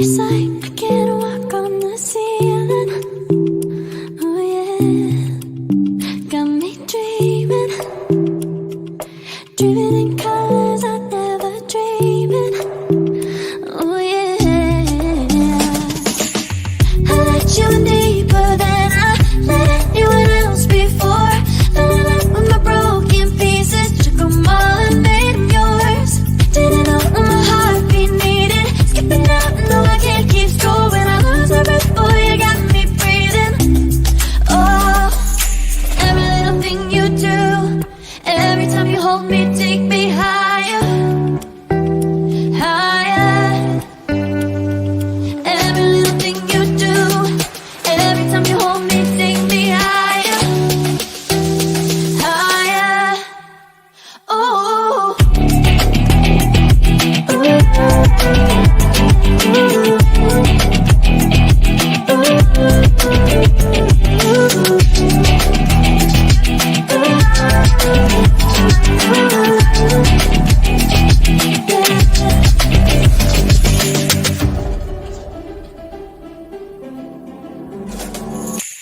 It's like I can't walk on the ceiling. Oh yeah, got me dreaming, dreaming in colors I never dreamed in. Oh yeah, I let you in deeper than I let anyone else before. Fell in love with my broken pieces, took them all and made them yours. Didn't know what my heartbeat needed, skipping out, no I can't keep score. When I lose my breath, boy, you got me breathing. Oh, every little thing you do, every time you hold me, take me higher, higher. Every little thing you do, every time you hold me, take me higher, higher. Oh,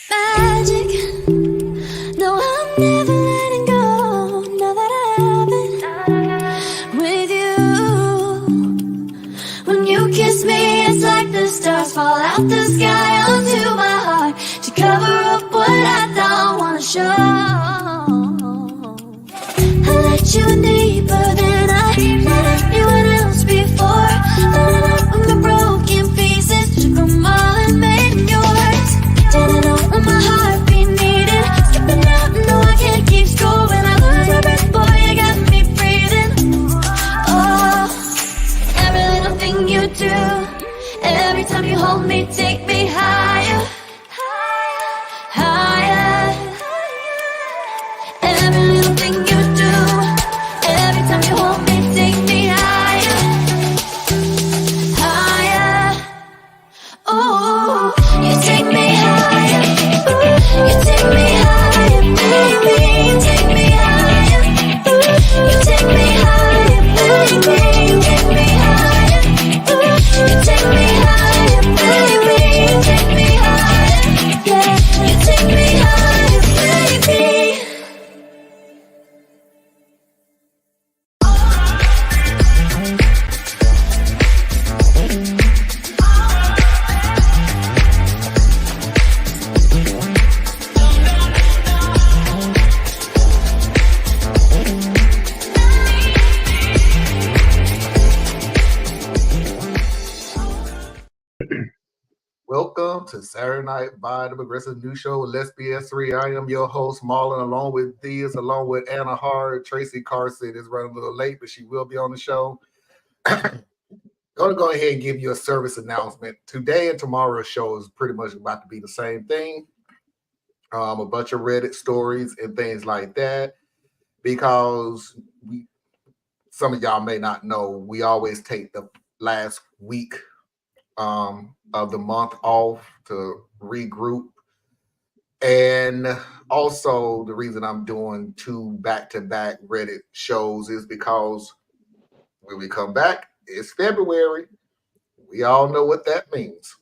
magic. No, I'm never letting go. Now that I have it with you. When you kiss me, it's like the stars fall out the sky onto my heart to cover up what I don't wanna show. I let you in deeper than I let anyone else before. Fell in love with my broken pieces, took them all and made them yours. Didn't know what my heartbeat needed, skipping out, no I can't keep score. When I lose my breath, boy, you got me breathing. Oh, every little thing you do, every time you hold me, take me higher, higher. Every little thing you do, every time you hold me, take me higher, higher. Oh, you take me higher, you take me higher, baby, take me higher. You take me higher, baby, take me higher. You take me higher, baby, take me higher. Yeah, you take me higher, baby. Welcome to Saturday Night by the Progressive News Show with Let's BS3. I am your host, Marlon, along with Diaz, along with Anna Hart. Tracy Carson is running a little late, but she will be on the show. I'm going to go ahead and give you a service announcement. Today and tomorrow's show is pretty much about to be the same thing. A bunch of Reddit stories and things like that, because some of y'all may not know, we always take the last week of the month off to regroup. And also the reason I'm doing 2 back-to-back Reddit shows is because when we come back, it's February. We all know what that means.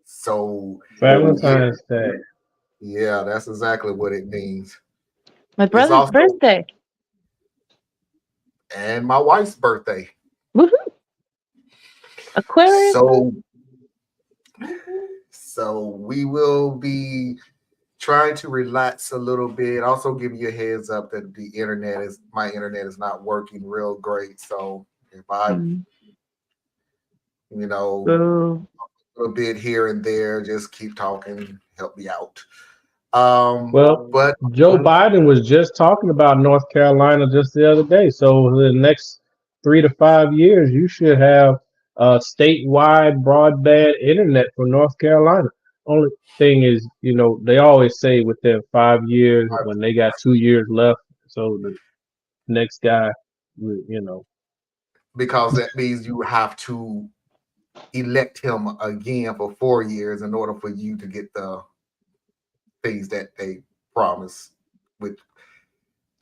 So Valentine's Day. Yeah, that's exactly what it means. My It's brother's also birthday. and my wife's birthday. Woohoo! Aquarius. So we will be trying to relax a little bit. Also give you a heads up that my internet is not working real great. So if I, Boo. a little bit here and there, just keep talking, help me out. But Joe Biden was just talking about North Carolina just the other day. So the next 3 to 5 years, you should have statewide broadband internet for North Carolina. Only thing is, they always say within 5 years when they got 2 years left. So the next guy, because that means you have to elect him again for 4 years in order for you to get the things that they promise, which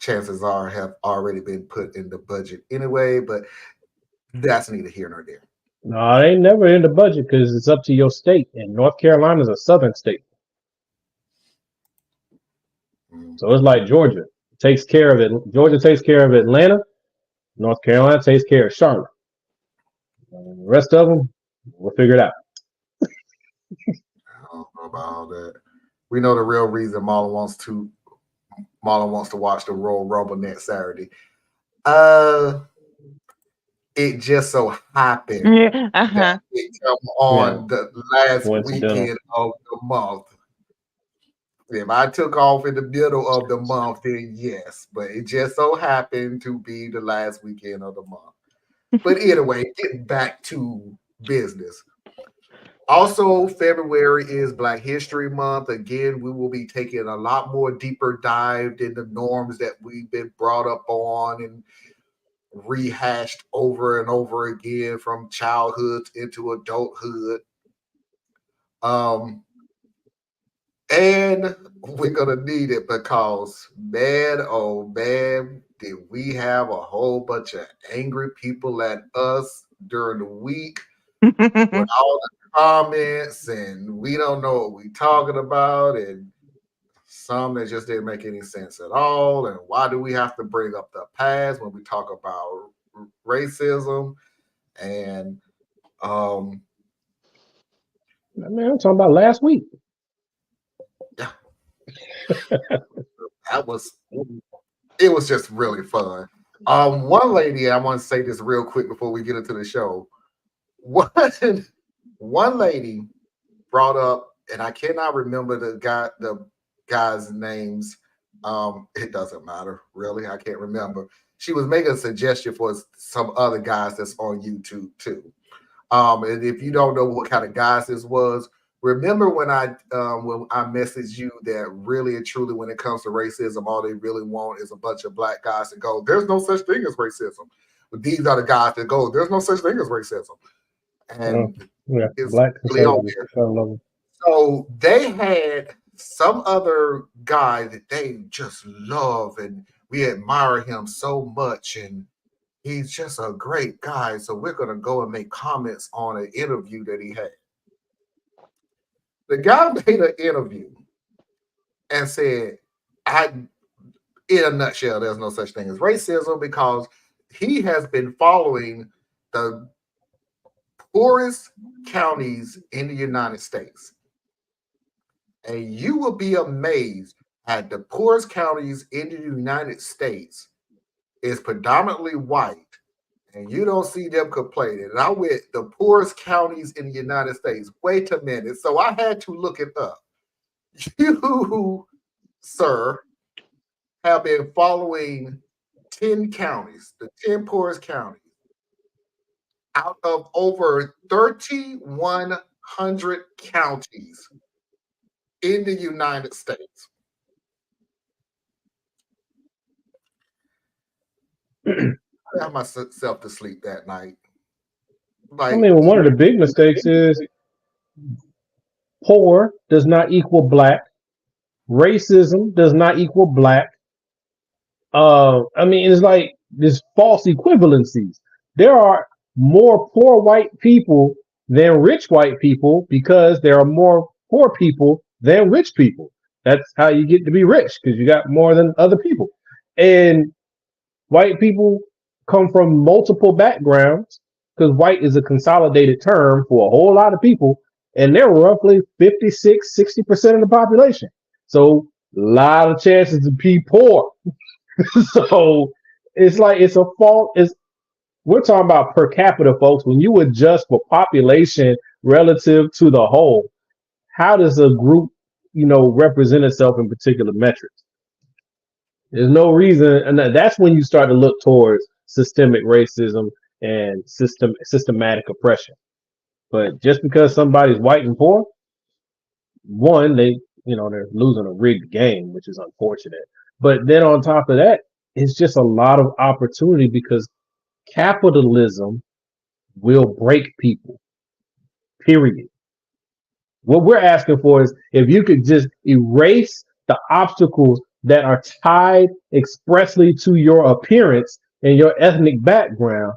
chances are have already been put in the budget anyway, but that's neither here nor there. No, it ain't never in the budget because it's up to your state, and North Carolina is a southern state, so it's like Georgia takes care of it. Georgia takes care of Atlanta. North Carolina takes care of Charlotte. The rest of them, we'll figure it out. I don't know about all that. We know the real reason Marlon wants to watch the Royal Rumble next Saturday. It just so happened Yeah. that it come on the last weekend of the month. If I took off in the middle of the month, then yes, but it just so happened to be the last weekend of the month. But anyway, getting back to business. Also, February is Black History Month. Again, we will be taking a lot more deeper dive in the norms that we've been brought up on and rehashed over and over again from childhood into adulthood. And we're gonna need it because, man, oh man, did we have a whole bunch of angry people at us during the week with all the comments, and we don't know what we're talking about, and some that just didn't make any sense at all. And why do we have to bring up the past when we talk about racism? And I mean, I'm talking about last week. Yeah. It was just really fun. One lady, I want to say this real quick before we get into the show. One lady brought up, and I cannot remember the guys' names. It doesn't matter, really. I can't remember. She was making a suggestion for some other guys that's on YouTube too. And if you don't know what kind of guys this was, remember when I messaged you that really and truly when it comes to racism, all they really want is a bunch of black guys to go, there's no such thing as racism. But these are the guys that go, there's no such thing as racism. And it's black really on there. So they had some other guy that they just love and we admire him so much, and he's just a great guy. So we're going to go and make comments on an interview that he had. The guy made an interview and said, in a nutshell, there's no such thing as racism because he has been following the poorest counties in the United States. And you will be amazed at the poorest counties in the United States is predominantly white, and you don't see them complaining. And I went the poorest counties in the United States. Wait a minute. So I had to look it up. You, sir, have been following 10 counties, the 10 poorest counties, out of over 3,100 counties in the United States. I got myself to sleep that night. I mean, one of the big mistakes is poor does not equal black. Racism does not equal black. I mean, it's like this false equivalencies. There are more poor white people than rich white people because there are more poor people than rich people. That's how you get to be rich, because you got more than other people. And white people come from multiple backgrounds, because white is a consolidated term for a whole lot of people, and they're roughly 56-60% of the population. So a lot of chances to be poor. So it's like it's a fault. We're talking about per capita, folks. When you adjust for population relative to the whole, how does a group, represent itself in particular metrics? There's no reason, and that's when you start to look towards systemic racism and systematic oppression. But just because somebody's white and poor, one, they're losing a rigged game, which is unfortunate. But then on top of that, it's just a lot of opportunity because capitalism will break people. Period. What we're asking for is if you could just erase the obstacles that are tied expressly to your appearance and your ethnic background,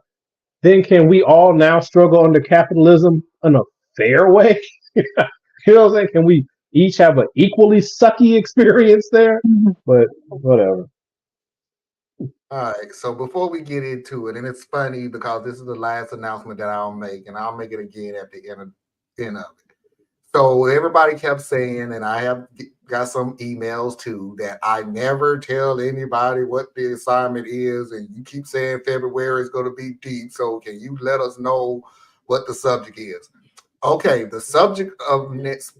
then can we all now struggle under capitalism in a fair way? You know what I'm saying? Can we each have an equally sucky experience there? But whatever. All right, so before we get into it, and it's funny because this is the last announcement that I'll make, and I'll make it again at the end of it. So everybody kept saying, and I have got some emails too, that I never tell anybody what the assignment is, and you keep saying February is going to be deep. So can you let us know what the subject is? Okay, the subject of next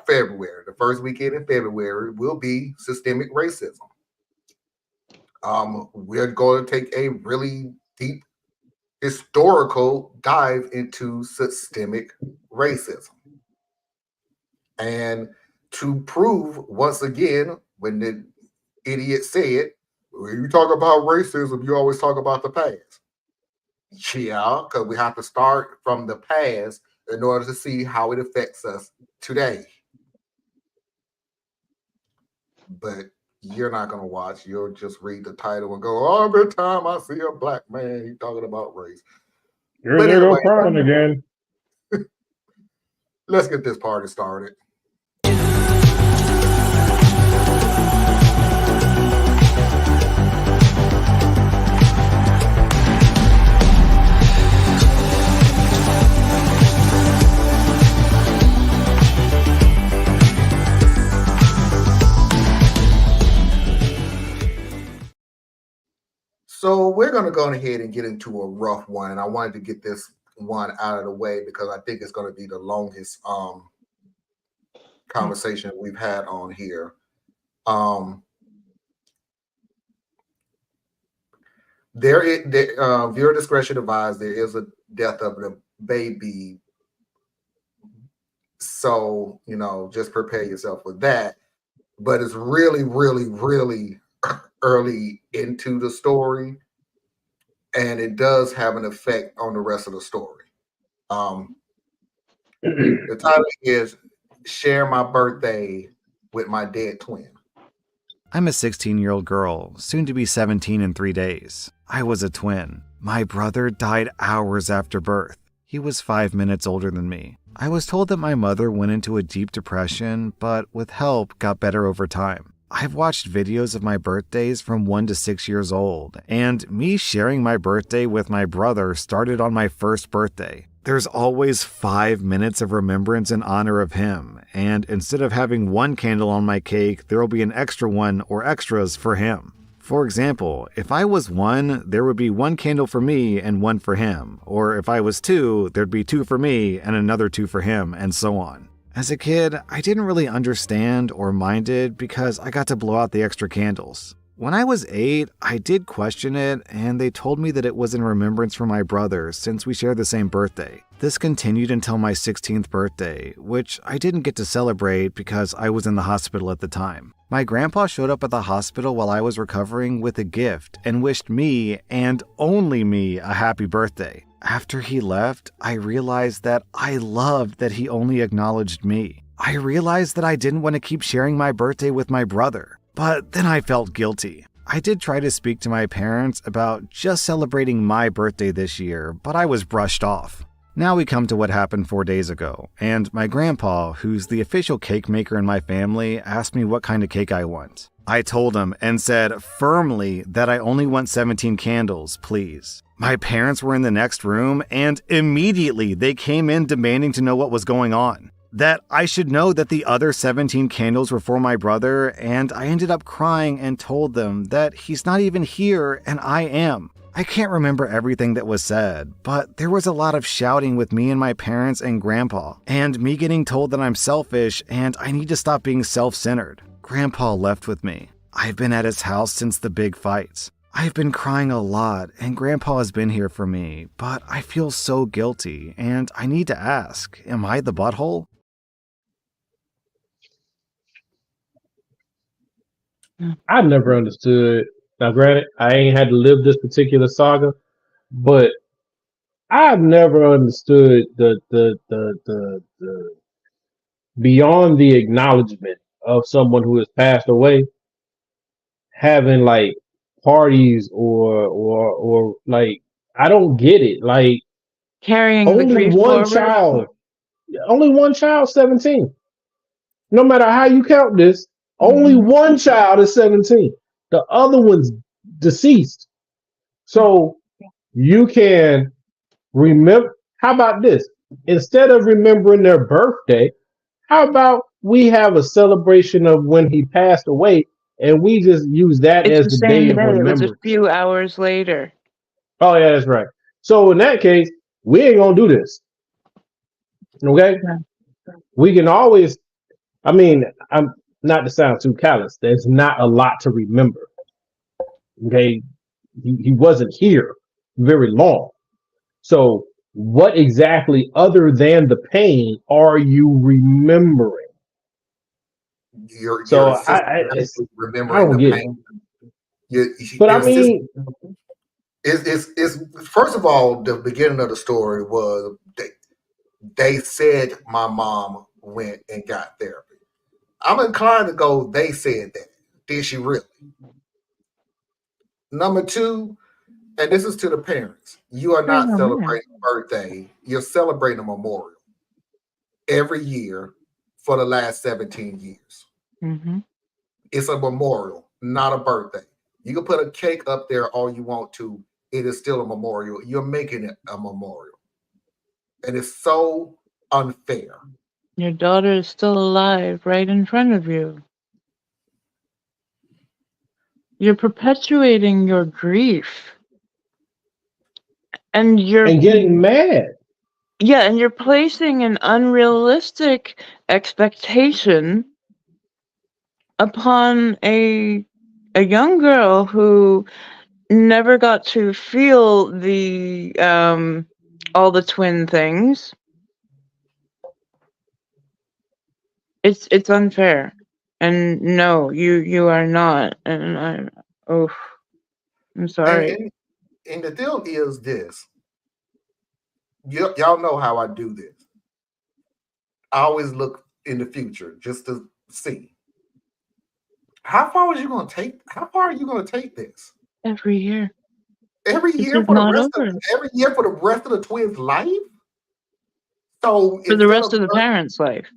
February, the first weekend in February, will be systemic racism. We're going to take a really deep historical dive into systemic racism. And to prove once again, when the idiot said, when you talk about racism, you always talk about the past. Yeah, because we have to start from the past in order to see how it affects us today. But you're not going to watch. You'll just read the title and go, oh, every time I see a black man, he's talking about race. You're there anyway, crying again. Let's get this party started. So we're going to go ahead and get into a rough one. And I wanted to get this one out of the way because I think it's going to be the longest conversation we've had on here. Viewer discretion advised. There is a death of the baby. So, just prepare yourself for that. But it's really, really, really early into the story, and it does have an effect on the rest of the story. The title is Share My Birthday with My Dead Twin. I'm a 16-year-old girl, soon to be 17 in 3 days. I was a twin. My brother died hours after birth. He was 5 minutes older than me. I was told that my mother went into a deep depression, but with help got better over time. I've watched videos of my birthdays from 1 to 6 years old, and me sharing my birthday with my brother started on my first birthday. There's always 5 minutes of remembrance in honor of him, and instead of having one candle on my cake, there will be an extra one or extras for him. For example, if I was 1, there would be 1 candle for me and 1 for him, or if I was 2, there'd be 2 for me and another 2 for him, and so on. As a kid, I didn't really understand or mind it because I got to blow out the extra candles. When I was 8, I did question it, and they told me that it was in remembrance for my brother since we share the same birthday. This continued until my 16th birthday, which I didn't get to celebrate because I was in the hospital at the time. My grandpa showed up at the hospital while I was recovering with a gift and wished me, and only me, a happy birthday. After he left, I realized that I loved that he only acknowledged me. I realized that I didn't want to keep sharing my birthday with my brother, but then I felt guilty. I did try to speak to my parents about just celebrating my birthday this year, but I was brushed off. Now we come to what happened 4 days ago, and my grandpa, who's the official cake maker in my family, asked me what kind of cake I want. I told him and said firmly that I only want 17 candles, please. My parents were in the next room, and immediately they came in demanding to know what was going on. That I should know that the other 17 candles were for my brother, and I ended up crying and told them that he's not even here and I am. I can't remember everything that was said, but there was a lot of shouting with me and my parents and grandpa, and me getting told that I'm selfish and I need to stop being self-centered. Grandpa left with me. I've been at his house since the big fights. I've been crying a lot, and Grandpa has been here for me, but I feel so guilty, and I need to ask, am I the butthole? I never understood. Now, granted, I ain't had to live this particular saga, but I've never understood the beyond the acknowledgement of someone who has passed away, having like parties or like I don't get it. Like Carrying the only grief one forward. child, 17. No matter how you count this, only one child is 17. The other one's deceased. So you can remember. How about this? Instead of remembering their birthday, how about we have a celebration of when he passed away and we just use that It's as the the day same of day. It was a remembrance? few hours later. Oh, yeah, that's right. So in that case, we ain't going to do this. Okay? Yeah. We can always, I mean, I'm not to sound too callous. There's not a lot to remember. Okay? He wasn't here very long. So what exactly, other than the pain, are you remembering? You're So systematically I remembering don't the get it. pain. You, But I your system mean, is first of all, the beginning of the story was they said my mom went and got therapy. I'm inclined to go, they said that. Did she really? Number two, and this is to the parents, you are not Oh, man. celebrating a birthday, you're celebrating a memorial every year for the last 17 years. Mm-hmm. It's a memorial, not a birthday. You can put a cake up there all you want to. It is still a memorial. You're making it a memorial. And it's so unfair. Your daughter is still alive right in front of you. You're perpetuating your grief. And and getting mad. and you're placing an unrealistic expectation upon a young girl who never got to feel the all the twin things. It's unfair. And no, you are not. And I'm And, sorry. and the deal is this. Y'all know how I do this. I always look in the future just to see. How far are you going to take this? Every year. Every This year is for the not rest over. of the twins' life? So For the instead rest of of the parents' life.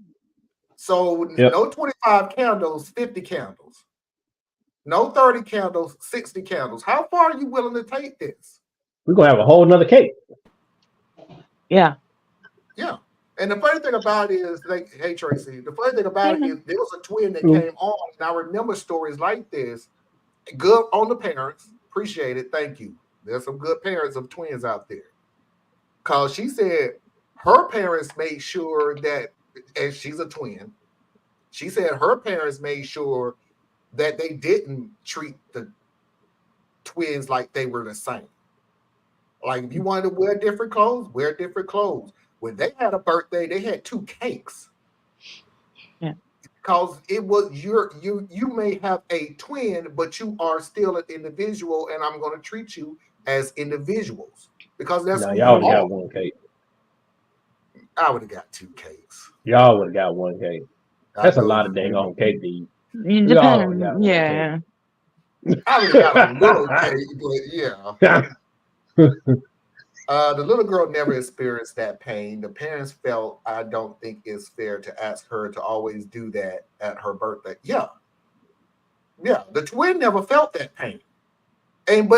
so Yep. no 25 candles, 50 candles. No 30 candles, 60 candles. How far are you willing to take this? We're gonna have a whole nother cake. Yeah. Yeah. And the funny thing about it is, like, hey Tracy, the funny thing about it Mhm. is there was a twin that Mm. came on, and I remember stories like this. Good on the parents. Appreciate it. Thank you. There's some good parents of twins out there. Cause she said her parents made sure that, and she's a twin, she said her parents made sure that they didn't treat the twins like they were the same. Like if you wanted to wear different clothes, wear different clothes. When they had a birthday, they had two cakes. Yeah. Because it was you may have a twin, but you are still an individual, and I'm going to treat you as individuals because that's Now who y'all you would have are. got one cake. I would have got two cakes. Y'all would have got one cake. I That's a know lot of you. dang on cake to eat. It We all would have got depends. one Yeah. I would have got a little cake, but yeah. cake. The little girl never experienced that pain. The parents felt, I don't think it's fair to ask her to always do that at her birthday. Yeah. The twin never felt that pain. And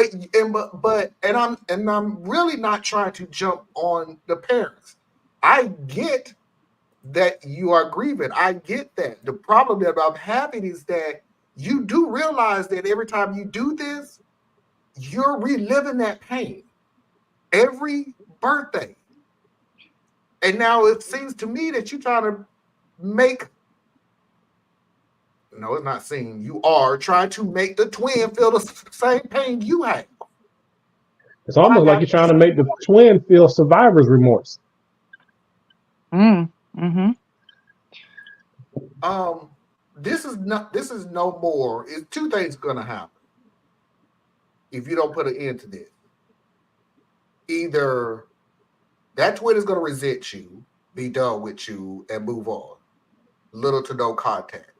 I'm really not trying to jump on the parents. I get that you are grieving. I get that. The problem that I'm having is that you do realize that every time you do this, you're reliving that pain every birthday. And now it seems to me that you're trying to make, no, it's not seem, you are trying to make the twin feel the same pain you have. It's almost like you're trying to make the twin feel survivor's remorse. Mm-hmm. This is no more. Two things gonna happen if you don't put an end to this. Either that twin is gonna resent you, be done with you, and move on. Little to no contact.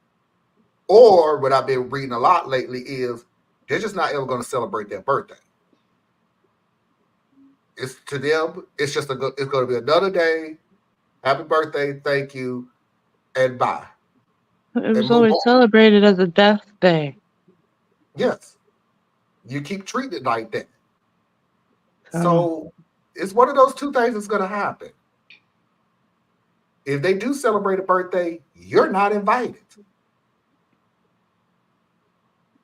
Or what I've been reading a lot lately is they're just not ever gonna celebrate their birthday. It's to them. It's just it's going to be another day. Happy birthday, thank you, and bye, It and was move always on. celebrated as a death day. Yes, you keep treating it like that. So So it's one of those two things that's going to happen. If they do celebrate a birthday, you're not invited,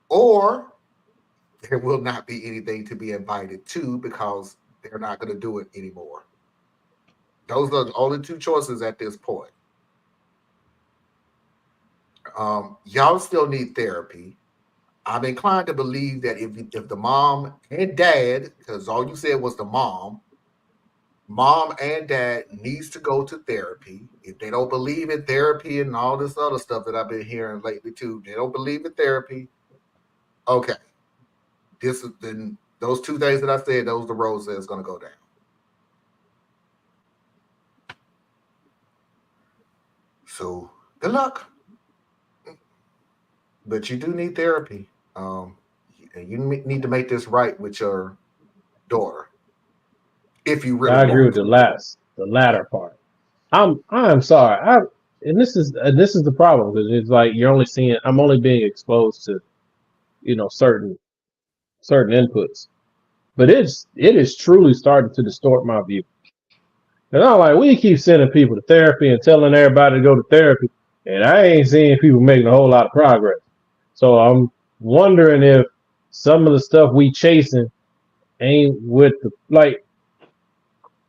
or there will not be anything to be invited to because they're not going to do it anymore. Those are the only two choices at this point. Y'all still need therapy. I'm inclined to believe that if the mom and dad, because all you said was the mom and dad needs to go to therapy. If they don't believe in therapy and all this other stuff that I've been hearing lately too, they don't believe in therapy. Okay, this is then those two things that I said. Those are the roads that's going to go down. So good luck, but you do need therapy. You need to make this right with your daughter if you really I agree want with to. the latter part. I'm sorry. This is the problem because it's like you're only seeing. I'm only being exposed to certain inputs, but it is truly starting to distort my view. And I'm like, we keep sending people to therapy and telling everybody to go to therapy, and I ain't seeing people making a whole lot of progress. So I'm wondering if some of the stuff we chasing ain't with the like.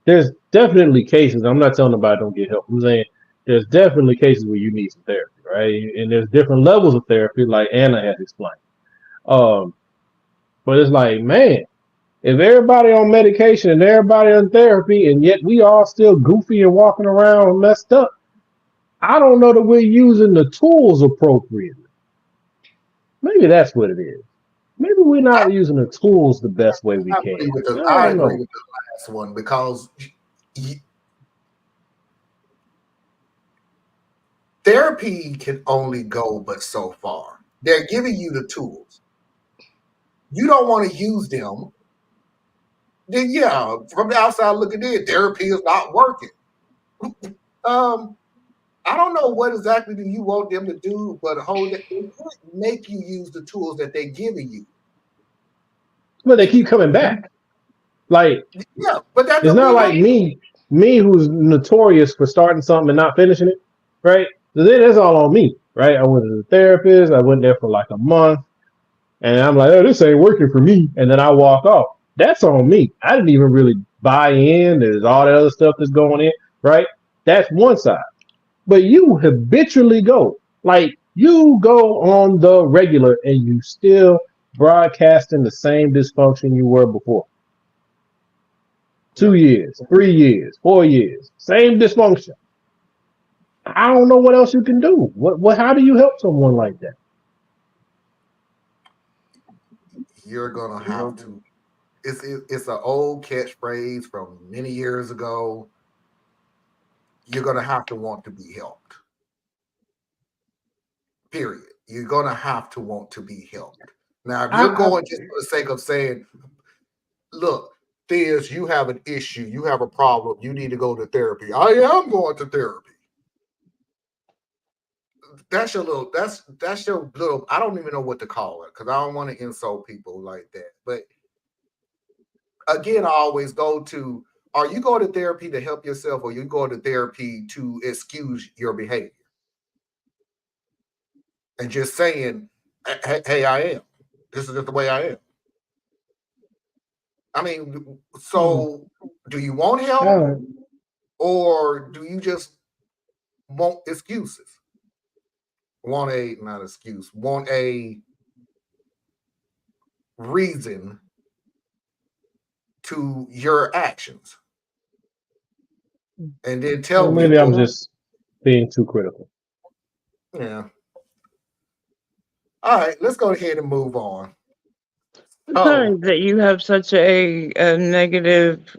There's definitely cases. I'm not telling nobody don't get help. I'm saying there's definitely cases where you need some therapy, right? And there's different levels of therapy, like Anna had explained. Um, but it's like, man, if everybody on medication and everybody on therapy, and yet we all still goofy and walking around messed up, I don't know that we're using the tools appropriately. Maybe that's what it is. Maybe we're I, not using the tools the best way we I can. agree with I the I don't agree know. with the last one because therapy can only go but so far. They're giving you the tools. You don't want to use them. Then yeah, from the outside looking in, therapy is not working. Um, I don't know what exactly do you want them to do, but hold it, it can't make you use the tools that they're giving you. But they keep coming back. Like, Yeah, but that it's don't not mean like nothing. me who's notorious for starting something and not finishing it, right? So then that's all on me, right? I went to the therapist. I went there for like a month, and I'm like, oh, this ain't working for me. And then I walk off. That's on me. I didn't even really buy in. There's all that other stuff that's going in, right? That's one side. But you habitually go, like you go on the regular, and you still broadcasting the same dysfunction you were before. Yeah. 2 years, 3 years, 4 years, same dysfunction. I don't know what else you can do. What? How do you help someone like that? You're gonna have to. It's an old catchphrase from many years ago. You're gonna have to want to be helped. Period. You're gonna have to want to be helped. Now, if you're I going just for the sake of saying, "Look, Theus, you have an issue, you have a problem, you need to go to therapy," I am going to therapy. That's your little. That's your little. I don't even know what to call it because I don't want to insult people like that. But again, I always go to: are you going to therapy to help yourself, or you going to therapy to excuse your behavior? And just saying, "Hey, I am. This is just the way I am." I mean, mm, so do you want help, uh, or do you just want excuses? Want a not excuse? Want a reason to your actions, and then well, tell me, maybe I'm well, just being too critical. yeah. All right, let's go ahead and move on. sorry Oh, that you have such a negative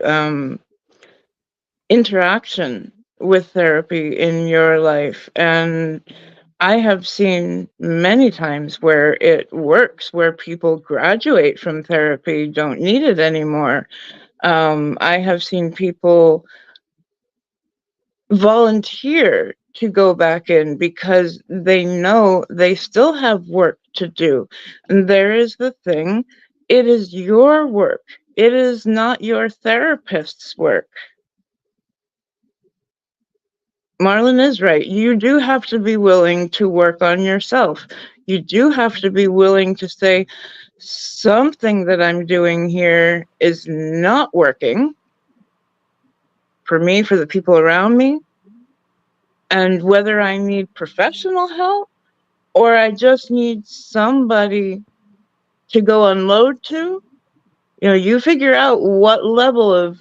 interaction with therapy in your life. And I have seen many times where it works, where people graduate from therapy, don't need it anymore. I have seen people volunteer to go back in because they know they still have work to do. And there is the thing, it is your work. It is not your therapist's work. Marlon is right. You do have to be willing to work on yourself. You do have to be willing to say, something that I'm doing here is not working for me, for the people around me. And whether I need professional help or I just need somebody to go unload to, you figure out what level of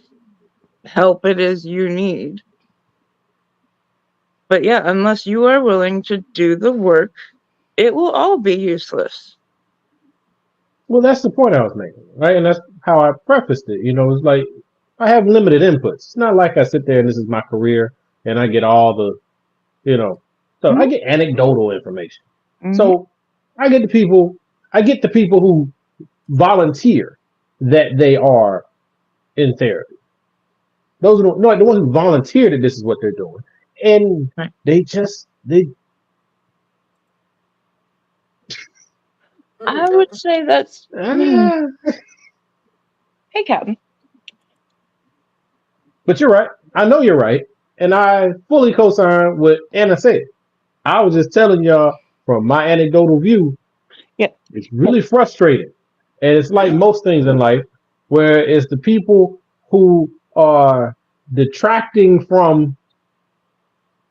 help it is you need. But yeah, unless you are willing to do the work, it will all be useless. Well, that's the point I was making, right? And that's how I prefaced it. It's like I have limited inputs. It's not like I sit there and this is my career and I get all the, so I get anecdotal information. So I get the people who volunteer that they are in therapy. Those are the ones who volunteer that this is what they're doing. And they I would say that's hey, Captain. But you're right. I know you're right. And I fully co-sign what Anna said. I was just telling y'all from my anecdotal view, it's really frustrating. And it's like most things in life, where it's the people who are detracting from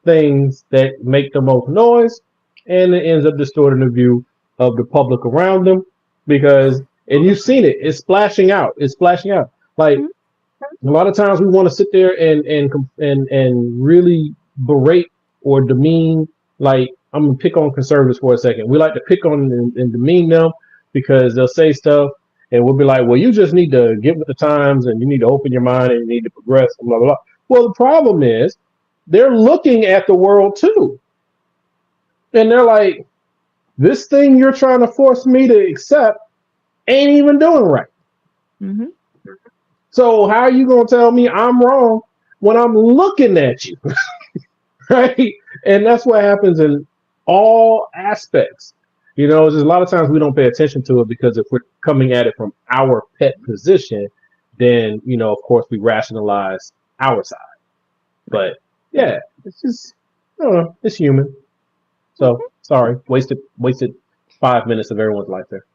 things that make the most noise, and it ends up distorting the view of the public around them. Because, and you've seen it, it's splashing out. Like a lot of times we want to sit there and really berate or demean. Like, I'm gonna pick on conservatives for a second. We like to pick on and demean them because they'll say stuff, and we'll be like, well, you just need to get with the times, and you need to open your mind, and you need to progress, and blah blah blah. Well, the problem is they're looking at the world too, and they're like, this thing you're trying to force me to accept ain't even doing right. Mm-hmm. So how are you gonna tell me I'm wrong when I'm looking at you? Right? And that's what happens in all aspects. There's a lot of times we don't pay attention to it because if we're coming at it from our pet position, then, of course, we rationalize our side. But yeah, it's just, I don't know, it's human. So sorry, wasted 5 minutes of everyone's life there.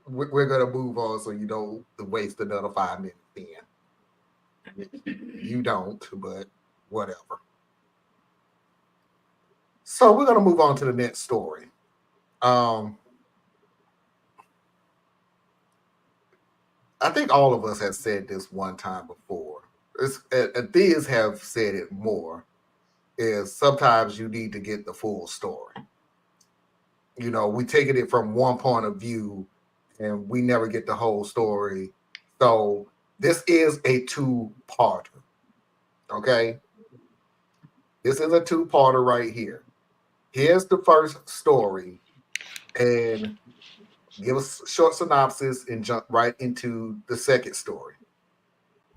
We're gonna move on so you don't waste another 5 minutes then. You don't, but whatever. So we're gonna move on to the next story. I think all of us have said this one time before. These have said it more. Is sometimes you need to get the full story. We taking it from one point of view, and we never get the whole story. So this is a two-parter. Okay? This is a two-parter right here. Here's the first story, and give us a short synopsis and jump right into the second story.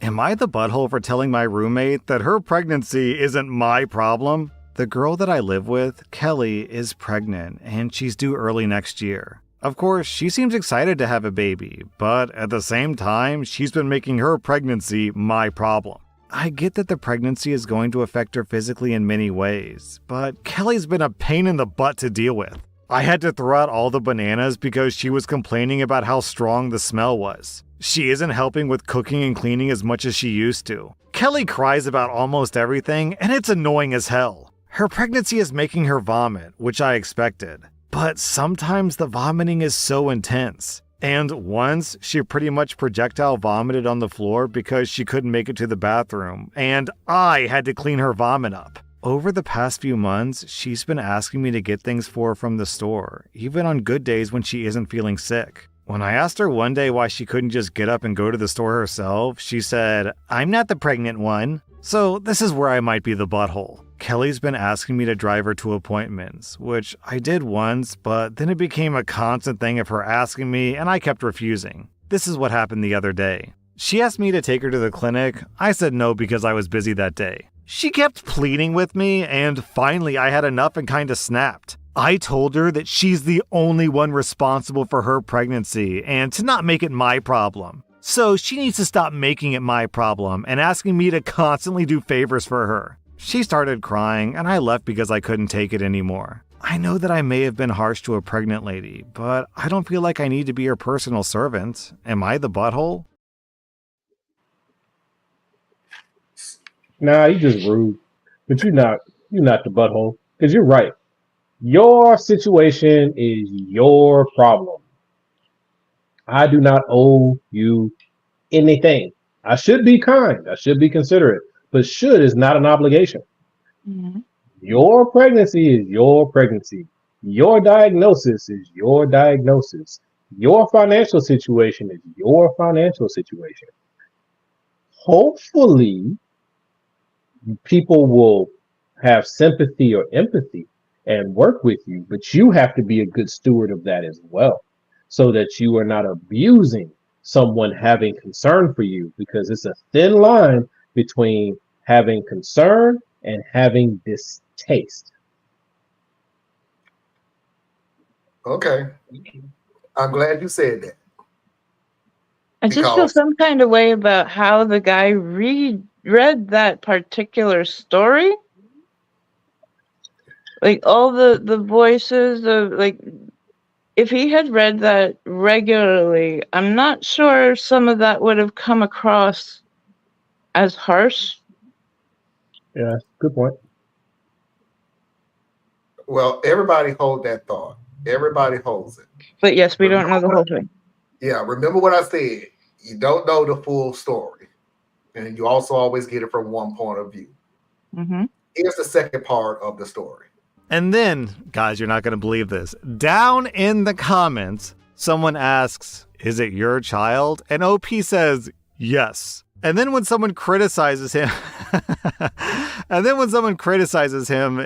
Am I the butthole for telling my roommate that her pregnancy isn't my problem? The girl that I live with, Kelly, is pregnant, and she's due early next year. Of course, she seems excited to have a baby, but at the same time, she's been making her pregnancy my problem. I get that the pregnancy is going to affect her physically in many ways, but Kelly's been a pain in the butt to deal with. I had to throw out all the bananas because she was complaining about how strong the smell was. She isn't helping with cooking and cleaning as much as she used to. Kelly cries about almost everything, and it's annoying as hell. Her pregnancy is making her vomit, which I expected. But sometimes the vomiting is so intense. And once, she pretty much projectile vomited on the floor because she couldn't make it to the bathroom, and I had to clean her vomit up. Over the past few months, she's been asking me to get things for her from the store, even on good days when she isn't feeling sick. When I asked her one day why she couldn't just get up and go to the store herself, she said, "I'm not the pregnant one." So this is where I might be the butthole. Kelly's been asking me to drive her to appointments, which I did once, but then it became a constant thing of her asking me, and I kept refusing. This is what happened the other day. She asked me to take her to the clinic. I said no because I was busy that day. She kept pleading with me, and finally I had enough and kinda snapped. I told her that she's the only one responsible for her pregnancy and to not make it my problem. So she needs to stop making it my problem and asking me to constantly do favors for her. She started crying, and I left because I couldn't take it anymore. I know that I may have been harsh to a pregnant lady, but I don't feel like I need to be her personal servant. Am I the butthole? Nah, you just rude. But you're not the butthole. Because you're right. Your situation is your problem. I do not owe you anything. I should be kind. I should be considerate. But should is not an obligation. Mhm. Your pregnancy is your pregnancy. Your diagnosis is your diagnosis. Your financial situation is your financial situation. Hopefully, people will have sympathy or empathy and work with you, but you have to be a good steward of that as well, so that you are not abusing someone having concern for you, because it's a thin line between having concern and having distaste. Okay. I'm glad you said that. I just feel Because some kind of way about how the guy read that particular story. Like all the voices of, like, if he had read that regularly, I'm not sure some of that would have come across as harsh. Yeah, good point. well, everybody hold that thought. Everybody holds it. But yes, we don't know the whole thing. Yeah, remember what I said. You don't know the full story. And you also always get it from one point of view. Mm-hmm. Here's the second part of the story. And then, guys, you're not going to believe this. Down in the comments, someone asks, "Is it your child?" And OP says, "Yes." And then when someone criticizes him,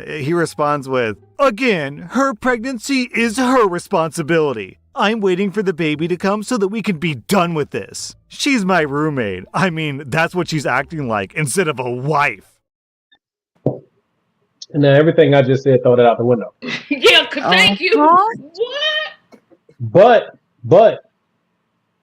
he responds with, "Again, her pregnancy is her responsibility. I'm waiting for the baby to come so that we can be done with this. She's my roommate. I mean, that's what she's acting like instead of a wife." And then everything I just said, throw that out the window. Yeah, thank you. What? But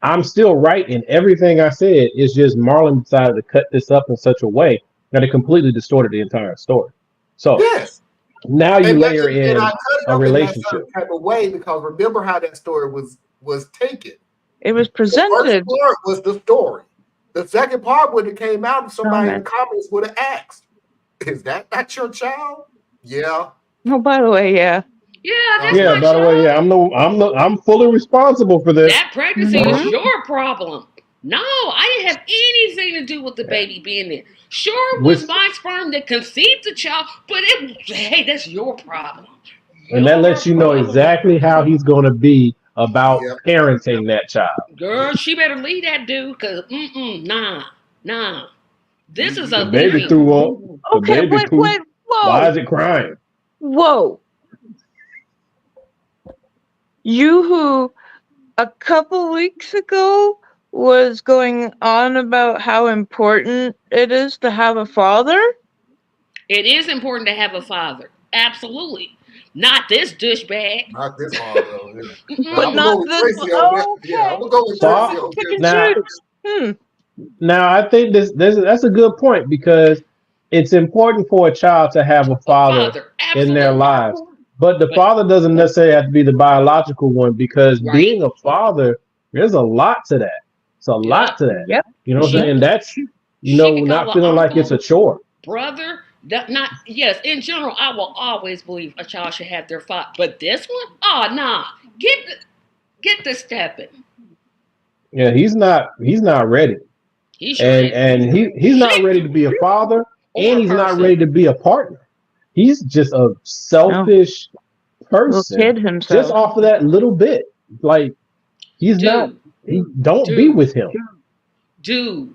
I'm still right in everything I said. It's just Marlon decided to cut this up in such a way that it completely distorted the entire story. So yes, now you layer in I cut it a up relationship in that type of way, because remember how that story was taken. It was The presented. first part was the story. The second part, when it came out, somebody in the comments would have asked, "Is that not your child?" Yeah. Oh, by the way, yeah. Yeah, that's yeah. my By the way, yeah, I'm fully responsible for this. That pregnancy is Mhm. your problem. No, I didn't have anything to do with the baby being there. Sure, it was my sperm that conceived the child, but hey, that's your problem. And that lets you know exactly how he's going to be about parenting that child. Girl, she better leave that dude, because nah. This is a The baby threw up. Okay, wait, whoa. Why is it crying? Whoa. You who a couple weeks ago was going on about how important it is to have a father? It is important to have a father. Absolutely. Not this douchebag. Not this father. But not this one. Oh, okay. Yeah, I'm gonna go with Tracy on this. Now, I think that's a good point, because it's important for a child to have a father in their lives. But the father doesn't necessarily have to be the biological one, because being a father, there's a lot to that. It's a lot to that. Yep. You know what I'm saying? And that's, not feeling like it's a chore. Brother, in general, I will always believe a child should have their father. But this one? Oh, nah. Get the stepping. Yeah, he's not ready. He's not ready to be a father, and he's not ready to be a partner. He's just a selfish person. Kid himself. Just off of that little bit. Like, don't be with him. Dude.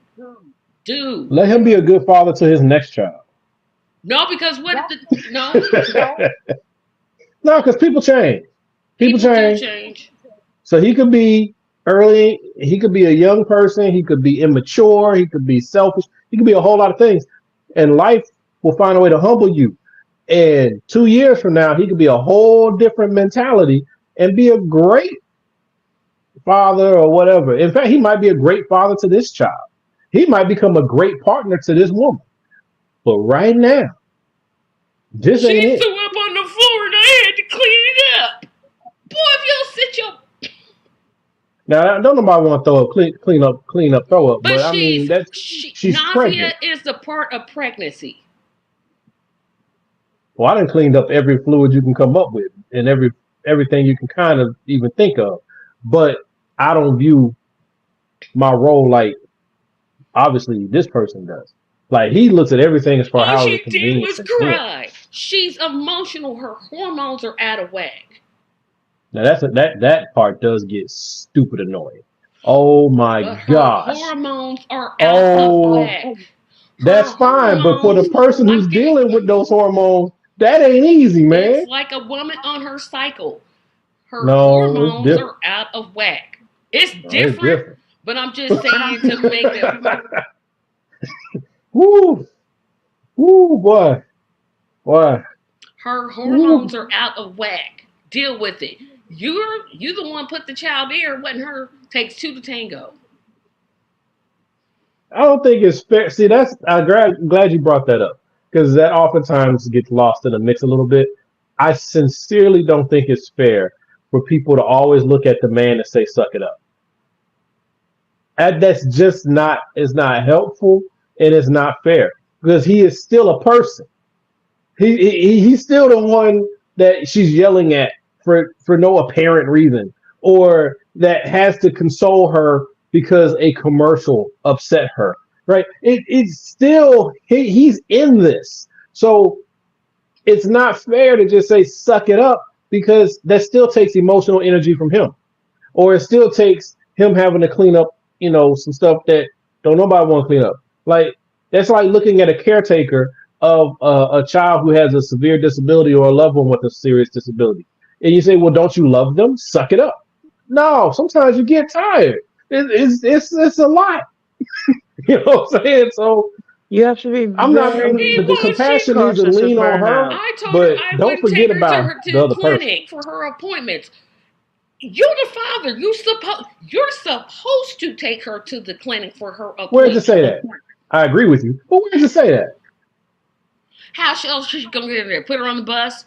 Let him be a good father to his next child. No, because no, because people change. People change. change. So he could be early. He could be a young person. He could be immature. He could be selfish. He could be a whole lot of things. And life will find a way to humble you. And 2 years from now, he could be a whole different mentality and be a great father or whatever. In fact, he might be a great father to this child. He might become a great partner to this woman. But right now, this ain't it. She threw up on the floor and I had to clean it up. Boy, if you'll sit your... Now, I don't nobody want to throw up, clean up, throw up. But I mean, she's nausea pregnant. is the part of pregnancy. Well, I done cleaned up every fluid you can come up with and everything you can kind of even think of. But I don't view my role like obviously this person does. Like he looks at everything as far as how she did was cry. She's emotional. Her hormones are out of whack. Now that part does get stupid annoying. Oh my gosh. Her hormones are out of whack. That's fine, but for the person who's dealing with those hormones, that ain't easy, man. It's like a woman on her cycle. Her hormones are out of whack. It's different, but I'm just saying to make it. Woo, boy. Her hormones are out of whack. Deal with it. You the one put the child there. It wasn't her. Takes two to tango. I don't think it's fair. See, I'm glad you brought that up because that oftentimes gets lost in the mix a little bit. I sincerely don't think it's fair for people to always look at the man and say, suck it up. That's just not, it's not helpful and it's not fair because he is still a person. He's still the one that she's yelling at for no apparent reason or that has to console her because a commercial upset her, right? It's still, he's in this. So it's not fair to just say, suck it up, because that still takes emotional energy from him. Or it still takes him having to clean up, some stuff that don't nobody want to clean up. Like, that's like looking at a caretaker of a child who has a severe disability or a loved one with a serious disability. And you say, well, don't you love them? Suck it up. No, sometimes you get tired. It's a lot. You know what I'm saying? So you have to be. I'm not. The compassion needs to lean on her. I told but her I don't wouldn't forget take her about to the other clinic person. for her appointments. You're the father. You're supposed to take her to the clinic for her appointment. Where does it say that? I agree with you, but where does it say that? How else she's gonna get in there? Put her on the bus?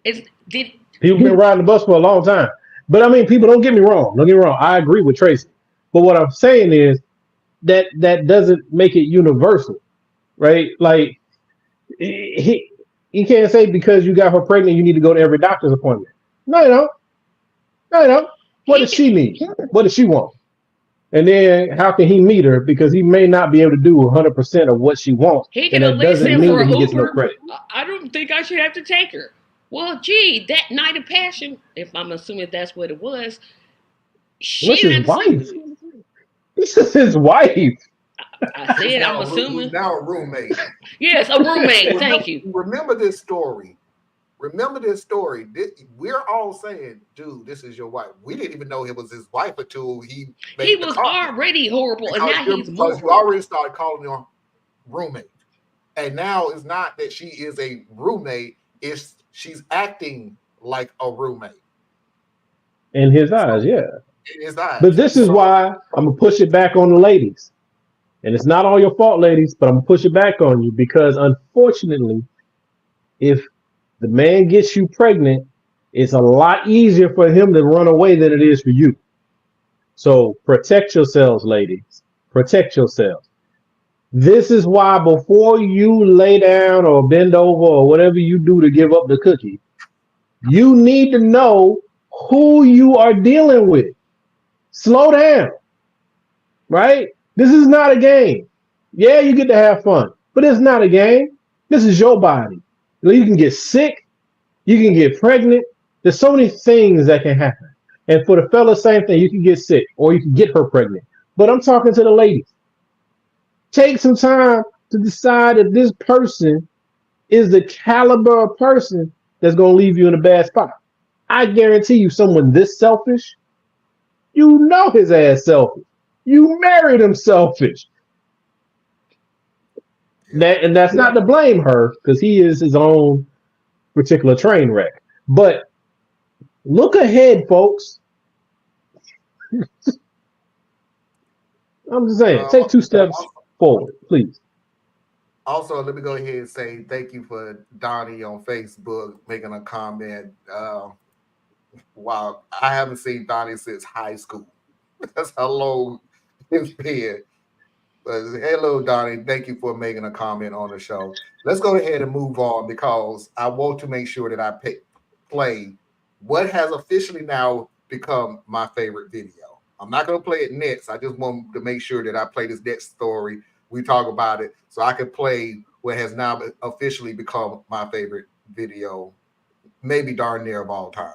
People been riding the bus for a long time. But I mean, people, don't get me wrong. Don't get me wrong. I agree with Tracy. But what I'm saying is that doesn't make it universal, right? Like, you can't say because you got her pregnant, you need to go to every doctor's appointment. No, you don't. No, you don't. What does she need? What does she want? And then how can he meet her? Because he may not be able to do 100% of what she wants. He can and that doesn't mean that he gets no credit. I don't think I should have to take her. Well, gee, that night of passion, if I'm assuming that's what it was, What's his wife? This is his wife. I said, I'm assuming. Now a roommate. Yes, a roommate. Thank you. Remember this story. We're all saying, dude, this is your wife. We didn't even know it was his wife until he was already horrible, and now he's more. Because you already started calling her roommate. And now it's not that she is a roommate, it's she's acting like a roommate. In his eyes, yeah. In his eyes. But this is why I'm going to push it back on the ladies. And it's not all your fault, ladies, but I'm going to push it back on you because, unfortunately, if the man gets you pregnant, it's a lot easier for him to run away than it is for you. So protect yourselves, ladies. Protect yourselves. This is why before you lay down or bend over or whatever you do to give up the cookie, you need to know who you are dealing with. Slow down, right? This is not a game. Yeah, you get to have fun, but it's not a game. This is your body. You can get sick. You can get pregnant. There's so many things that can happen. And for the fella, same thing. You can get sick or you can get her pregnant. But I'm talking to the ladies. Take some time to decide if this person is the caliber of person that's going to leave you in a bad spot. I guarantee you someone this selfish, You know his ass selfish. You married him selfish. And that's not to blame her, because he is his own particular train wreck. But look ahead, folks. I'm just saying, take 2 steps forward, please. Also, let me go ahead and say thank you for Donnie on Facebook making a comment. Wow, I haven't seen Donnie since high school. That's how long it's been. But hello, Donnie. Thank you for making a comment on the show. Let's go ahead and move on, because I want to make sure that I play what has officially now become my favorite video. I'm not going to play it next. I just want to make sure that I play this next story. We talk about it so I can play what has now officially become my favorite video, maybe darn near of all time.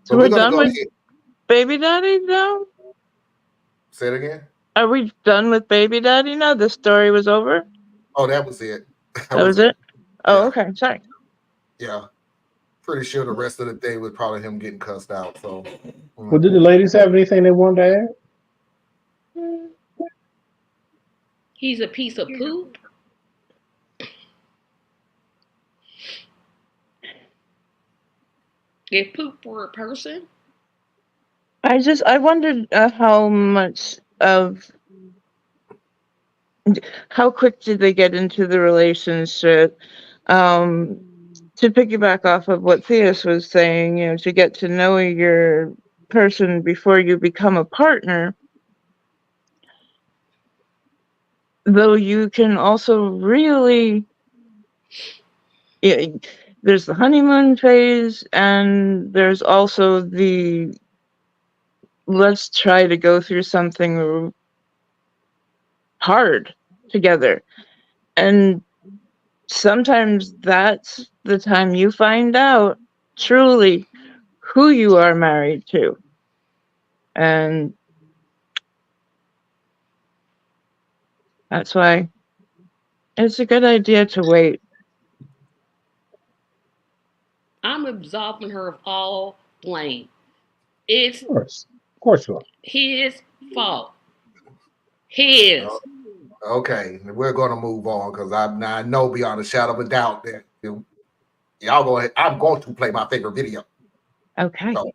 So we're done with Baby Daddy now? Say it again. Are we done with Baby Daddy now? The story was over? Oh, that was it. That was it? Oh, yeah. Okay. Sorry. Yeah. Pretty sure the rest of the day was probably him getting cussed out. So, Well, did the ladies have anything they wanted to add? He's a piece of poop. If poop were a person. I wondered how much of, how quick did they get into the relationship? To piggyback off of what Theus was saying, to get to know your person before you become a partner, though you can also really, there's the honeymoon phase, and there's also the let's try to go through something hard together. And sometimes that's the time you find out truly who you are married to. And that's why it's a good idea to wait. I'm absolving her of all blame. It's Of course you are. His fault. His. Okay, we're going to move on, because I know beyond a shadow of a doubt that y'all go ahead. I'm going to play my favorite video. Okay. So,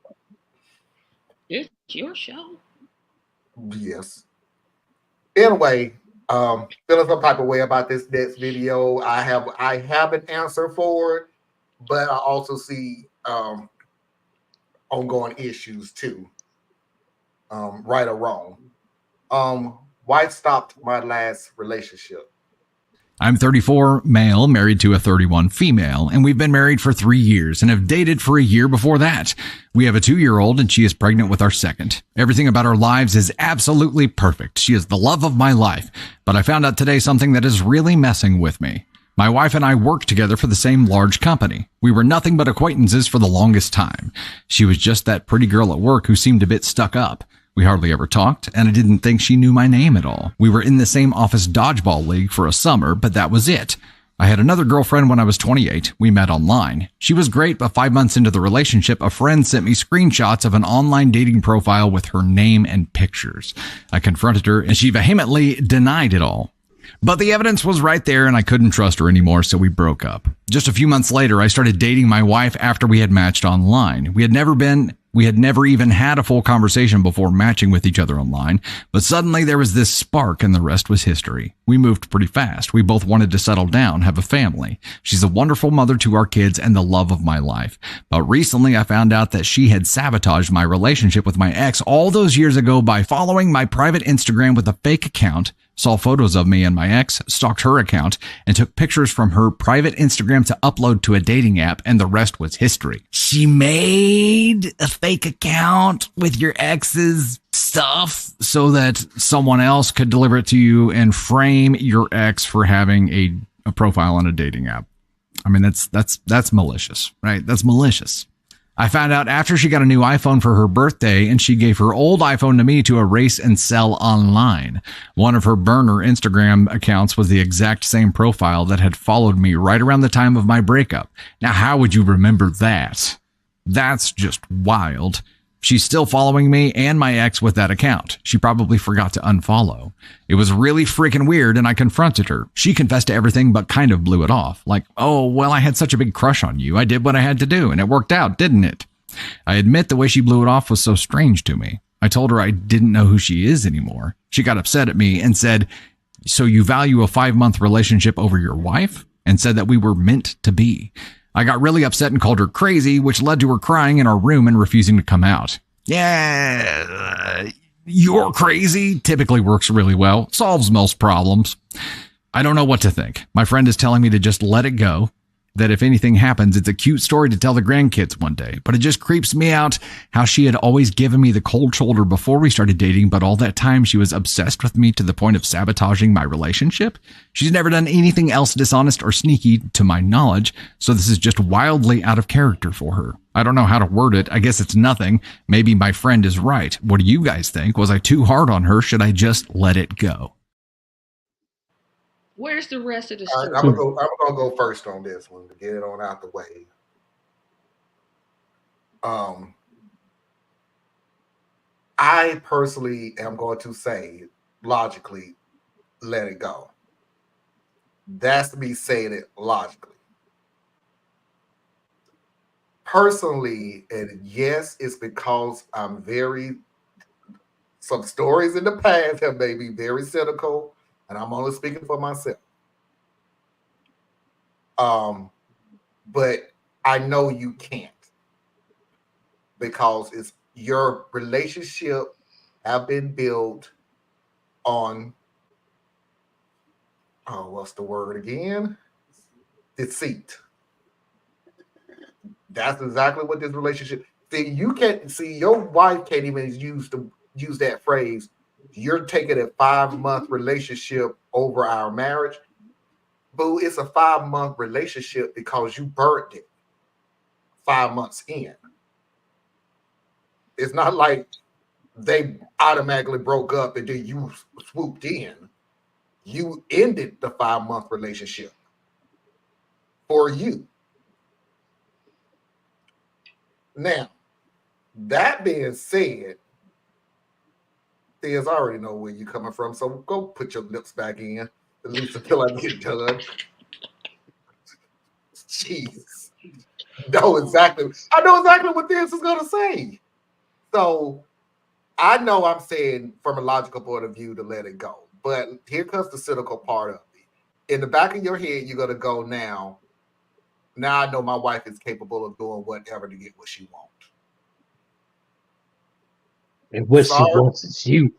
It's your show. Yes. Anyway, feeling some type of way about this next video. I have an answer for it, but I also see ongoing issues too. Right or wrong. Why stopped my last relationship? I'm 34, male, married to a 31 female, and we've been married for 3 years and have dated for a year before that. We have a 2-year-old and she is pregnant with our second. Everything about our lives is absolutely perfect. She is the love of my life, but I found out today something that is really messing with me. My wife and I worked together for the same large company. We were nothing but acquaintances for the longest time. She was just that pretty girl at work who seemed a bit stuck up. We hardly ever talked, and I didn't think she knew my name at all. We were in the same office dodgeball league for a summer, but that was it. I had another girlfriend when I was 28. We met online. She was great, but 5 months into the relationship, a friend sent me screenshots of an online dating profile with her name and pictures. I confronted her, and she vehemently denied it all. But the evidence was right there, and I couldn't trust her anymore, so we broke up. Just a few months later, I started dating my wife after we had matched online. We had never even had a full conversation before matching with each other online, but suddenly there was this spark and the rest was history. We moved pretty fast. We both wanted to settle down, have a family. She's a wonderful mother to our kids and the love of my life. But recently I found out that she had sabotaged my relationship with my ex all those years ago by following my private Instagram with a fake account, saw photos of me and my ex, stalked her account, and took pictures from her private Instagram to upload to a dating app, and the rest was history. She made a fake account with your ex's stuff so that someone else could deliver it to you and frame your ex for having a profile on a dating app. I mean, that's malicious, right? That's malicious. I found out after she got a new iPhone for her birthday, and she gave her old iPhone to me to erase and sell online. One of her burner Instagram accounts was the exact same profile that had followed me right around the time of my breakup. Now, how would you remember that? That's just wild. She's still following me and my ex with that account. She probably forgot to unfollow. It was really freaking weird, and I confronted her. She confessed to everything but kind of blew it off. Like, oh, well, I had such a big crush on you. I did what I had to do, and it worked out, didn't it? I admit the way she blew it off was so strange to me. I told her I didn't know who she is anymore. She got upset at me and said, so you value a 5-month relationship over your wife? And said that we were meant to be. I got really upset and called her crazy, which led to her crying in our room and refusing to come out. Yeah, you're crazy typically works really well, solves most problems. I don't know what to think. My friend is telling me to just let it go, that if anything happens, it's a cute story to tell the grandkids one day. But it just creeps me out how she had always given me the cold shoulder before we started dating, but all that time she was obsessed with me to the point of sabotaging my relationship. She's never done anything else dishonest or sneaky to my knowledge, so this is just wildly out of character for her. I don't know how to word it. I guess it's nothing. Maybe my friend is right. What do you guys think? Was I too hard on her? Should I just let it go? Where's the rest of the story? I'm gonna go first on this one to get it on out the way. I personally am going to say, logically, let it go. That's me saying it logically. Personally, and yes, it's because I'm some stories in the past have made me very cynical, and I'm only speaking for myself. But I know you can't, because it's your relationship have been built on, what's the word again? Deceit. That's exactly what this relationship. See, you can't see your wife can't even use that phrase. You're taking a 5-month relationship over our marriage. Boo, it's a 5-month relationship because you burnt it 5 months in. It's not like they automatically broke up and then you swooped in. You ended the 5-month relationship for you. Now, that being said, Thea's already know where you're coming from, so go put your lips back in, at least until I get done. Jeez. I know exactly what this is going to say. So I know I'm saying from a logical point of view to let it go. But here comes the cynical part of it. In the back of your head, you're going to go now I know my wife is capable of doing whatever to get what she wants. And what she wants is you.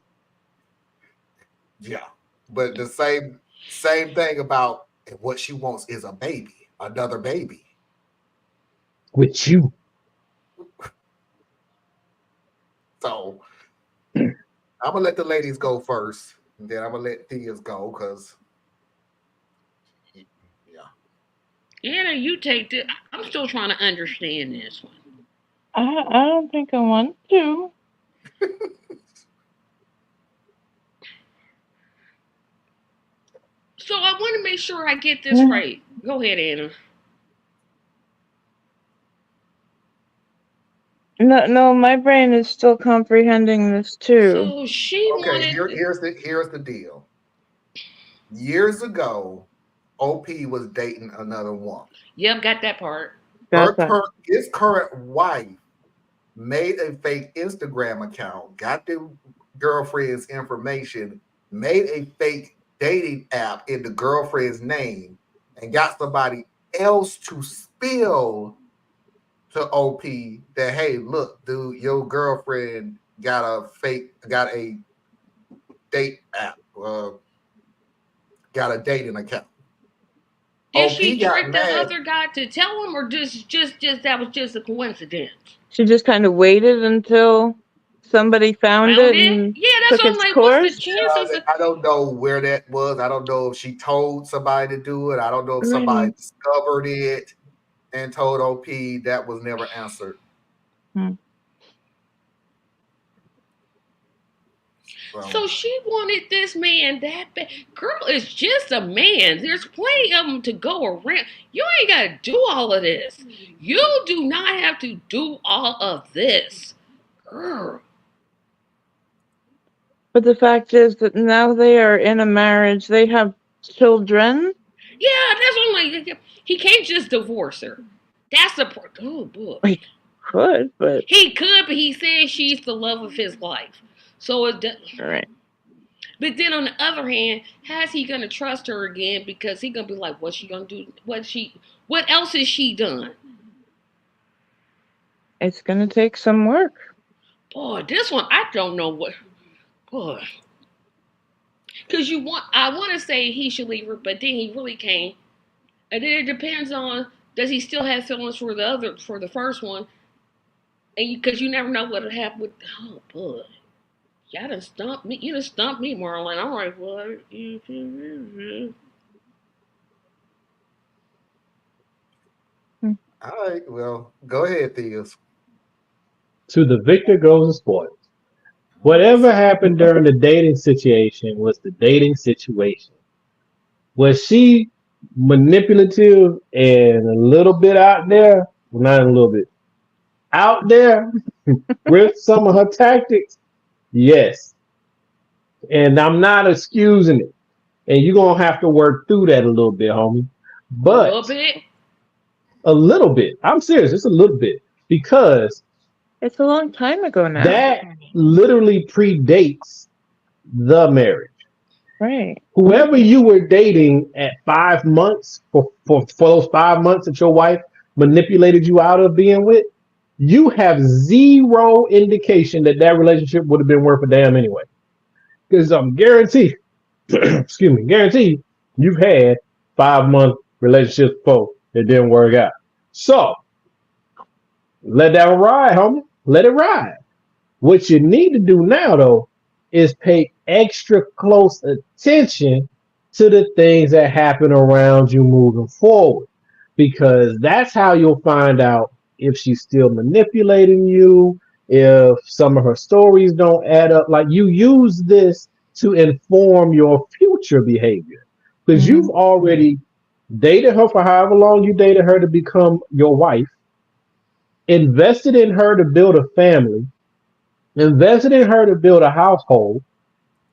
Yeah. But the same thing about what she wants is a baby, another baby. With you. So I'm gonna let the ladies go first, and then I'm gonna let Thea's go because Anna, you take this. I'm still trying to understand this one. I don't think I want to. So I want to make sure I get this right. Go ahead, Anna. No, my brain is still comprehending this too. So she wanted. Here's the deal. Years ago, OP was dating another woman. Yep, got that part. His current wife made a fake Instagram account, got the girlfriend's information, made a fake dating app in the girlfriend's name, and got somebody else to spill to OP that, hey, look, dude, your girlfriend got a date app, got a dating account. Did she trick the other guy to tell him, or just that was just a coincidence? She just kind of waited until somebody found it. And yeah, that's what I'm like. What's the chances? I don't know where that was. I don't know if she told somebody to do it. I don't know if somebody discovered it and told OP. That was never answered. So she wanted this man that bad. Girl, it's just a man. There's plenty of them to go around. You ain't got to do all of this. You do not have to do all of this. Girl. But the fact is that now they are in a marriage. They have children. Yeah, that's what I'm like. He can't just divorce her. That's the part. Oh, boy. He could, but He could, but he said she's the love of his life. So it does. right. But then on the other hand, how's he gonna trust her again? Because he gonna be like, what's she gonna do? What else has she done? It's gonna take some work. Boy, this one I don't know what. Boy, because I want to say he should leave her, but then he really can't. And then it depends on does he still have feelings for the first one, and because you never know what'll happen with. Oh boy. Y'all done stumped me. You done stumped me, Marlon. I'm like, what? All right, well, go ahead, Theus. To the victor goes the spoils. Whatever happened during the dating situation was the dating situation. Was she manipulative and a little bit out there? Well, not a little bit. Out there with some of her tactics? Yes. And I'm not excusing it. And you're going to have to work through that a little bit, homie. But a little bit? A little bit. I'm serious. It's a little bit. Because it's a long time ago now. That literally predates the marriage. Right. Whoever you were dating at 5 months, for those 5 months that your wife manipulated you out of being with, you have zero indication that relationship would have been worth a damn anyway. Because I'm guaranteed, guaranteed you've had 5-month relationships before that didn't work out. So let that ride, homie. Let it ride. What you need to do now, though, is pay extra close attention to the things that happen around you moving forward, because that's how you'll find out if she's still manipulating you, if some of her stories don't add up. Like, you use this to inform your future behavior, because you've already dated her for however long you dated her to become your wife, invested in her to build a family, invested in her to build a household.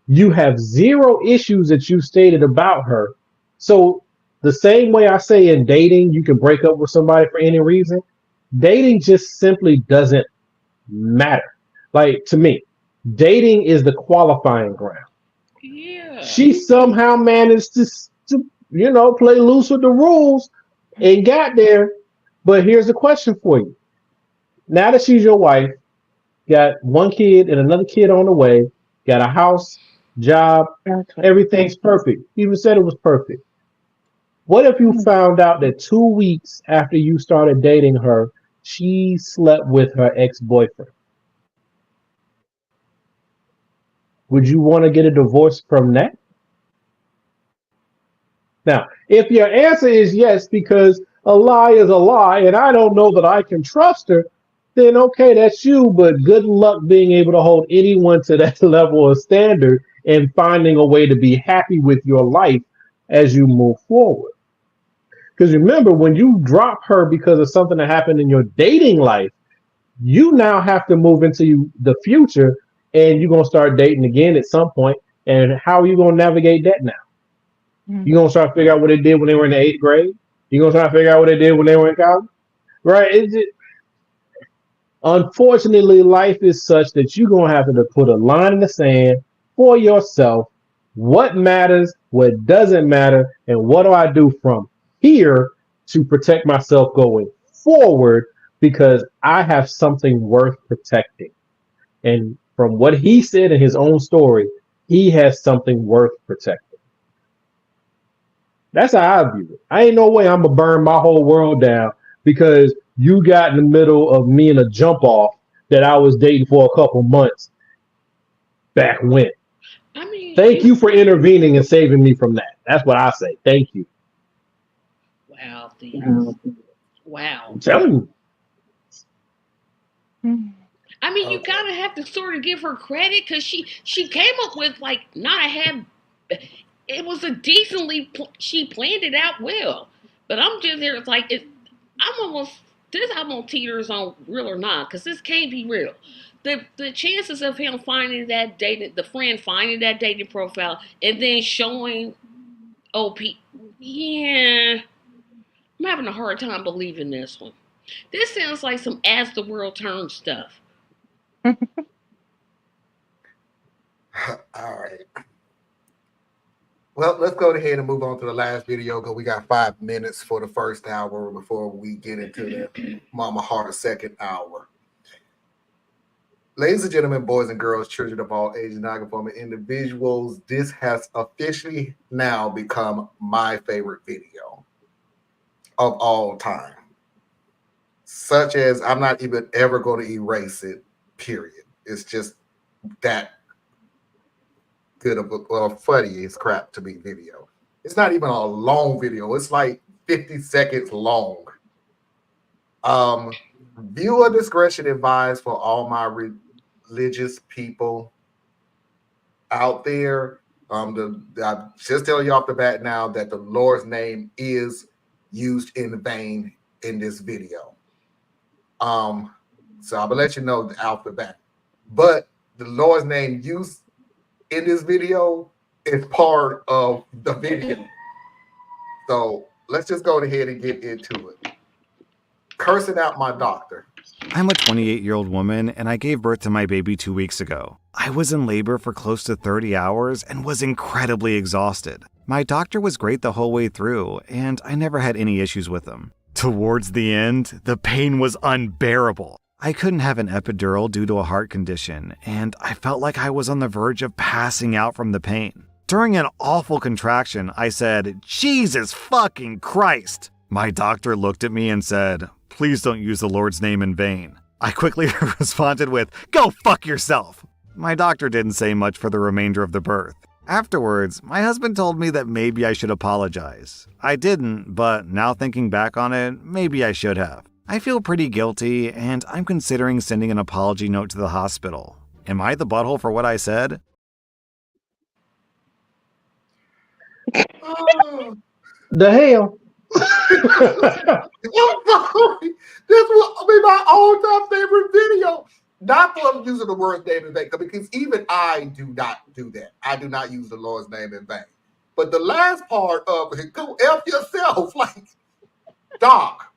You have zero issues that you stated about her. So the same way I say in dating, you can break up with somebody for any reason. Dating just simply doesn't matter. Like, to me, dating is the qualifying ground. Yeah. She somehow managed to play loose with the rules and got there. But here's the question for you. Now that she's your wife, got one kid and another kid on the way, got a house, job, everything's perfect. Even said it was perfect. What if you found out that 2 weeks after you started dating her, she slept with her ex-boyfriend? Would you want to get a divorce from that? Now, if your answer is yes, because a lie is a lie and I don't know that I can trust her, then okay, that's you, but good luck being able to hold anyone to that level of standard and finding a way to be happy with your life as you move forward. Because remember, when you drop her because of something that happened in your dating life, you now have to move into the future and you're going to start dating again at some point. And how are you going to navigate that now? You're going to start to figure out what they did when they were in the 8th grade. You're going to try to figure out what they did when they were in college. Right? Unfortunately, life is such that you're going to have to put a line in the sand for yourself. What matters, what doesn't matter, and what do I do from here to protect myself going forward, because I have something worth protecting. And from what he said in his own story, he has something worth protecting. That's how I view it. I ain't no way I'm going to burn my whole world down because you got in the middle of me and a jump off that I was dating for a couple months back when. I mean, thank you for intervening and saving me from that. That's what I say. Thank you. Wow, wow. I'm telling you. I mean, you kind of have to sort of give her credit because she came up with like not a half. It was a decently she planned it out well, but I'm just there. It's like I'm almost this album teeters on real or not, because this can't be real. The chances of him finding that dating, the friend finding that dating profile and then showing OP, yeah, I'm having a hard time believing this one. This sounds like some as the world turns stuff. All right. Well, let's go ahead and move on to the last video because we got 5 minutes for the first hour before we get into the Mama Heart second hour. Ladies and gentlemen, boys and girls, children of all ages, non-conforming individuals, this has officially now become my favorite video of all time. Such as I'm not even ever going to erase it, period. It's just that good of a funny as crap to be video. It's not even a long video. It's like 50 seconds long. Viewer discretion advised for all my religious people out there. I'm just telling you off the bat now that the Lord's name is used in vain in this video. So I'm gonna let you know off the bat. But the Lord's name used in this video is part of the video. So let's just go ahead and get into it. Cursing out my doctor. I'm a 28-year-old woman, and I gave birth to my baby 2 weeks ago. I was in labor for close to 30 hours and was incredibly exhausted. My doctor was great the whole way through, and I never had any issues with him. Towards the end, the pain was unbearable. I couldn't have an epidural due to a heart condition, and I felt like I was on the verge of passing out from the pain. During an awful contraction, I said, "Jesus fucking Christ!" My doctor looked at me and said, "Please don't use the Lord's name in vain." I quickly responded with, "Go fuck yourself." My doctor didn't say much for the remainder of the birth. Afterwards, my husband told me that maybe I should apologize. I didn't, but now thinking back on it, maybe I should have. I feel pretty guilty, and I'm considering sending an apology note to the hospital. Am I the butthole for what I said? The hell? This will be my all-time favorite video. Not for using the Lord's name in vain, because even I do not do that. I do not use the Lord's name in vain. But the last part of it, go F yourself. Like, Doc,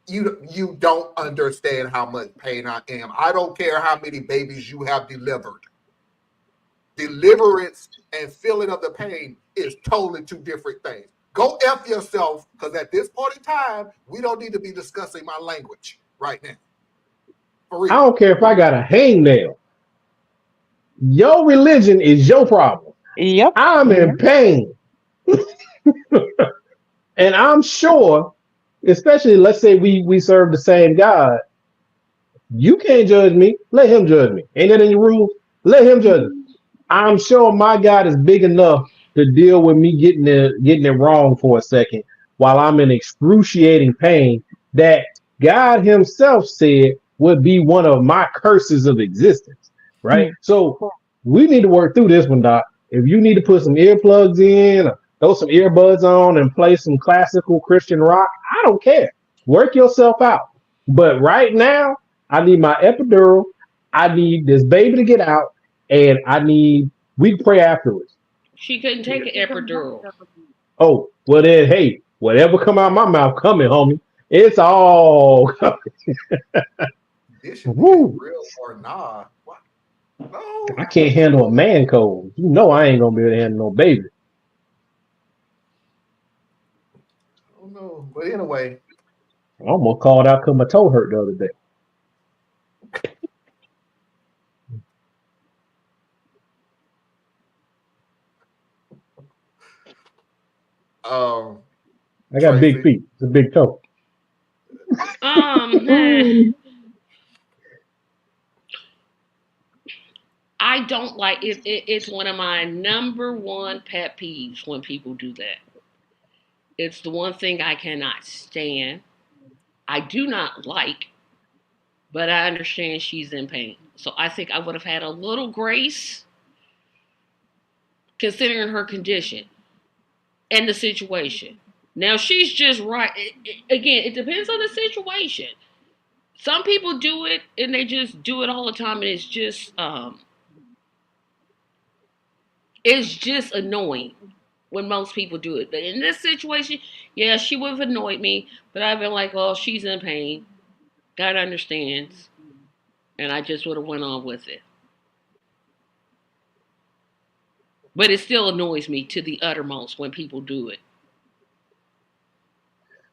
you don't understand how much pain I am. I don't care how many babies you have delivered. Deliverance and feeling of the pain is totally two different things. Go F yourself, because at this point in time, we don't need to be discussing my language right now. For real. I don't care if I got a hangnail. Your religion is your problem. Yep. I'm in pain. And I'm sure, especially let's say we serve the same God. You can't judge me. Let him judge me. Ain't that in your rules? Let him judge me. I'm sure my God is big enough to deal with me getting it wrong for a second while I'm in excruciating pain that God himself said would be one of my curses of existence, right? Mm-hmm. So we need to work through this one, Doc. If you need to put some earplugs in, or throw some earbuds on and play some classical Christian rock, I don't care. Work yourself out. But right now, I need my epidural. I need this baby to get out, and we pray afterwards. She couldn't take an epidural. Oh, well then, hey, whatever come out of my mouth coming, homie. It's all coming. This should be real or nah. What? No. I can't handle a man cold. You know I ain't gonna be able to handle no baby. Oh no. But anyway. I almost called out because my toe hurt the other day. I got Tracy. big feet. It's a big toe. I don't like it. It's one of my number one pet peeves when people do that. It's the one thing I cannot stand. I do not like, but I understand she's in pain. So I think I would have had a little grace considering her condition and the situation. Now she's just right. Again, it depends on the situation. Some people do it and they just do it all the time, and it's just annoying when most people do it. But in this situation, yeah, she would have annoyed me, but I've been like, oh, she's in pain. God understands. And I just would have went on with it. But it still annoys me to the uttermost when people do it.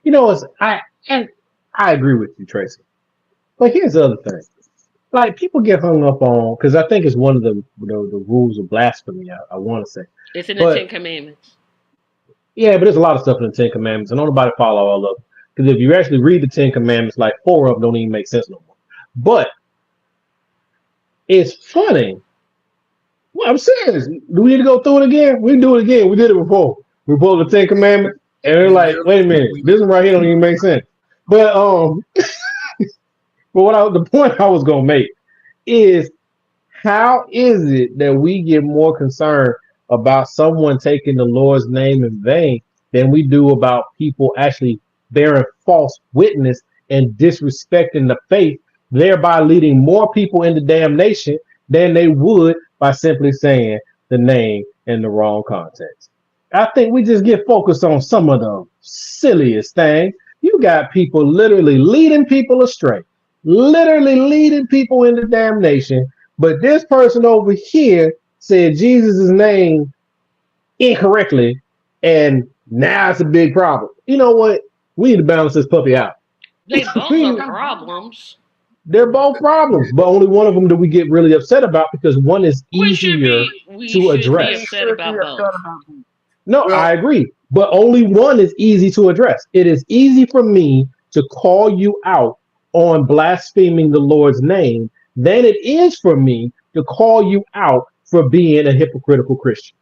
You know, I agree with you, Tracy. But here's the other thing. Like, people get hung up on, because I think it's one of the rules of blasphemy, I want to say. It's in the Ten Commandments. Yeah, but there's a lot of stuff in the Ten Commandments, and don't nobody follow all of them. Because if you actually read the Ten Commandments, like 4 of them don't even make sense no more. But it's funny. Well, I'm serious. Do we need to go through it again? We can do it again. We did it before. We pulled the Ten Commandments, and they're like, wait a minute, this one right here don't even make sense. But but the point I was gonna make is, how is it that we get more concerned about someone taking the Lord's name in vain than we do about people actually bearing false witness and disrespecting the faith, thereby leading more people into damnation than they would by simply saying the name in the wrong context? I think we just get focused on some of the silliest things. You got people literally leading people astray, literally leading people into damnation. But this person over here said Jesus' name incorrectly, and now it's a big problem. You know what? We need to balance this puppy out. They both are problems. They're both problems, but only one of them do we get really upset about, because one is easier to address. Be upset about both. No, I agree, but only one is easy to address. It is easy for me to call you out on blaspheming the Lord's name than it is for me to call you out for being a hypocritical Christian.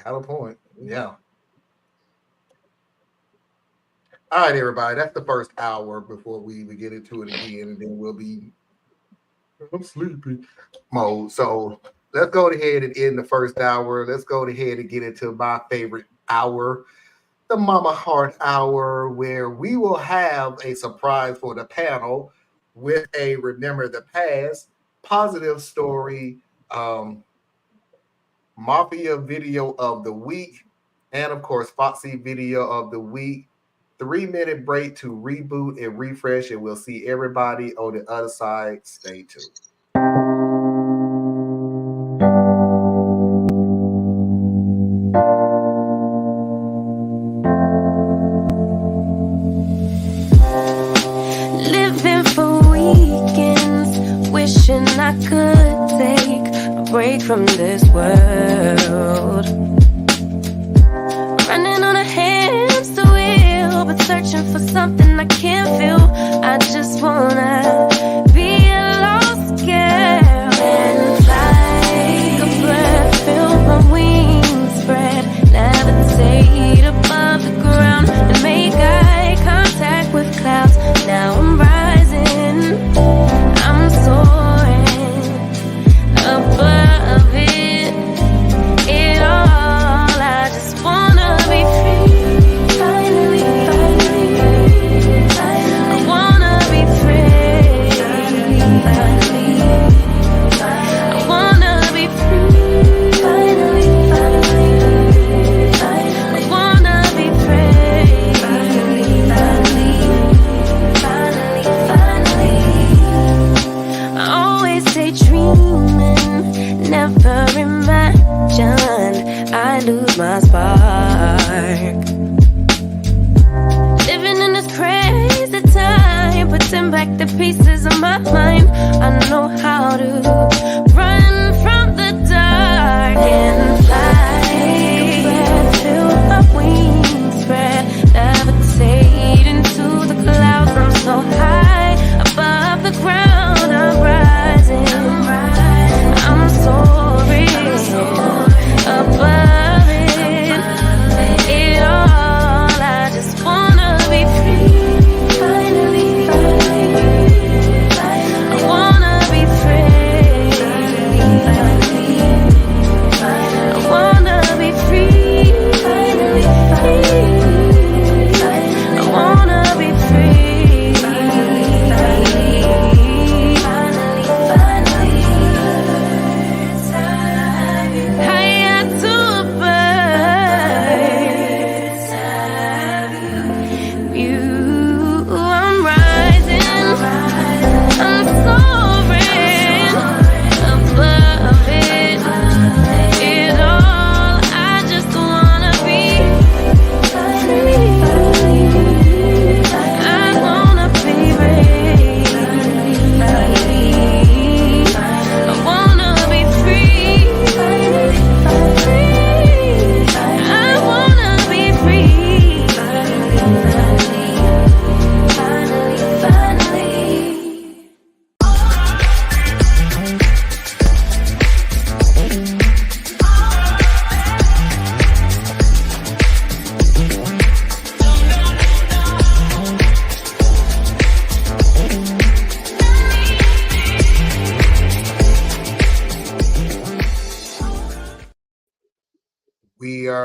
Got a point. Yeah. All right, everybody. That's the first hour before we get into it again, and then we'll be I'm sleepy mode. So let's go ahead and end the first hour. Let's go ahead and get into my favorite hour, the Mama Heart Hour, where we will have a surprise for the panel with a Remember the Past, positive story, Mafia video of the week, and of course, Foxy video of the week. 3-minute break to reboot and refresh, and we'll see everybody on the other side. Stay tuned. Living for weekends, wishing I could take a break from this world. Running on a hamster wheel, but searching for something I can't feel. I just wanna be a lost girl and fly. Take a breath, feel my wings spread, levitate above the ground and make eye contact with clouds. Now I'm rising, I'm soaring above it all. I just wanna be free. Finally, I wanna be free. I wanna be free. Finally, I wanna be free. I always stay dreaming, never imagine I lose my spark. Living in this crazy time, putting back the pieces of my mind. I know how to run from the dark and fly. Take a breath, feel my wings spread, levitate into the clouds. I'm so high above the ground, I'm rising, I'm soaring above it all. I just wanna be free. Finally, I wanna be free. I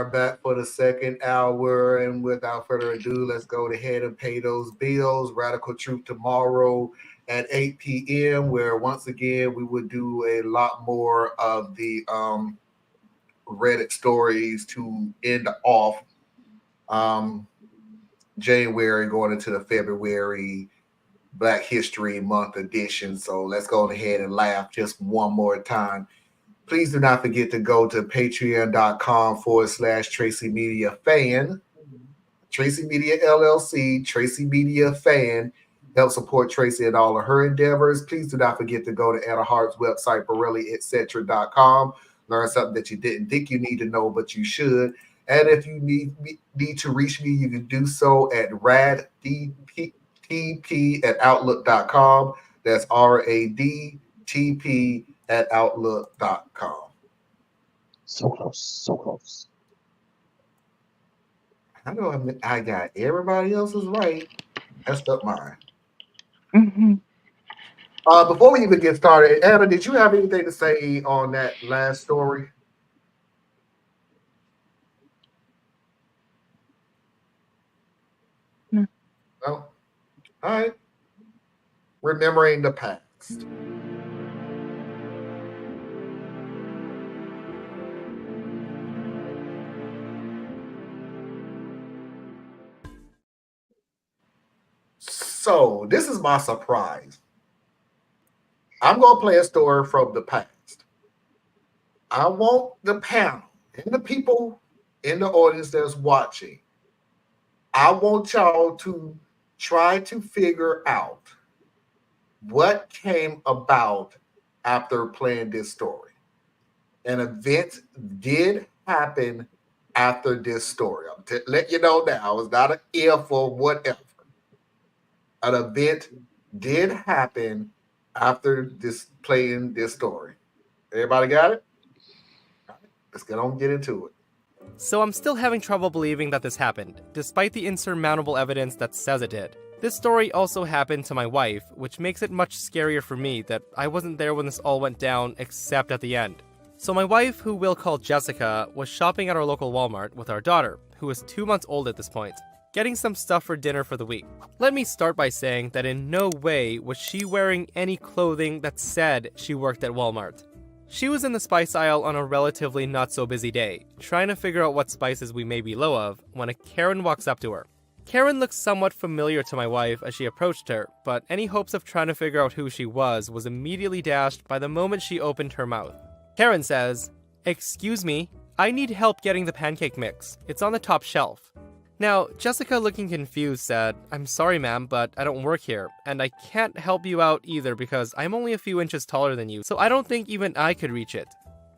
are back for the second hour, and without further ado, let's go ahead and pay those bills. Radical Truth tomorrow at 8 p.m., where once again we would do a lot more of the Reddit stories to end off January going into the February Black History Month edition. So let's go ahead and laugh just one more time. Please do not forget to go to patreon.com/Tracy Media Fan, Tracy Media LLC, Tracy Media Fan. Help support Tracy in all of her endeavors. Please do not forget to go to Anna Hart's website, BorelliEtc.com. Learn something that you didn't think you need to know, but you should. And if you need to reach me, you can do so at radtp@outlook.com. That's radtp@outlook.com. So close, so close. I know I got everybody else's right. That's up mine. Mm-hmm. Before we even get started, Anna, did you have anything to say on that last story? No. No? All right. Remembering the past. So this is my surprise. I'm going to play a story from the past. I want the panel and the people in the audience that's watching, I want y'all to try to figure out what came about after playing this story. An event did happen after this story. I'm let you know now. It's not an if or whatever. An event did happen after this playing this story. Everybody got it? All right, let's get into it. So I'm still having trouble believing that this happened, despite the insurmountable evidence that says it did. This story also happened to my wife, which makes it much scarier for me that I wasn't there when this all went down, except at the end. So my wife, who we'll call Jessica, was shopping at our local Walmart with our daughter, who is 2 months old at this point, getting some stuff for dinner for the week. Let me start by saying that in no way was she wearing any clothing that said she worked at Walmart. She was in the spice aisle on a relatively not-so-busy day, trying to figure out what spices we may be low of, when a Karen walks up to her. Karen looked somewhat familiar to my wife as she approached her, but any hopes of trying to figure out who she was immediately dashed by the moment she opened her mouth. Karen says, "Excuse me, I need help getting the pancake mix. It's on the top shelf." Now, Jessica, looking confused, said, "I'm sorry, ma'am, but I don't work here, and I can't help you out either because I'm only a few inches taller than you, so I don't think even I could reach it."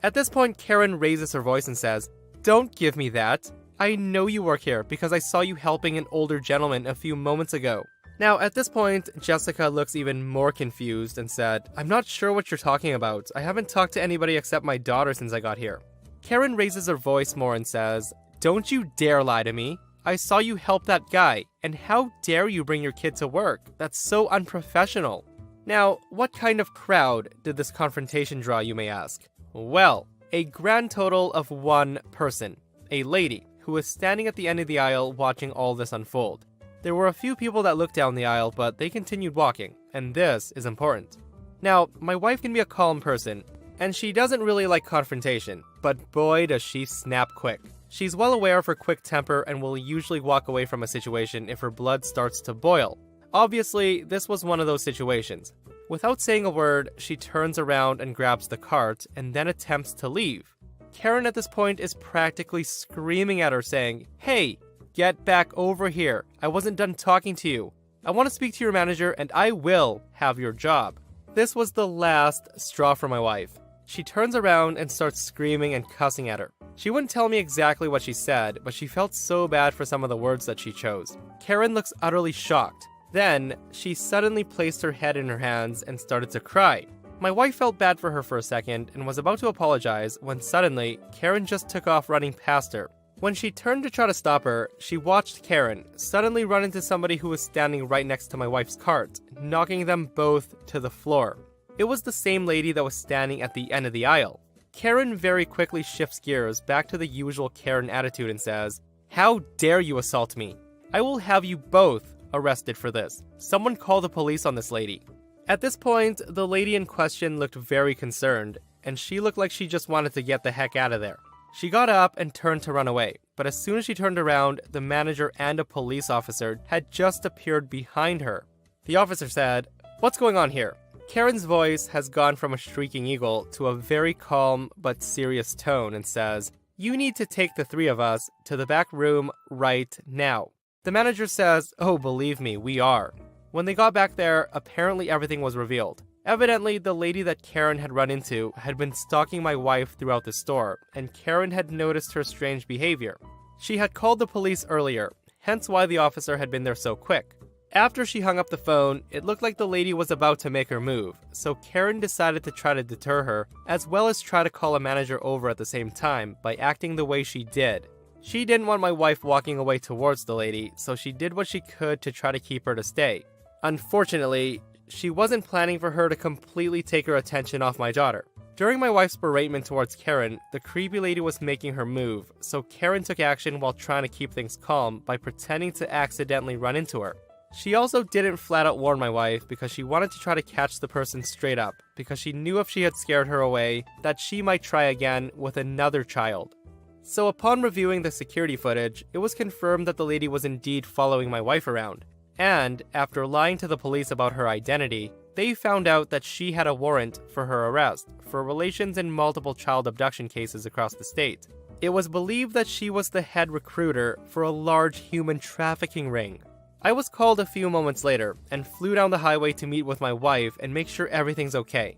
At this point, Karen raises her voice and says, "Don't give me that. I know you work here because I saw you helping an older gentleman a few moments ago." Now, at this point, Jessica looks even more confused and said, "I'm not sure what you're talking about. I haven't talked to anybody except my daughter since I got here." Karen raises her voice more and says, "Don't you dare lie to me. I saw you help that guy, and how dare you bring your kid to work? That's so unprofessional." Now, what kind of crowd did this confrontation draw, you may ask? Well, a grand total of one person, a lady, who was standing at the end of the aisle watching all this unfold. There were a few people that looked down the aisle, but they continued walking, and this is important. Now, my wife can be a calm person, and she doesn't really like confrontation, but boy does she snap quick. She's well aware of her quick temper and will usually walk away from a situation if her blood starts to boil. Obviously, this was one of those situations. Without saying a word, she turns around and grabs the cart and then attempts to leave. Karen at this point is practically screaming at her saying, "Hey, get back over here. I wasn't done talking to you. I want to speak to your manager and I will have your job." This was the last straw for my wife. She turns around and starts screaming and cussing at her. She wouldn't tell me exactly what she said, but she felt so bad for some of the words that she chose. Karen looks utterly shocked. Then, she suddenly placed her head in her hands and started to cry. My wife felt bad for her for a second and was about to apologize when suddenly, Karen just took off running past her. When she turned to try to stop her, she watched Karen suddenly run into somebody who was standing right next to my wife's cart, knocking them both to the floor. It was the same lady that was standing at the end of the aisle. Karen very quickly shifts gears back to the usual Karen attitude and says, "How dare you assault me? I will have you both arrested for this. Someone call the police on this lady." At this point, the lady in question looked very concerned, and she looked like she just wanted to get the heck out of there. She got up and turned to run away, but as soon as she turned around, the manager and a police officer had just appeared behind her. The officer said, "What's going on here?" Karen's voice has gone from a shrieking eagle to a very calm but serious tone and says, "You need to take the three of us to the back room right now." The manager says, "Oh, believe me, we are." When they got back there, apparently everything was revealed. Evidently, the lady that Karen had run into had been stalking my wife throughout the store, and Karen had noticed her strange behavior. She had called the police earlier, hence why the officer had been there so quick. After she hung up the phone, it looked like the lady was about to make her move, so Karen decided to try to deter her, as well as try to call a manager over at the same time by acting the way she did. She didn't want my wife walking away towards the lady, so she did what she could to try to keep her to stay. Unfortunately, she wasn't planning for her to completely take her attention off my daughter. During my wife's beratement towards Karen, the creepy lady was making her move, so Karen took action while trying to keep things calm by pretending to accidentally run into her. She also didn't flat out warn my wife because she wanted to try to catch the person straight up, because she knew if she had scared her away, that she might try again with another child. So upon reviewing the security footage, it was confirmed that the lady was indeed following my wife around. And, after lying to the police about her identity, they found out that she had a warrant for her arrest for relations in multiple child abduction cases across the state. It was believed that she was the head recruiter for a large human trafficking ring. I was called a few moments later and flew down the highway to meet with my wife and make sure everything's okay.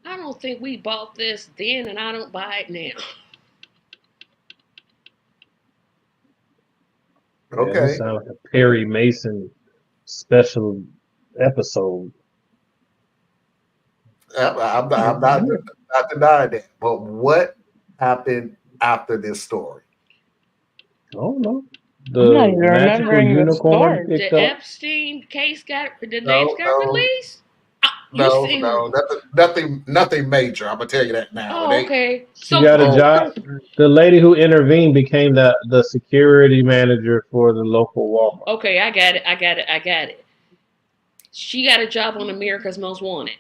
I don't think we bought this then, and I don't buy it now. Yeah, this sounds like a Perry Mason special episode. I'm not denying that. But what happened after this story? Oh no. I'm not even remembering the story. The Epstein case the names got released? Nothing major. I'm gonna tell you that now. Oh, okay. She got a job. The lady who intervened became the security manager for the local Walmart. Okay, I got it. She got a job on America's Most Wanted.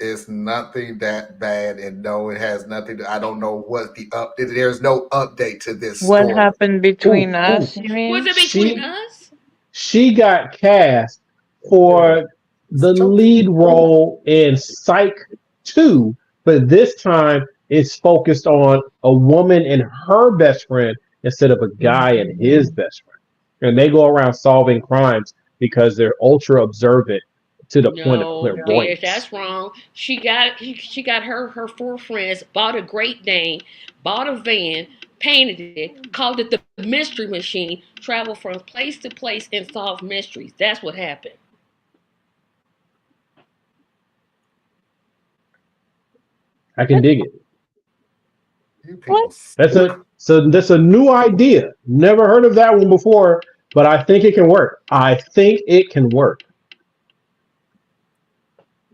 It's nothing that bad, and no, it has nothing to, I don't know what the update. There's no update to this What story. happened between us, you mean? Was it between us? She got cast for the lead role in Psych 2, but this time it's focused on a woman and her best friend instead of a guy and his best friend. And they go around solving crimes because they're ultra observant to the point of clairvoyance. Yes, that's wrong. She got her four friends, bought a Great Dane, bought a van, painted it, called it the Mystery Machine, traveled from place to place and solved mysteries. That's what happened. I can dig it. What? That's a new idea. Never heard of that one before, but I think it can work.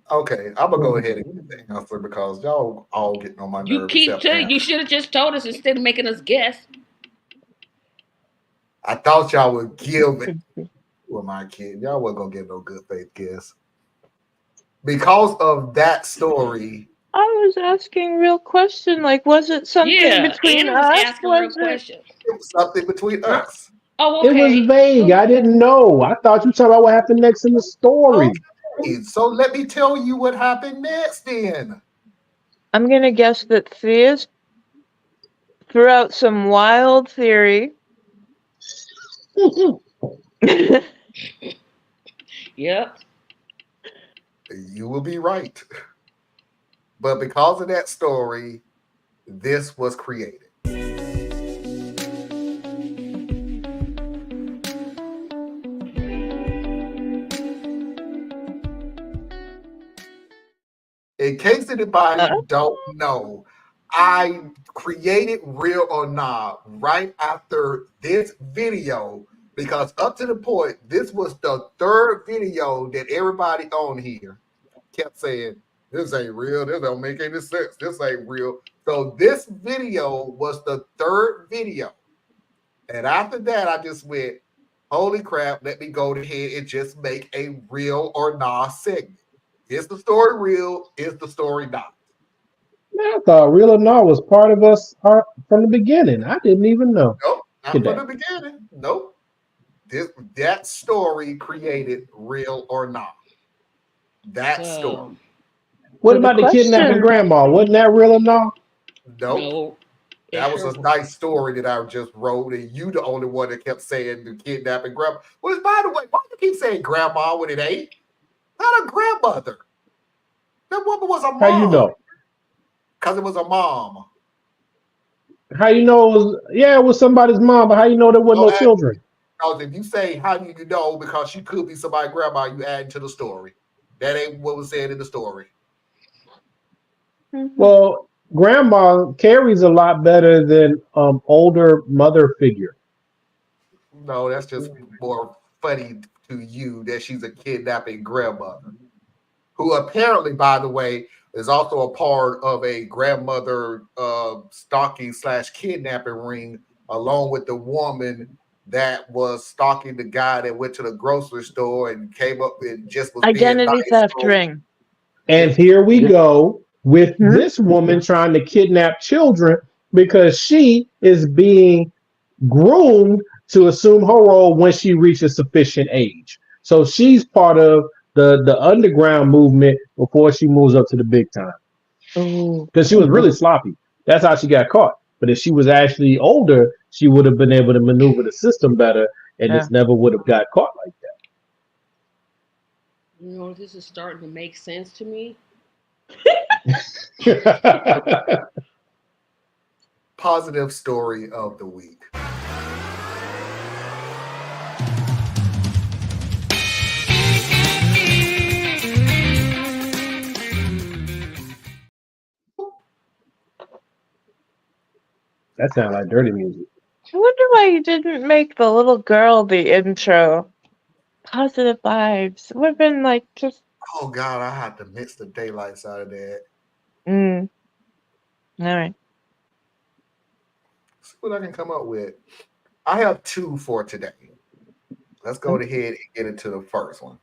Okay, I'm gonna go ahead and get the answer because y'all all getting on my nerves. You keep telling. You should have just told us instead of making us guess. I thought y'all would give it. Who am I kidding? Y'all wasn't gonna get no good faith guess because of that story. I was asking a real question. Like, was it something between us? It was something between us. Oh, okay. It was vague. I didn't know. I thought you talking about what happened next in the story. Okay. So let me tell you what happened next then. I'm going to guess that Thea's threw out some wild theory. Yep. You will be right. But because of that story, this was created. In case anybody don't know, I created Real or Nah right after this video because up to the point, this was the third video that everybody on here kept saying, this ain't real. This don't make any sense. This ain't real. So this video was the third video. And after that, I just went, holy crap, let me go ahead and just make a real or nah segment. Is the story real? Is the story not? Man, I thought Real or Not was part of us from the beginning. I didn't even know. Nope, not from the beginning. Nope. That story created Real or Not. That story. What about the kidnapping grandma? Wasn't that Real or Not? Nope. No. That was a nice story that I just wrote, and you the only one that kept saying the kidnapping grandma. Well, by the way, why do you keep saying grandma when it ain't? Not a grandmother. That woman was a mom. How you know? Because it was a mom. How you know it was somebody's mom, but how you know there wasn't no children? Because if you say, how do you know? Because she could be somebody's grandma, you add to the story. That ain't what was said in the story. Well, grandma carries a lot better than older mother figure. No, that's just more funny to you that she's a kidnapping grandmother. Who apparently, by the way, is also a part of a grandmother stalking / kidnapping ring, along with the woman that was stalking the guy that went to the grocery store and came up and just was identity theft ring. And here we go with this woman trying to kidnap children because she is being groomed to assume her role when she reaches sufficient age. So she's part of the underground movement before she moves up to the big time. Because she was really sloppy. That's how she got caught. But if she was actually older, she would have been able to maneuver the system better, and this never would have got caught like that. You know, this is starting to make sense to me. Positive story of the week. That sounds like dirty music. I wonder why you didn't make the little girl the intro. Positive vibes. It would have been like just. Oh God, I had to mix the daylights out of that. All right. See what I can come up with. I have 2 for today. Let's go ahead and get into the first one.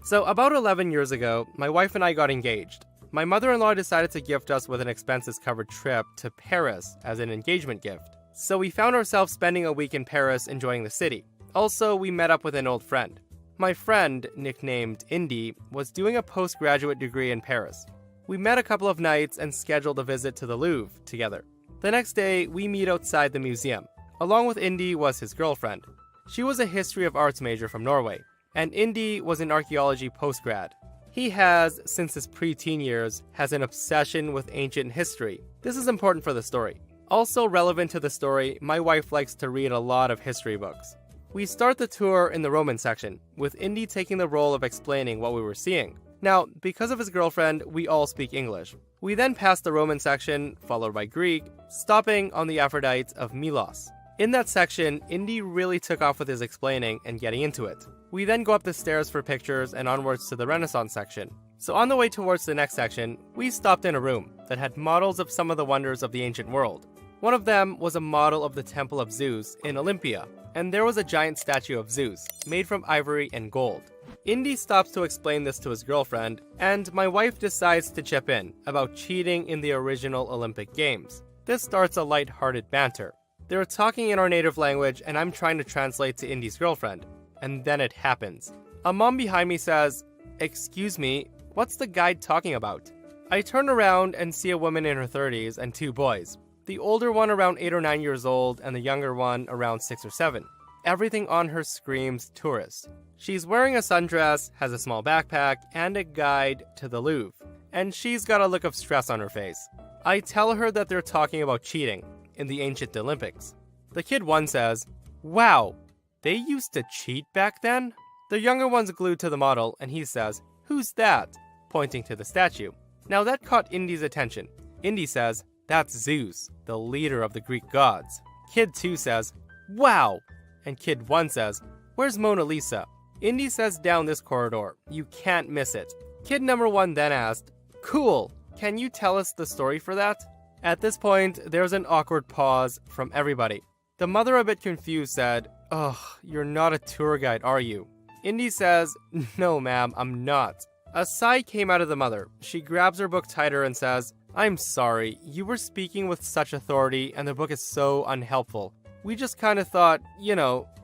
So about 11 years ago, my wife and I got engaged. My mother-in-law decided to gift us with an expenses-covered trip to Paris as an engagement gift. So we found ourselves spending a week in Paris enjoying the city. Also, we met up with an old friend. My friend, nicknamed Indy, was doing a postgraduate degree in Paris. We met a couple of nights and scheduled a visit to the Louvre together. The next day, we meet outside the museum. Along with Indy was his girlfriend. She was a history of arts major from Norway, and Indy was an archaeology postgrad. He has, since his preteen years, has an obsession with ancient history. This is important for the story. Also relevant to the story, my wife likes to read a lot of history books. We start the tour in the Roman section, with Indy taking the role of explaining what we were seeing. Now, because of his girlfriend, we all speak English. We then pass the Roman section, followed by Greek, stopping on the Aphrodite of Milos. In that section, Indy really took off with his explaining and getting into it. We then go up the stairs for pictures and onwards to the Renaissance section. So on the way towards the next section, we stopped in a room that had models of some of the wonders of the ancient world. One of them was a model of the Temple of Zeus in Olympia, and there was a giant statue of Zeus, made from ivory and gold. Indy stops to explain this to his girlfriend, and my wife decides to chip in about cheating in the original Olympic Games. This starts a light-hearted banter. They're talking in our native language, and I'm trying to translate to Indy's girlfriend. And then it happens. A mom behind me says, "Excuse me, what's the guide talking about?" I turn around and see a woman in her 30s and 2 boys. The older one around 8 or 9 years old, and the younger one around 6 or 7. Everything on her screams tourist. She's wearing a sundress, has a small backpack, and a guide to the Louvre. And she's got a look of stress on her face. I tell her that they're talking about cheating in the ancient Olympics. The kid one says, "Wow, they used to cheat back then?" The younger one's glued to the model, and he says, "Who's that?" pointing to the statue. Now that caught Indy's attention. Indy says, "That's Zeus, the leader of the Greek gods." Kid 2 says, "Wow!" And Kid 1 says, "Where's Mona Lisa?" Indy says down this corridor. You can't miss it. Kid number 1 then asked, "Cool, can you tell us the story for that?" At this point, there's an awkward pause from everybody. The mother, a bit confused, said, "Ugh, you're not a tour guide, are you?" Indy says, "No, ma'am, I'm not." A sigh came out of the mother. She grabs her book tighter and says, "I'm sorry, you were speaking with such authority and the book is so unhelpful. We just kind of thought,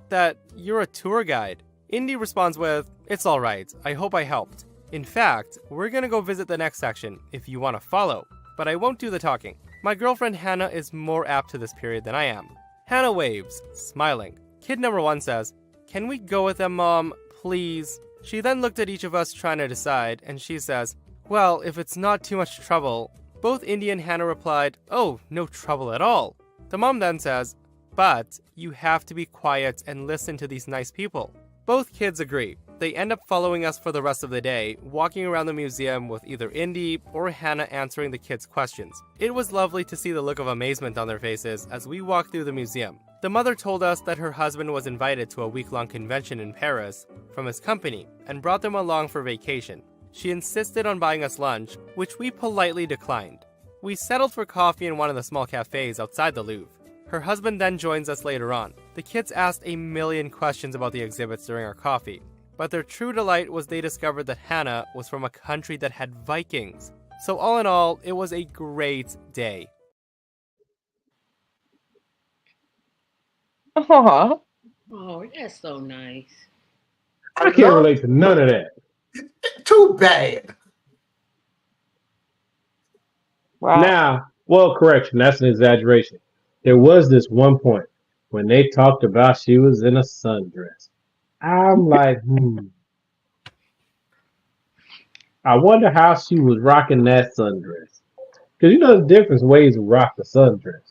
that you're a tour guide." Indy responds with, "It's alright, I hope I helped. In fact, we're gonna go visit the next section if you want to follow, but I won't do the talking. My girlfriend Hannah is more apt to this period than I am." Hannah waves, smiling. Kid number 1 says, "Can we go with them, Mom? Please?" She then looked at each of us trying to decide, and she says, "Well, if it's not too much trouble." Both Indy and Hannah replied, "Oh, no trouble at all." The mom then says, "But you have to be quiet and listen to these nice people." Both kids agree. They end up following us for the rest of the day, walking around the museum with either Indy or Hannah answering the kids' questions. It was lovely to see the look of amazement on their faces as we walked through the museum. The mother told us that her husband was invited to a week-long convention in Paris from his company and brought them along for vacation. She insisted on buying us lunch, which we politely declined. We settled for coffee in one of the small cafes outside the Louvre. Her husband then joins us later on. The kids asked a million questions about the exhibits during our coffee, but their true delight was they discovered that Hannah was from a country that had Vikings. So all in all, it was a great day. Aww. Oh, that's so nice. I can't relate to none of that. Too bad. Wow. Now, well, correction, that's an exaggeration. There was this one point when they talked about she was in a sundress. I'm like, I wonder how she was rocking that sundress. Because you know the different ways to rock the sundress.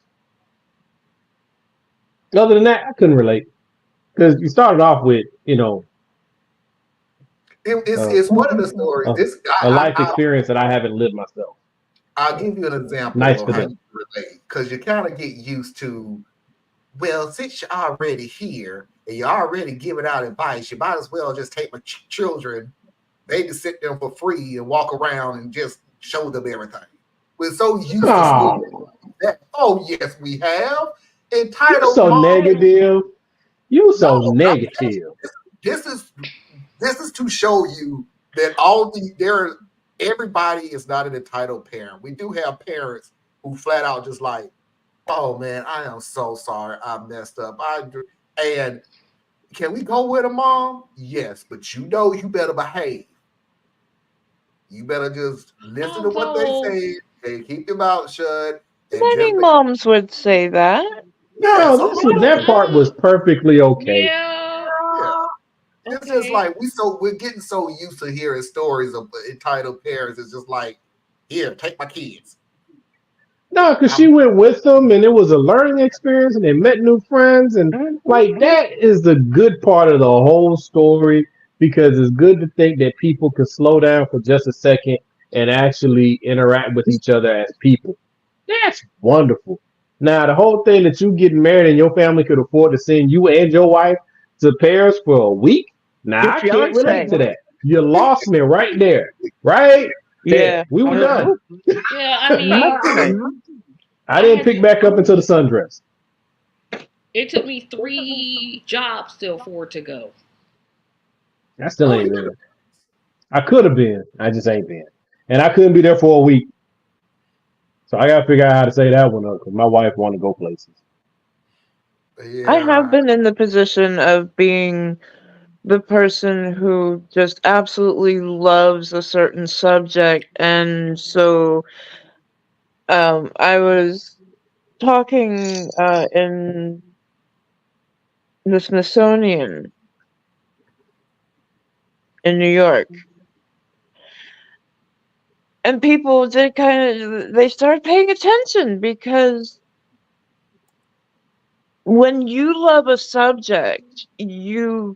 Other than that, I couldn't relate. Because you started off with, It's one of the stories. a life experience that I haven't lived myself. I'll give you an example of how you relate. Because you kind of get used to, well, since you're already here and you're already giving out advice, you might as well just take my children, babysit them for free and walk around and just show them everything. We're so used to that. Oh, yes, we have. Entitled You're so negative. You so negative. This is to show you that everybody is not an entitled parent. We do have parents who flat out just like, "Oh man, I am so sorry, I messed up. And can we go with a mom? Yes, but you better behave. You better just listen to what they say and keep your mouth shut." Many moms would say that. No, listen, that part was perfectly okay. Yeah. It's just like we're getting so used to hearing stories of entitled parents. It's just like, here, take my kids. No, because she went with them and it was a learning experience and they met new friends. And like that is the good part of the whole story, because it's good to think that people can slow down for just a second and actually interact with each other as people. That's wonderful. Now, the whole thing that you getting married and your family could afford to send you and your wife to Paris for a week, now I can't relate to that. You lost me right there. Right? Yeah. We were done. Yeah, I mean, I didn't pick back up until the sundress. It took me 3 jobs still for it to go. I still ain't there. I could have been. I just ain't been. And I couldn't be there for a week. So I got to figure out how to say that one up because my wife want to go places. Yeah. I have been in the position of being the person who just absolutely loves a certain subject. And so I was talking in the Smithsonian in New York. And people did they started paying attention, because when you love a subject, you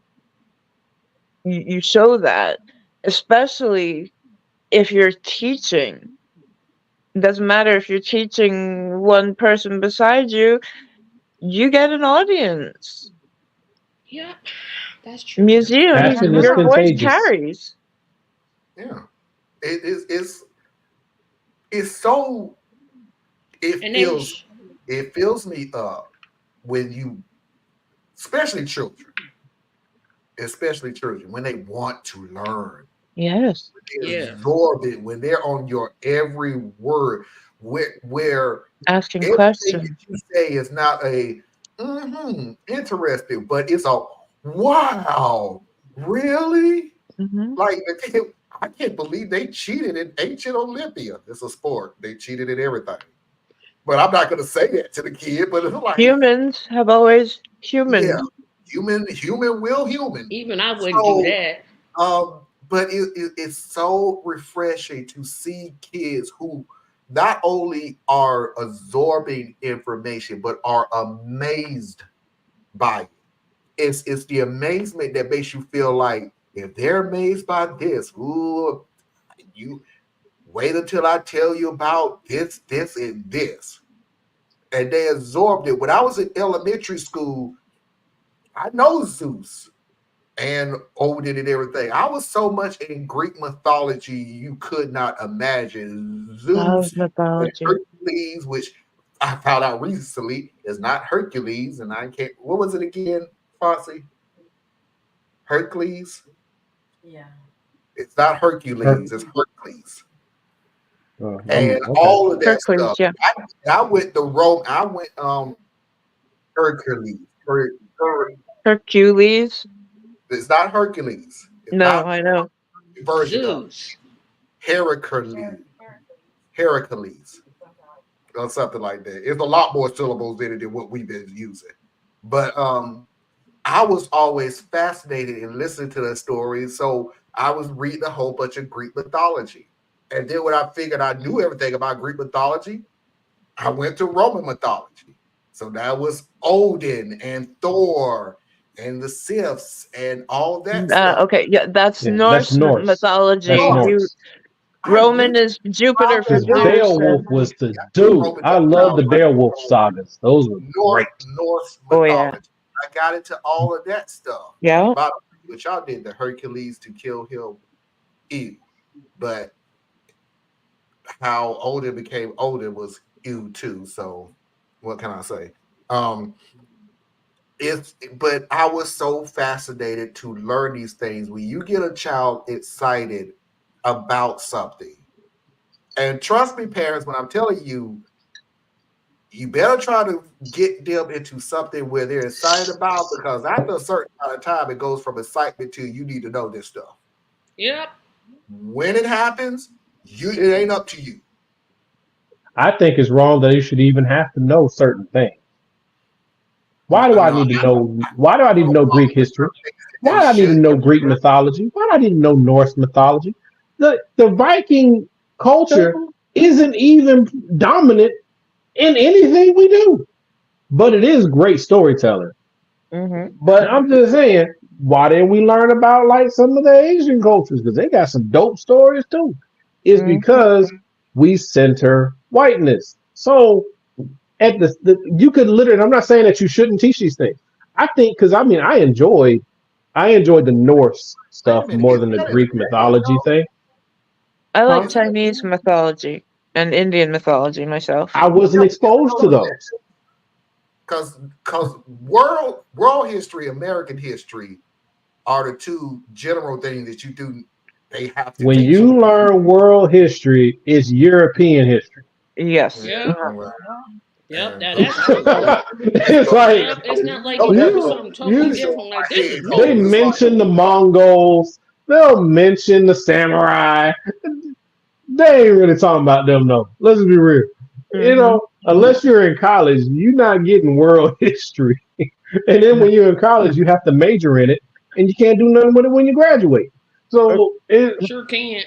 show that, especially if you're teaching. It doesn't matter if you're teaching one person beside you, you get an audience. Yeah, that's true. Museums, Passion is your voice contagious. carries. Yeah. It is it's so And they, it fills me up when you, especially children, when they want to learn. Yes. They yeah, absorb it when they're on your every word, where Asking everything that questions. you say is not a interesting, but it's a wow, really? Hmm. Like I can't believe they cheated in ancient Olympia. It's a sport. They cheated in everything. But I'm not gonna say that to the kid, but it's like, Humans have always yeah, humans. human will human. even I wouldn't do So that. but it's so refreshing to see kids who not only are absorbing information but are amazed by it. It's the amazement that makes you feel like if they're amazed by this, ooh, you wait until I tell you about this, and this. And they absorbed it. When I was in elementary school, I know Zeus and Odin and everything. I was so much in Greek mythology you could not imagine. Love Zeus and mythology. Hercules, which I found out recently is not Hercules, and I can't. What was it again, Foxy? Hercules? Yeah. It's not Hercules. It's Hercules. And Okay. all of that Hercules, stuff. yeah. I went to Rome. I went Hercules. Hercules. It's not Hercules. It's No, not I know. a version of Zeus. Heracles. Heracles. Or something like that. It's a lot more syllables in it than what we've been using. But I was always fascinated in listening to the stories. So I was reading a whole bunch of Greek mythology. And then when I figured I knew everything about Greek mythology, I went to Roman mythology. So that was Odin and Thor and the Siths and all that stuff. Okay, yeah, that's Yeah, that's Norse Norse. That's mythology. Norse. You Norse. I Roman went to is Jupiter for Because mythology. Zeus, Beowulf and was the Yeah, dude. Roman I love the mythology. Beowulf sagas. Those were great. Norse oh yeah, mythology. I got into all of that stuff. yeah. By the way, what y'all did, the Hercules to kill him, ew. But how Odin became Odin was ew too. So what can I say? Um, but I was so fascinated to learn these things. When you get a child excited about something, and trust me, parents, when I'm telling you, you better try to get them into something where they're excited about, because after a certain amount of time, it goes from excitement to you need to know this stuff. Yep. When it happens, it ain't up to you. I think it's wrong that you should even have to know certain things. Why do I No, need to know? Why do I need to know know all Greek the history? things that Why they do I need to should. know Greek mythology? Why do I need to know Norse mythology? The Viking culture isn't even dominant in anything we do, but it is great storytelling. Mm-hmm. But I'm just saying, why didn't we learn about like some of the Asian cultures? Because they got some dope stories too. It's Mm-hmm. because we center whiteness. So at you could literally. I'm not saying that you shouldn't teach these things. I think because I mean I enjoyed the Norse Wait a stuff minute, more is than the that in the Greek manual mythology though? thing. I like Huh? Is that Chinese mythology and Indian mythology myself. I wasn't exposed to those. because world history, American history are the two general things that you do. They have to When teach you. you learn world history, it's European history. Yes. Yep. Well, Yep. and That's true. It's so like Yep. It's not like so you that learn you, something totally you so different. my Like this head is they goes. new. It's like mention the Mongols. They'll mention the samurai. They ain't really talking about them, though. Let's be real. Mm-hmm. Unless you're in college, you're not getting world history. And then No. when you're in college, you have to major in it, and you can't do nothing with it when you graduate. So Sure can't.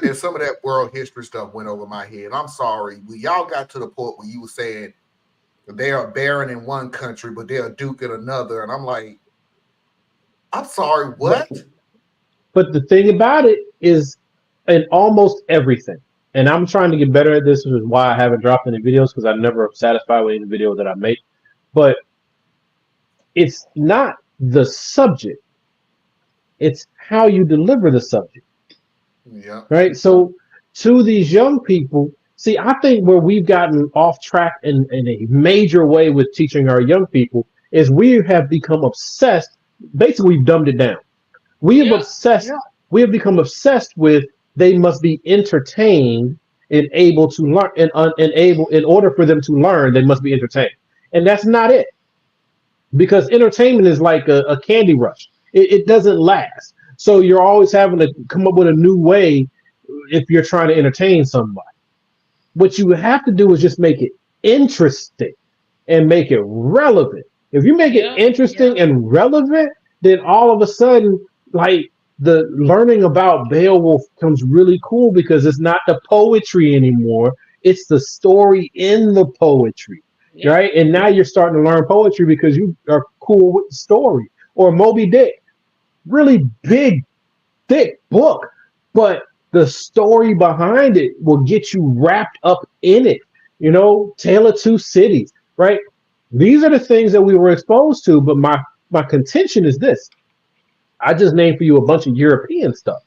and some of that world history stuff went over my head. I'm sorry. Y'all got to the point where you were saying they are baron in one country, but they're a duke in another, and I'm like, I'm sorry, but what? but the thing about it is, in almost everything, and I'm trying to get better at this, which is why I haven't dropped any videos because I'm never satisfied with any video that I make. But it's not the subject; it's how you deliver the subject. Yeah. right? So to these young people, see, I think where we've gotten off track in a major way with teaching our young people is we have become obsessed. Basically, we've dumbed it down. We have Yep. obsessed. We have become obsessed with they must be entertained and able to learn, and able in order for them to learn, they must be entertained, and that's not it, because entertainment is like a candy rush. It doesn't last. So you're always having to come up with a new way if you're trying to entertain somebody. What you have to do is just make it interesting and make it relevant. If you make it Yep. interesting and relevant, then all of a sudden, like, the learning about Beowulf comes really cool because it's not the poetry anymore. It's the story in the poetry, Yep. right? And now you're starting to learn poetry because you are cool with the story. Or Moby Dick, really big, thick book, but the story behind it will get you wrapped up in it. Tale of Two Cities, right? These are the things that we were exposed to. But my contention is this: I just named for you a bunch of European stuff.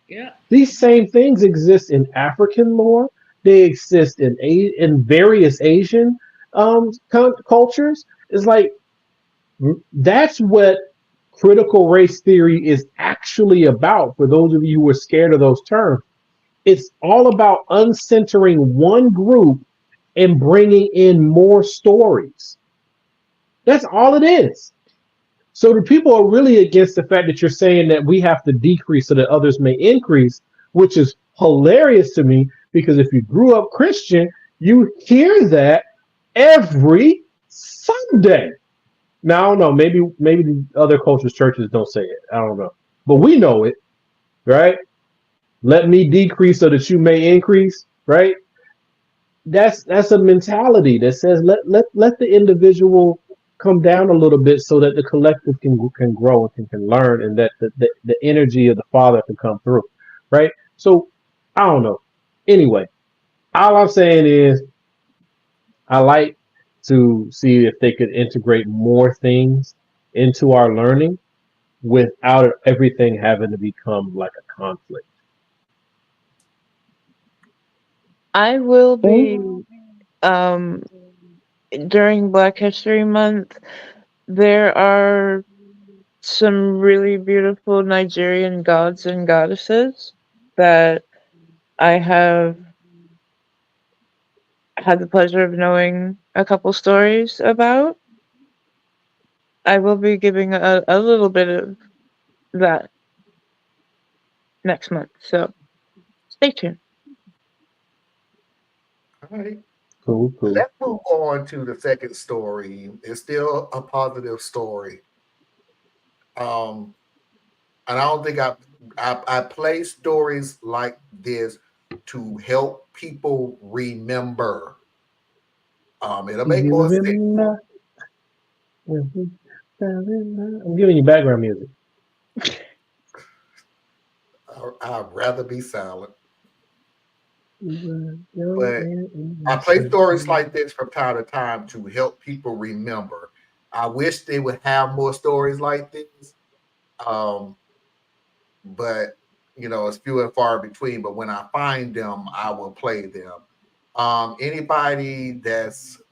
Yep. These same things exist in African lore. They exist in various Asian cultures. It's like that's what critical race theory is actually about. For those of you who are scared of those terms, it's all about uncentering one group and bringing in more stories. That's all it is. So the people are really against the fact that you're saying that we have to decrease so that others may increase, which is hilarious to me, because if you grew up Christian, you hear that every Sunday. Now, I don't know. Maybe the other cultures, churches don't say it. I don't know. But we know it, right? Let me decrease so that you may increase, right? That's a mentality that says let the individual come down a little bit so that the collective can grow and can learn, and that the energy of the Father can come through, right? So I don't know. Anyway, all I'm saying is I like to see if they could integrate more things into our learning without everything having to become like a conflict. I will be during Black History Month. There are some really beautiful Nigerian gods and goddesses that I have had the pleasure of knowing a couple stories about. I will be giving a little bit of that next month, so stay tuned. All right. Cool. Let's move on to the second story. It's still a positive story. And I don't think I play stories like this to help people remember. It'll make more sense. I'm giving you background music. I'd rather be silent. But I play stories like this from time to time to help people remember. I wish they would have more stories like this. But it's few and far between. But when I find them, I will play them. Anybody that's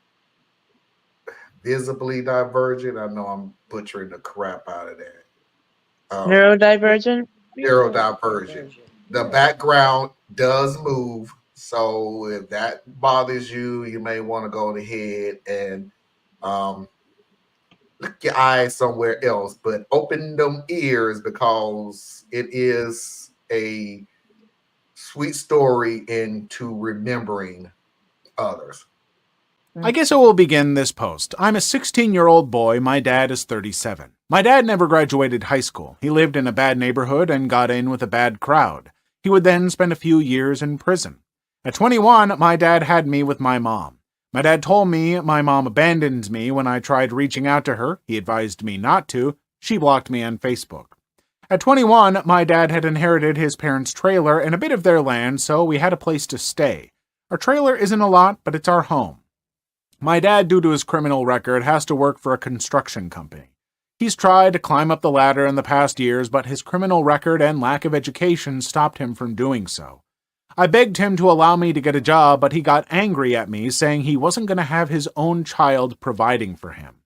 visibly divergent, I know I'm butchering the crap out of that. Neurodivergent? Neurodivergent. The background does move. So if that bothers you, you may want to go ahead and look your eyes somewhere else, but open them ears because it is a sweet story into remembering others. I guess I will begin this post. I'm a 16-year-old boy. My dad is 37. My dad never graduated high school. He lived in a bad neighborhood and got in with a bad crowd. He would then spend a few years in prison. At 21, my dad had me with my mom. My dad told me my mom abandoned me when I tried reaching out to her. He advised me not to. She blocked me on Facebook. At 21, my dad had inherited his parents' trailer and a bit of their land, so we had a place to stay. Our trailer isn't a lot, but it's our home. My dad, due to his criminal record, has to work for a construction company. He's tried to climb up the ladder in the past years, but his criminal record and lack of education stopped him from doing so. I begged him to allow me to get a job, but he got angry at me, saying he wasn't going to have his own child providing for him.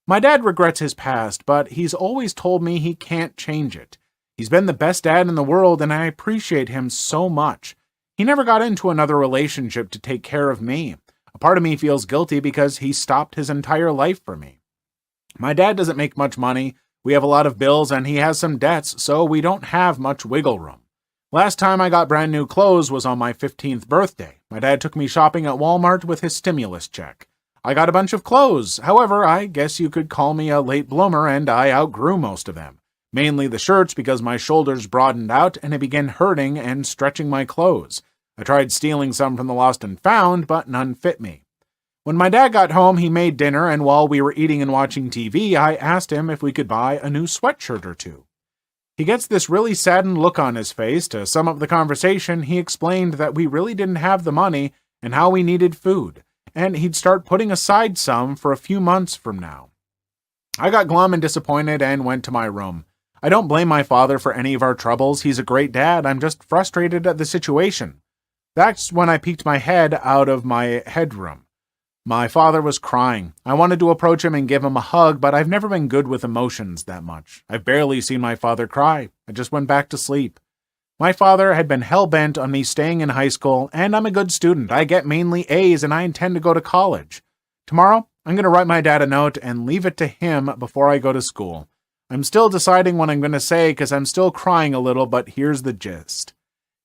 My dad regrets his past, but he's always told me he can't change it. He's been the best dad in the world, and I appreciate him so much. He never got into another relationship to take care of me. A part of me feels guilty because he stopped his entire life for me. My dad doesn't make much money, we have a lot of bills, and he has some debts, so we don't have much wiggle room. Last time I got brand new clothes was on my 15th birthday. My dad took me shopping at Walmart with his stimulus check. I got a bunch of clothes. However, I guess you could call me a late bloomer, and I outgrew most of them. Mainly the shirts because my shoulders broadened out and it began hurting and stretching my clothes. I tried stealing some from the lost and found, but none fit me. When my dad got home, he made dinner, and while we were eating and watching TV, I asked him if we could buy a new sweatshirt or two. He gets this really saddened look on his face. To sum up the conversation, he explained that we really didn't have the money and how we needed food, and he'd start putting aside some for a few months from now. I got glum and disappointed and went to my room. I don't blame my father for any of our troubles. He's a great dad. I'm just frustrated at the situation. That's when I peeked my head out of my headroom. My father was crying. I wanted to approach him and give him a hug, but I've never been good with emotions that much. I've barely seen my father cry. I just went back to sleep. My father had been hell-bent on me staying in high school, and I'm a good student. I get mainly A's, and I intend to go to college. Tomorrow, I'm going to write my dad a note and leave it to him before I go to school. I'm still deciding what I'm going to say because I'm still crying a little, but here's the gist.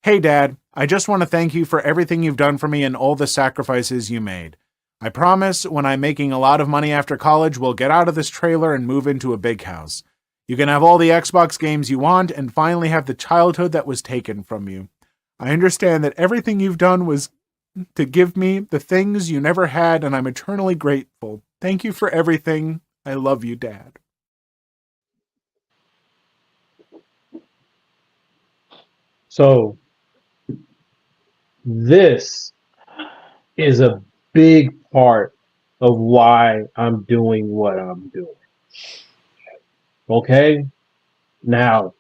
Hey, Dad, I just want to thank you for everything you've done for me and all the sacrifices you made. I promise when I'm making a lot of money after college, we'll get out of this trailer and move into a big house. You can have all the Xbox games you want and finally have the childhood that was taken from you. I understand that everything you've done was to give me the things you never had, and I'm eternally grateful. Thank you for everything. I love you, Dad. So this is a big part of why I'm doing what I'm doing. Okay? Now,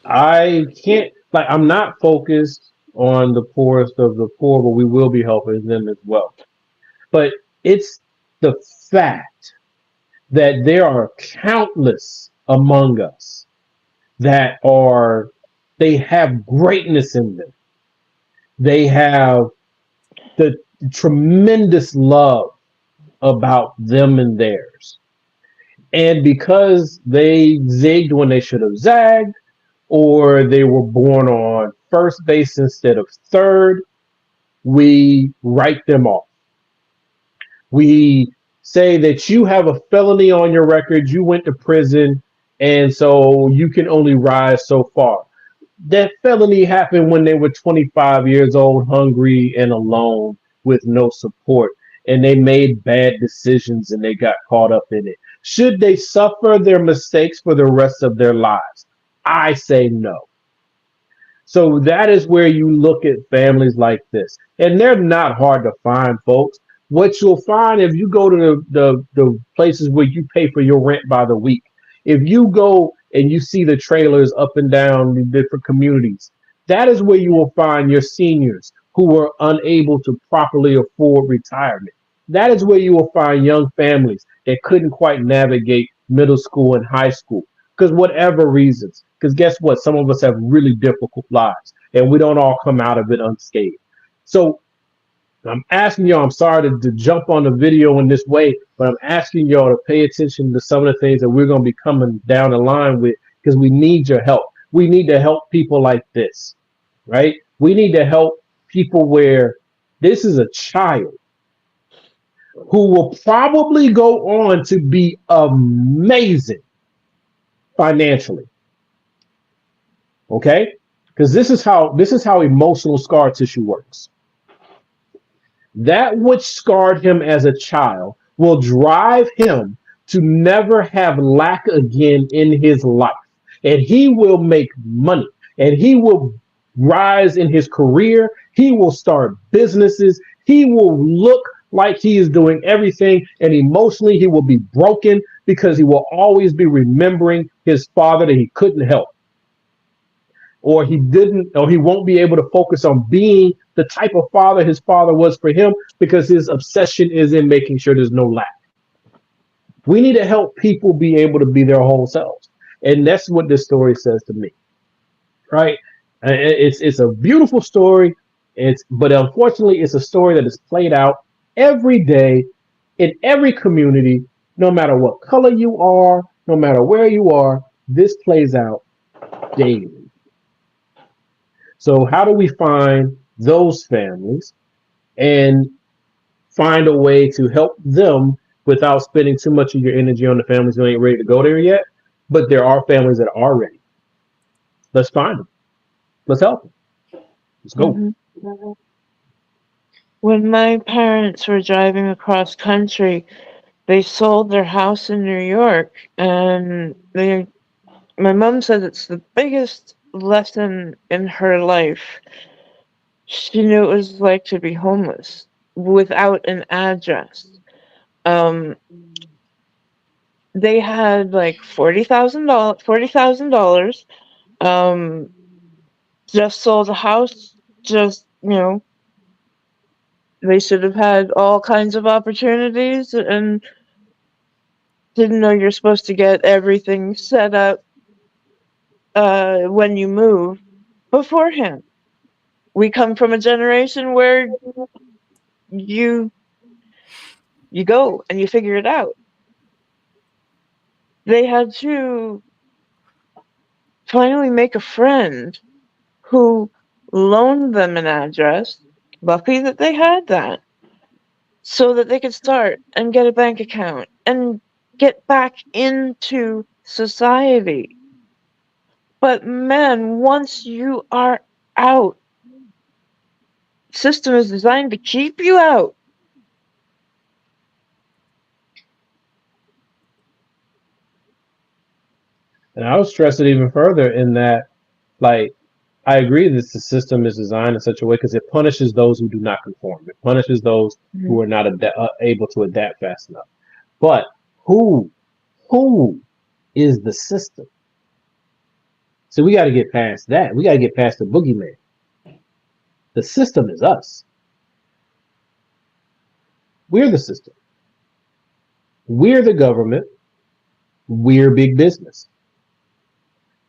I can't, I'm not focused on the poorest of the poor, but we will be helping them as well. But it's the fact that there are countless among us that they have greatness in them. They have the tremendous love about them and theirs. And because they zigged when they should have zagged, or they were born on first base instead of third, we write them off. We say that you have a felony on your record, you went to prison, and so you can only rise so far. That felony happened when they were 25 years old, hungry and alone with no support, and they made bad decisions and they got caught up in it. Should they suffer their mistakes for the rest of their lives? I say no. So that is where you look at families like this, and they're not hard to find, folks. What you'll find if you go to the places where you pay for your rent by the week, if you go and you see the trailers up and down the different communities, that is where you will find your seniors who were unable to properly afford retirement. That is where you will find young families that couldn't quite navigate middle school and high school because whatever reasons. Because guess what? Some of us have really difficult lives and we don't all come out of it unscathed. So I'm asking y'all, I'm sorry to jump on the video in this way, but I'm asking y'all to pay attention to some of the things that we're going to be coming down the line with because we need your help. We need to help people like this, right? We need to help people where this is a child who will probably go on to be amazing financially. Okay? Because this is how emotional scar tissue works. That which scarred him as a child will drive him to never have lack again in his life. And he will make money and he will rise in his career. He will start businesses. He will look like he is doing everything, and emotionally he will be broken because he will always be remembering his father that he couldn't help, or he won't be able to focus on being the type of father his father was for him because his obsession is in making sure there's no lack. We need to help people be able to be their whole selves. And that's what this story says to me, right? It's a beautiful story. But unfortunately, it's a story that is played out every day in every community, no matter what color you are, no matter where you are. This plays out daily. So how do we find those families and find a way to help them without spending too much of your energy on the families who ain't ready to go there yet? But there are families that are ready. Let's find them. Let's help them. Let's go. Mm-hmm. When my parents were driving across country, they sold their house in New York, and my mom says it's the biggest lesson in her life. She knew it was like to be homeless without an address. They had like $40,000. Just sold a house. Just they should have had all kinds of opportunities, and didn't know you're supposed to get everything set up when you move beforehand. We come from a generation where you go and you figure it out. They had to finally make a friend who loaned them an address. Lucky that they had that, so that they could start and get a bank account and get back into society. But man, once you are out, system is designed to keep you out. And I would stress it even further in that, like, I agree that the system is designed in such a way because it punishes those who do not conform. It punishes those who are not able to adapt fast enough. But who is the system? So we got to get past that. We got to get past the boogeyman. The system is us. We're the system. We're the government. We're big business.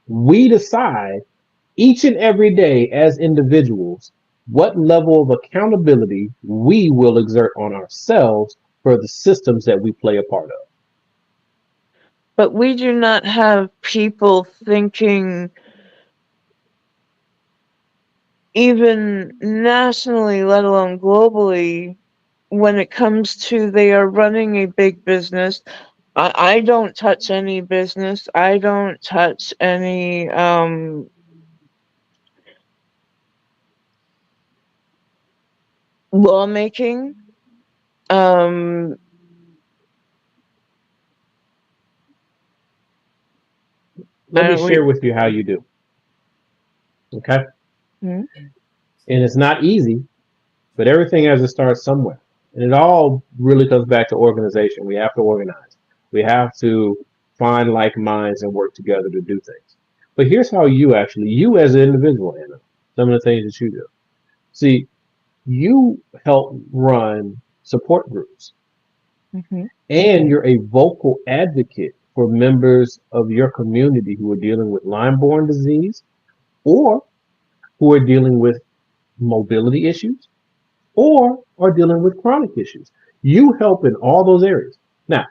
We decide each and every day as individuals what level of accountability we will exert on ourselves for the systems that we play a part of. But we do not have people thinking, even nationally, let alone globally, when it comes to they are running a big business. I don't touch any business. I don't touch any lawmaking. Let me share with you how you do. Okay? Mm-hmm. And it's not easy, but everything has to start somewhere. And it all really comes back to organization. We have to organize. We have to find like minds and work together to do things. But here's how you as an individual, Anna, some of the things that you do. See, you help run support groups. Mm-hmm. And you're a vocal advocate for members of your community who are dealing with Lyme-borne disease or who are dealing with mobility issues or are dealing with chronic issues. You help in all those areas. Now,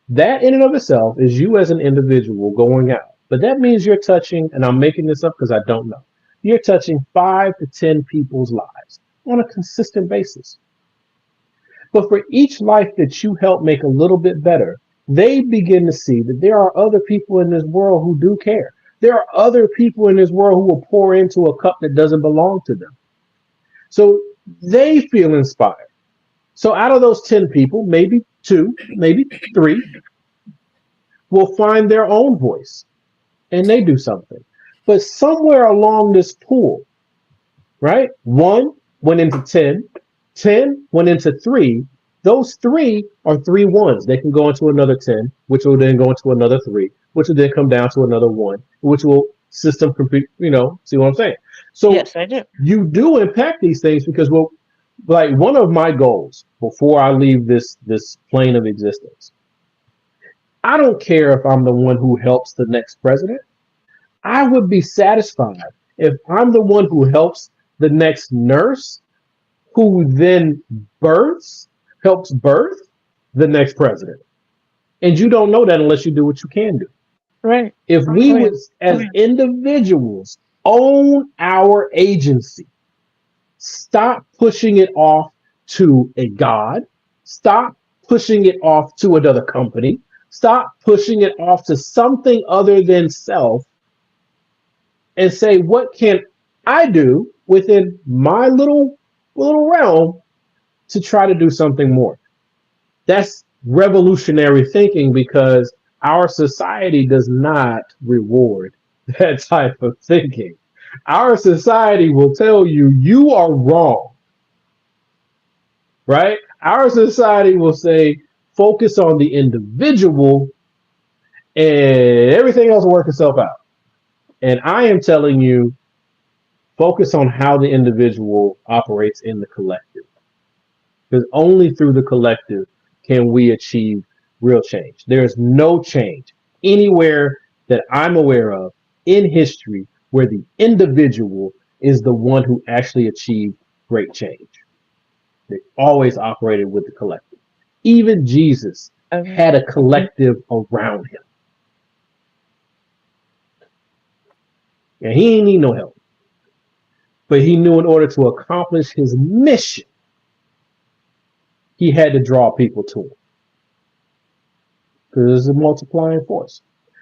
that in and of itself is you as an individual going out. But that means you're touching, and I'm making this up because I don't know, you're touching 5 to 10 people's lives on a consistent basis. But for each life that you help make a little bit better, they begin to see that there are other people in this world who do care. There are other people in this world who will pour into a cup that doesn't belong to them. So they feel inspired. So out of those 10 people, maybe 2, maybe 3 will find their own voice and they do something. But somewhere along this pool, right? 1 went into 10, 10 went into 3, Those 3 are 3 ones. They can go into another 10, which will then go into another 3, which will then come down to another 1, which will system complete. See what I'm saying? So Yes, I do. you do impact these things because, well, like one of my goals before I leave this plane of existence, I don't care if I'm the one who helps the next president. I would be satisfied if I'm the one who helps the next nurse, who then helps birth the next president. And you don't know that unless you do what you can do. Right. If we would, as individuals, own our agency, stop pushing it off to a god, stop pushing it off to another company, stop pushing it off to something other than self, and say, what can I do within my little realm to try to do something more? That's revolutionary thinking because our society does not reward that type of thinking. Our society will tell you you are wrong, right? Our society will say focus on the individual and everything else will work itself out. And I am telling you, focus on how the individual operates in the collective. Because only through the collective can we achieve real change. There's no change anywhere that I'm aware of in history where the individual is the one who actually achieved great change. They always operated with the collective. Even Jesus had a collective around him. And he didn't need no help. But he knew in order to accomplish his mission, he had to draw people to him. Because it's a multiplying force.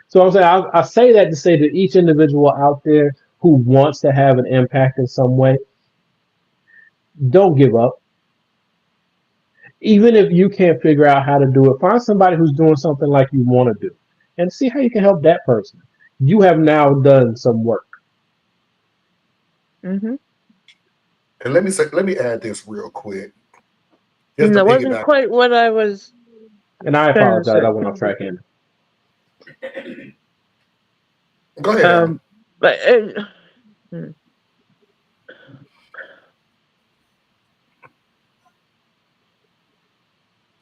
So I'm saying I say that to say that each individual out there who wants to have an impact in some way, don't give up. Even if you can't figure out how to do it, find somebody who's doing something like you want to do and see how you can help that person. You have now done some work. Mm-hmm. And let me add this real quick. That wasn't quite what I was. And I apologize. I went off track in. Go ahead. But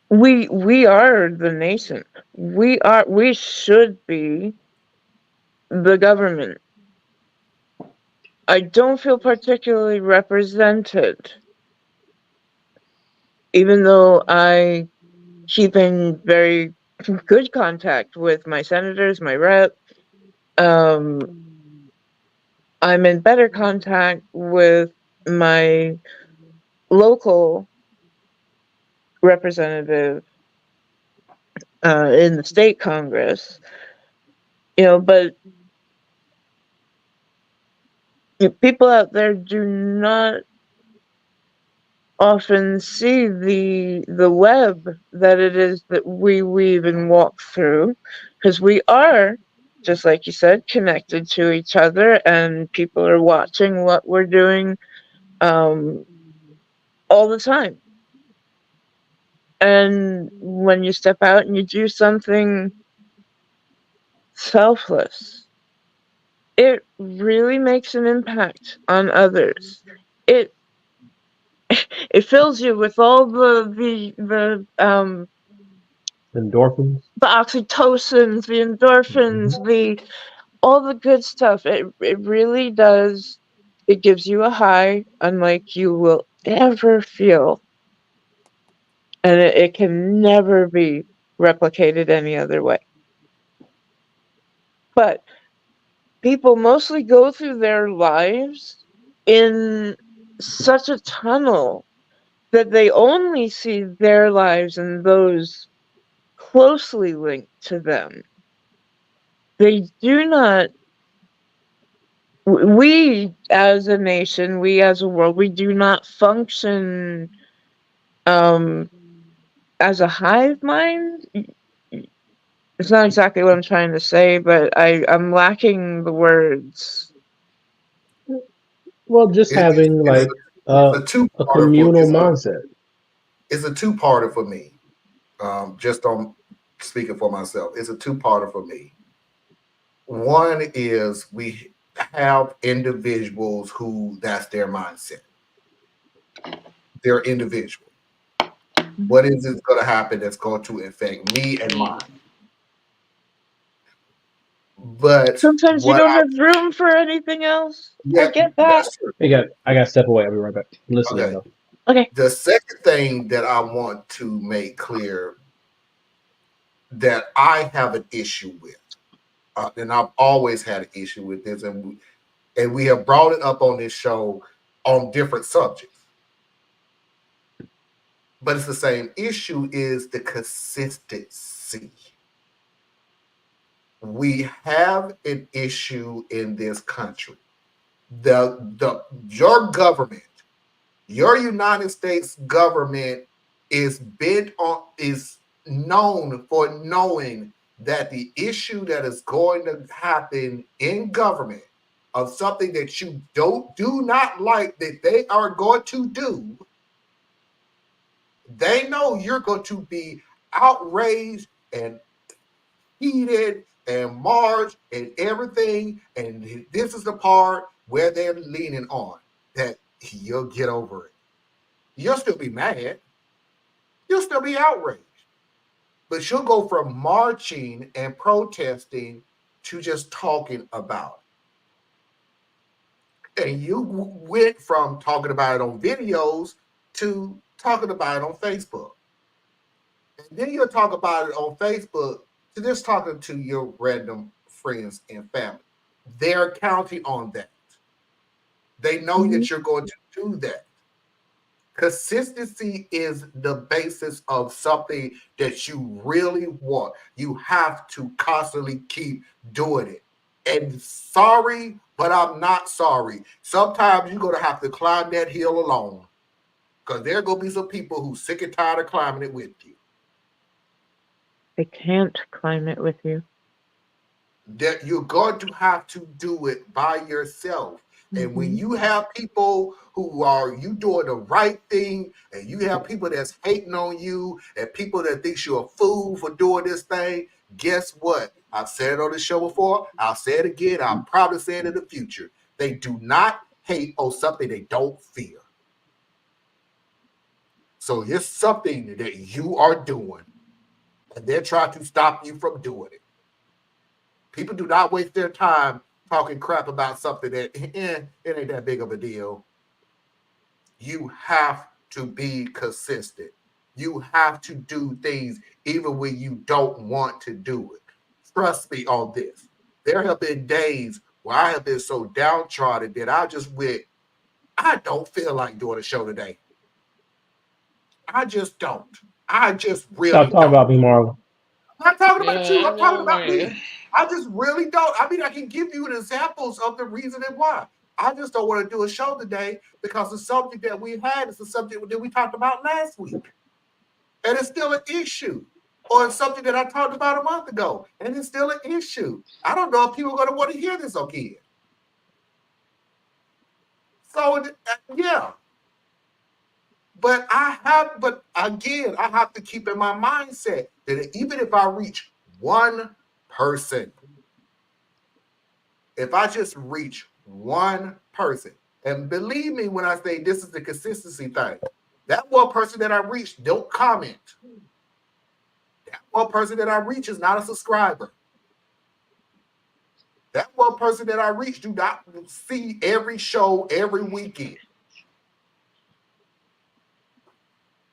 we are the nation. We should be the government. I don't feel particularly represented, even though I keep in very good contact with my senators, my rep. I'm in better contact with my local representative in the state Congress, but people out there do not often see the web that it is that we weave and walk through, because we are, just like you said, connected to each other, and people are watching what we're doing all the time. And when you step out and you do something selfless, it really makes an impact on others. It fills you with all the endorphins, the oxytocins, the endorphins, all the good stuff. It really does. It gives you a high unlike you will ever feel, and it can never be replicated any other way. But people mostly go through their lives in such a tunnel that they only see their lives and those closely linked to them. They do not, we as a nation, we as a world, we do not function as a hive mind. It's not exactly what I'm trying to say, but I'm lacking the words. Well, just having like a communal mindset. it's a two-parter for me. Just on speaking for myself, it's a two-parter for me. One is we have individuals who that's their mindset. They're individual. What is it going to happen that's going to affect me and mine? But sometimes you what don't have room for anything else. I yeah, get that. that's true. I got to step away. I'll be right back. I'm listening Okay. though. Okay. The second thing that I want to make clear that I have an issue with, and I've always had an issue with this, and we have brought it up on this show on different subjects. But it's the same issue is the consistency. We have an issue in this country. Your government, your United States government is known for knowing that the issue that is going to happen in government of something that you do not like that they are going to do, they know you're going to be outraged and heated and marched and everything. And this is the part where they're leaning on that you'll get over it. You'll still be mad. You'll still be outraged. But you'll go from marching and protesting to just talking about it. And you went from talking about it on videos to talking about it on Facebook. And then you'll talk about it on Facebook to just talking to your random friends and family. They're counting on that. They know that you're going to do that. Consistency is the basis of something that you really want. You have to constantly keep doing it. And sorry, but I'm not sorry. Sometimes you're going to have to climb that hill alone because there are going to be some people who sick and tired of climbing it with you. They can't climb it with you. That you're going to have to do it by yourself. And when you have people who are you doing the right thing, and you have people that's hating on you, and people that think you're a fool for doing this thing, guess what? I've said it on the show before. I'll say it again. I'll probably say it in the future. They do not hate on something they don't fear. So it's something that you are doing, and they're trying to stop you from doing it. People do not waste their time talking crap about something that it ain't that big of a deal. You have to be consistent. You have to do things even when you don't want to do it. Trust me on this. There have been days where I have been so downtrodden that I just went, I don't feel like doing a show today. I just don't. I just really Stop talking about me, Marlon. I'm not talking about you. I'm talking about me. I just really don't. I mean, I can give you examples of the reason and why. I just don't want to do a show today because the subject that we had is the subject that we talked about last week. And it's still an issue. Or it's something that I talked about a month ago. And it's still an issue. I don't know if people are going to want to hear this again. So, yeah. But again, I have to keep in my mindset that even if I reach one person, if I just reach one person, and believe me when I say this is the consistency thing, that one person that I reach don't comment. That one person that I reach is not a subscriber. That one person that I reach do not see every show every weekend.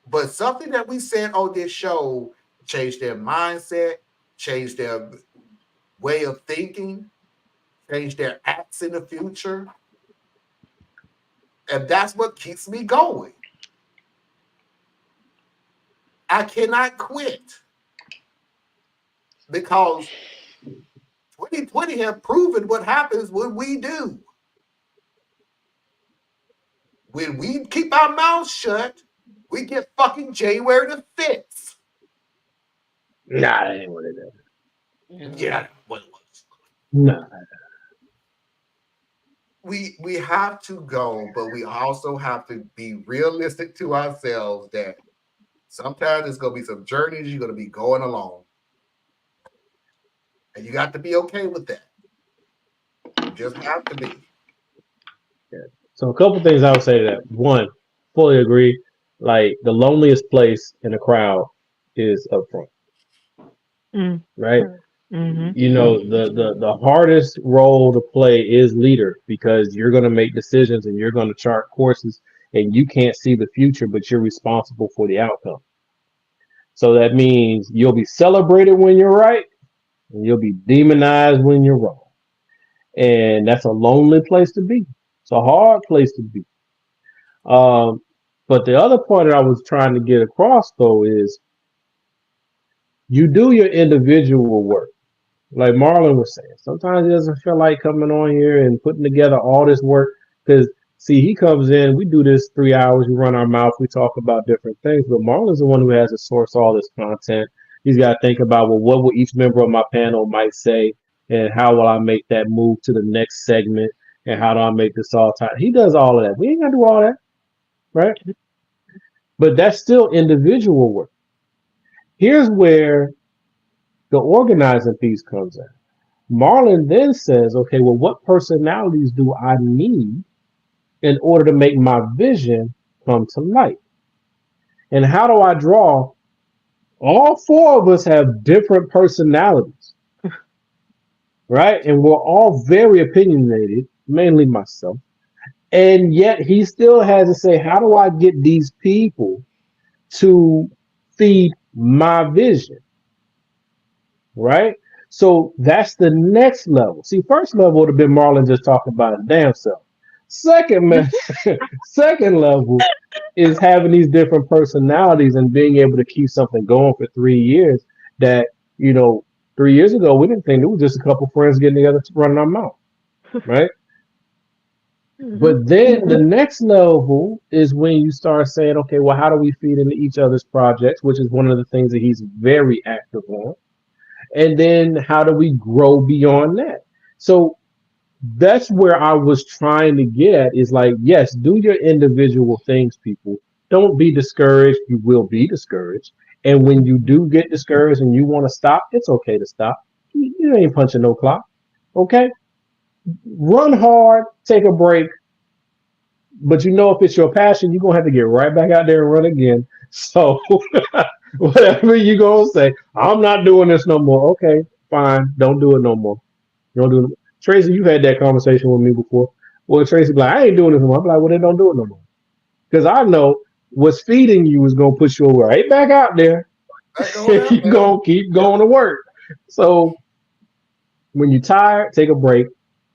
But something that we said on this show changed their mindset, changed their way of thinking, changed their acts in the future. And that's what keeps me going. I cannot quit because 2020 have proven what happens when we do. When we keep our mouths shut, we get fucking January the 5th. Nah, that ain't what it is. Yeah, what it was. Nah. We have to go, but we also have to be realistic to ourselves that Sometimes it's gonna be some journeys you're gonna be going along. And you got to be okay with that. You just have to be. Yeah. So a couple things I would say to that. One, fully agree. Like the loneliest place in a crowd is up front, right? Mm-hmm. You know, the hardest role to play is leader because you're going to make decisions and you're going to chart courses and you can't see the future, but you're responsible for the outcome. So that means you'll be celebrated when you're right and you'll be demonized when you're wrong. And that's a lonely place to be. It's a hard place to be. Um, but the other point that I was trying to get across though is you do your individual work. Like Marlon was saying, sometimes he doesn't feel like coming on here and putting together all this work because see, he comes in, we do this 3 hours, we run our mouth, we talk about different things, but Marlon's the one who has to source all this content. He's got to think about, well, what will each member of my panel might say and how will I make that move to the next segment and how do I make this all time? He does all of that. We ain't got to do all that, right? But that's still individual work. Here's where the organizing piece comes in. Marlon then says, okay, well, what personalities do I need in order to make my vision come to light? And how do I draw? All four of us have different personalities, right? And we're all very opinionated, mainly myself. And yet he still has to say, how do I get these people to feed my vision? Right? So that's the next level. See, first level would have been Marlon just talking about his damn self. Second, second level is having these different personalities and being able to keep something going for 3 years. That 3 years ago we didn't think it was just a couple friends getting together to run our mouth, right? But then the next level is when you start saying, okay, well, how do we feed into each other's projects, which is one of the things that he's very active on. And then how do we grow beyond that? So that's where I was trying to get at is like, yes, do your individual things, people. Don't be discouraged. You will be discouraged. And when you do get discouraged and you want to stop, it's okay to stop. You ain't punching no clock. Okay? Run hard, take a break. But if it's your passion, you're going to have to get right back out there and run again. So whatever you going to say, I'm not doing this no more. Okay, fine. Don't do it no more. Don't do it. Tracy, you had that conversation with me before. Well, Tracy be like, I ain't doing this no more. I'm like, well, then don't do it no more. Because I know what's feeding you is going to push you right back out there. You're going to keep going to work. So when you're tired, take a break.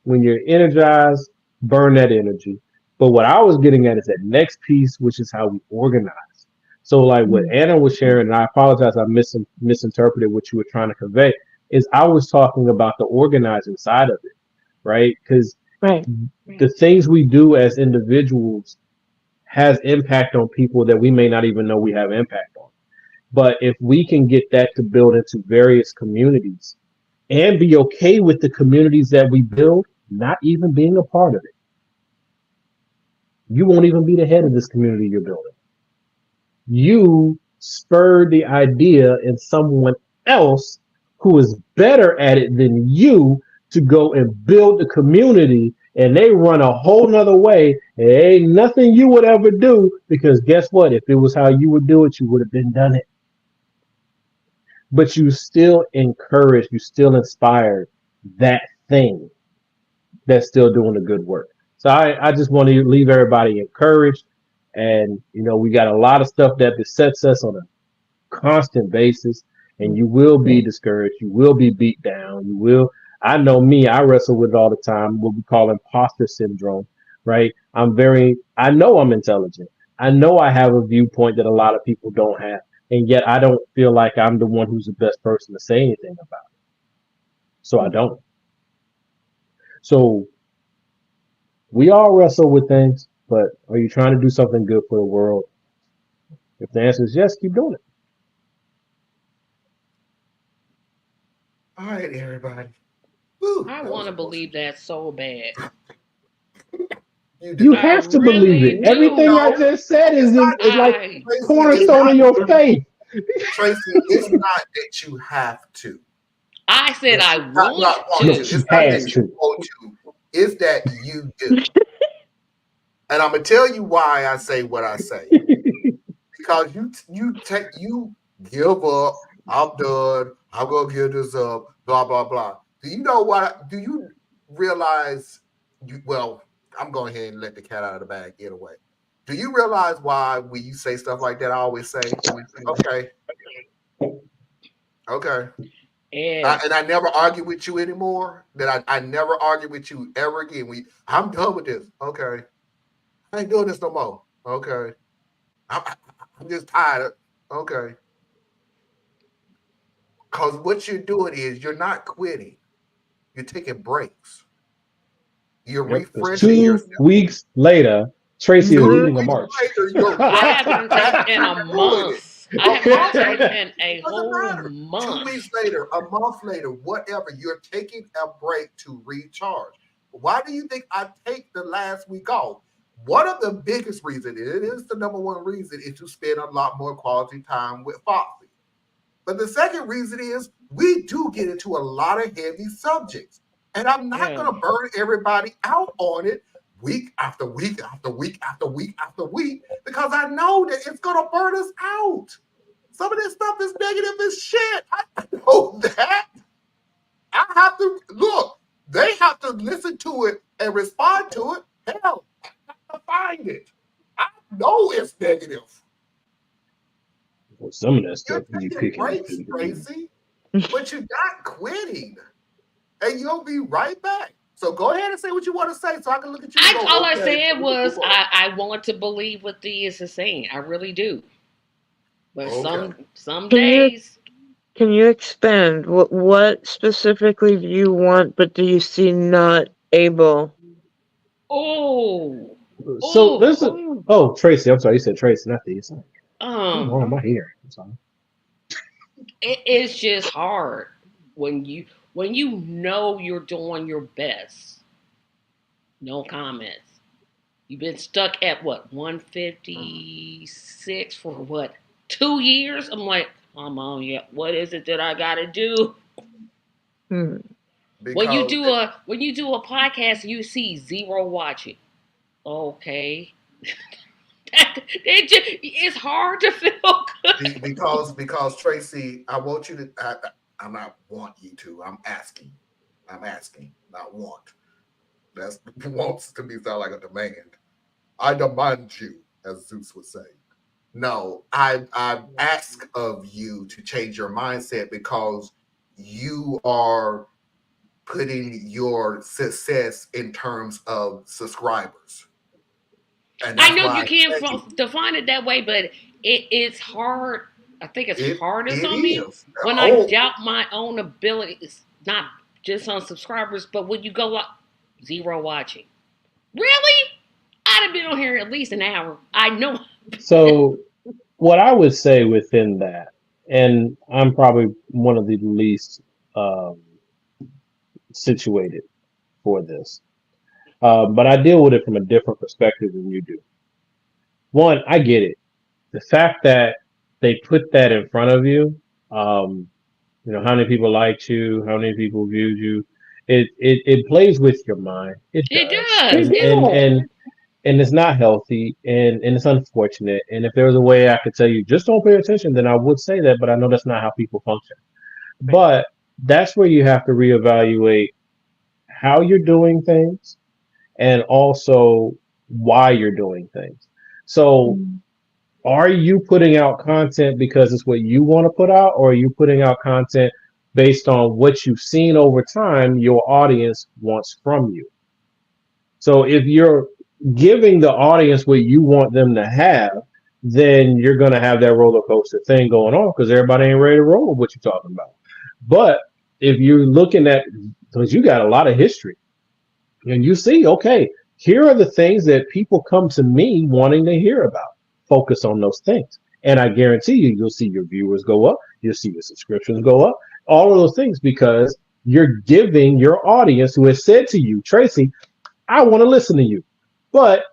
When you're energized, burn that energy. But what I was getting at is that next piece, which is how we organize. So like what Anna was sharing, and I apologize, I misinterpreted what you were trying to convey, is I was talking about the organizing side of it, right? Because the things we do as individuals has impact on people that we may not even know we have impact on. But if we can get that to build into various communities and be okay with the communities that we build not even being a part of it, you won't even be the head of this community you're building. You spurred the idea in someone else who is better at it than you to go and build the community, and they run a whole nother way. And ain't nothing you would ever do, because guess what? If it was how you would do it, you would have been done it. But you still encourage, you still inspired that thing that's still doing the good work. So I just want to leave everybody encouraged. And, we got a lot of stuff that besets us on a constant basis. And you will be discouraged. You will be beat down. I know me, I wrestle with it all the time, what we call imposter syndrome, right? I know I'm intelligent. I know I have a viewpoint that a lot of people don't have. And yet I don't feel like I'm the one who's the best person to say anything about it. So I don't. So we all wrestle with things, but are you trying to do something good for the world? If the answer is yes, keep doing it. All right, everybody. I want to believe that so bad. You You do. I have to believe really it. Everything do. I No, just said it's not, is like I Tracy. It's cornerstone not, of your faith. Tracy. It's not that you have to. I said It's I not want want No, to. to. she It's not that has you to. want to. It's that you do. And I'm gonna tell you why I say what I say. Because you give up. I'm done. I'm gonna give this up. Blah blah blah. Do you know what? Do you realize? Well, I'm going ahead and let the cat out of the bag anyway. Do you realize why when you say stuff like that, I always say, "Okay, okay," And and I never argue with you anymore. That I never argue with you ever again. I'm done with this. Okay, I ain't doing this no more. Okay, I'm, I'm just tired. Okay. Because what you're doing is you're not quitting. You're taking breaks. You're Yep. Because refreshing 2 weeks later, Tracy is 2 leading a weeks march. later, you're I right haven't back taken a doing it. month. I A have not month later, taken a doesn't whole matter. 2 weeks month. later, a month later, whatever, you're taking a break to recharge. Why do you think I take the last week off? One of the biggest reasons, it is the number one reason, is to spend a lot more quality time with Foxy. But the second reason is we do get into a lot of heavy subjects. And I'm not Yeah. going to burn everybody out on it week after week after week after week after week because I know that it's going to burn us out. Some of this stuff is negative as shit. I know that. I have to look, they have to listen to it and respond to it. Hell, I have to find it. I know it's negative. Well, some of that You're stuff you taking picking and breaks, choosing. Tracy, but you're not quitting. And you'll be right back. So go ahead and say what you want to say so I can look at you and All go, I okay, said we can was move on. I want to believe what Thea is saying. I really do. But Okay. some Can you days, can you expand? What specifically do you want, but do you see not able? oh, So oh, listen. Oh, Tracy. I'm sorry. You said Tracy, not these. What's wrong with um, my hair? I'm sorry. it's just hard when you know you're doing your best. No comments. You've been stuck at what 156 for what 2 years? I'm like, come on, yeah. What is it that I gotta do? Hmm. Because When you do a podcast, you see zero watching. Okay, it's hard to feel good. because Tracy, I want you to I'm not want you to, I'm asking. I'm asking, not want. That's wants to be sound like a demand. I demand you, as Zeus would say. No, I ask of you to change your mindset because you are putting your success in terms of subscribers. And I that's know why you I can't say define it that way, but it's hard. I think it's hardest it on me is. when I Oh, doubt my own abilities, not just on subscribers, but when you go up zero watching. Really? I'd have been on here at least an hour. I know. So what I would say within that, and I'm probably one of the least um, situated for this, but I deal with it from a different perspective than you do. One, I get it. The fact that they put that in front of you, um, how many people liked you, how many people viewed you, it plays with your mind. It It does, does. and it's not healthy, and it's unfortunate. And if there was a way I could tell you just don't pay attention, then I would say that. But I know that's not how people function. But that's where you have to reevaluate how you're doing things and also why you're doing things. So are you putting out content because it's what you want to put out, or are you putting out content based on what you've seen over time your audience wants from you? So if you're giving the audience what you want them to have, then you're going to have that roller coaster thing going on because everybody ain't ready to roll with what you're talking about. But if you're looking at, because you got a lot of history, and you see, okay, here are the things that people come to me wanting to hear about. Focus on those things. And I guarantee you'll see your viewers go up. You'll see your subscriptions go up. All of those things because you're giving your audience who has said to you, Tracy, I want to listen to you. but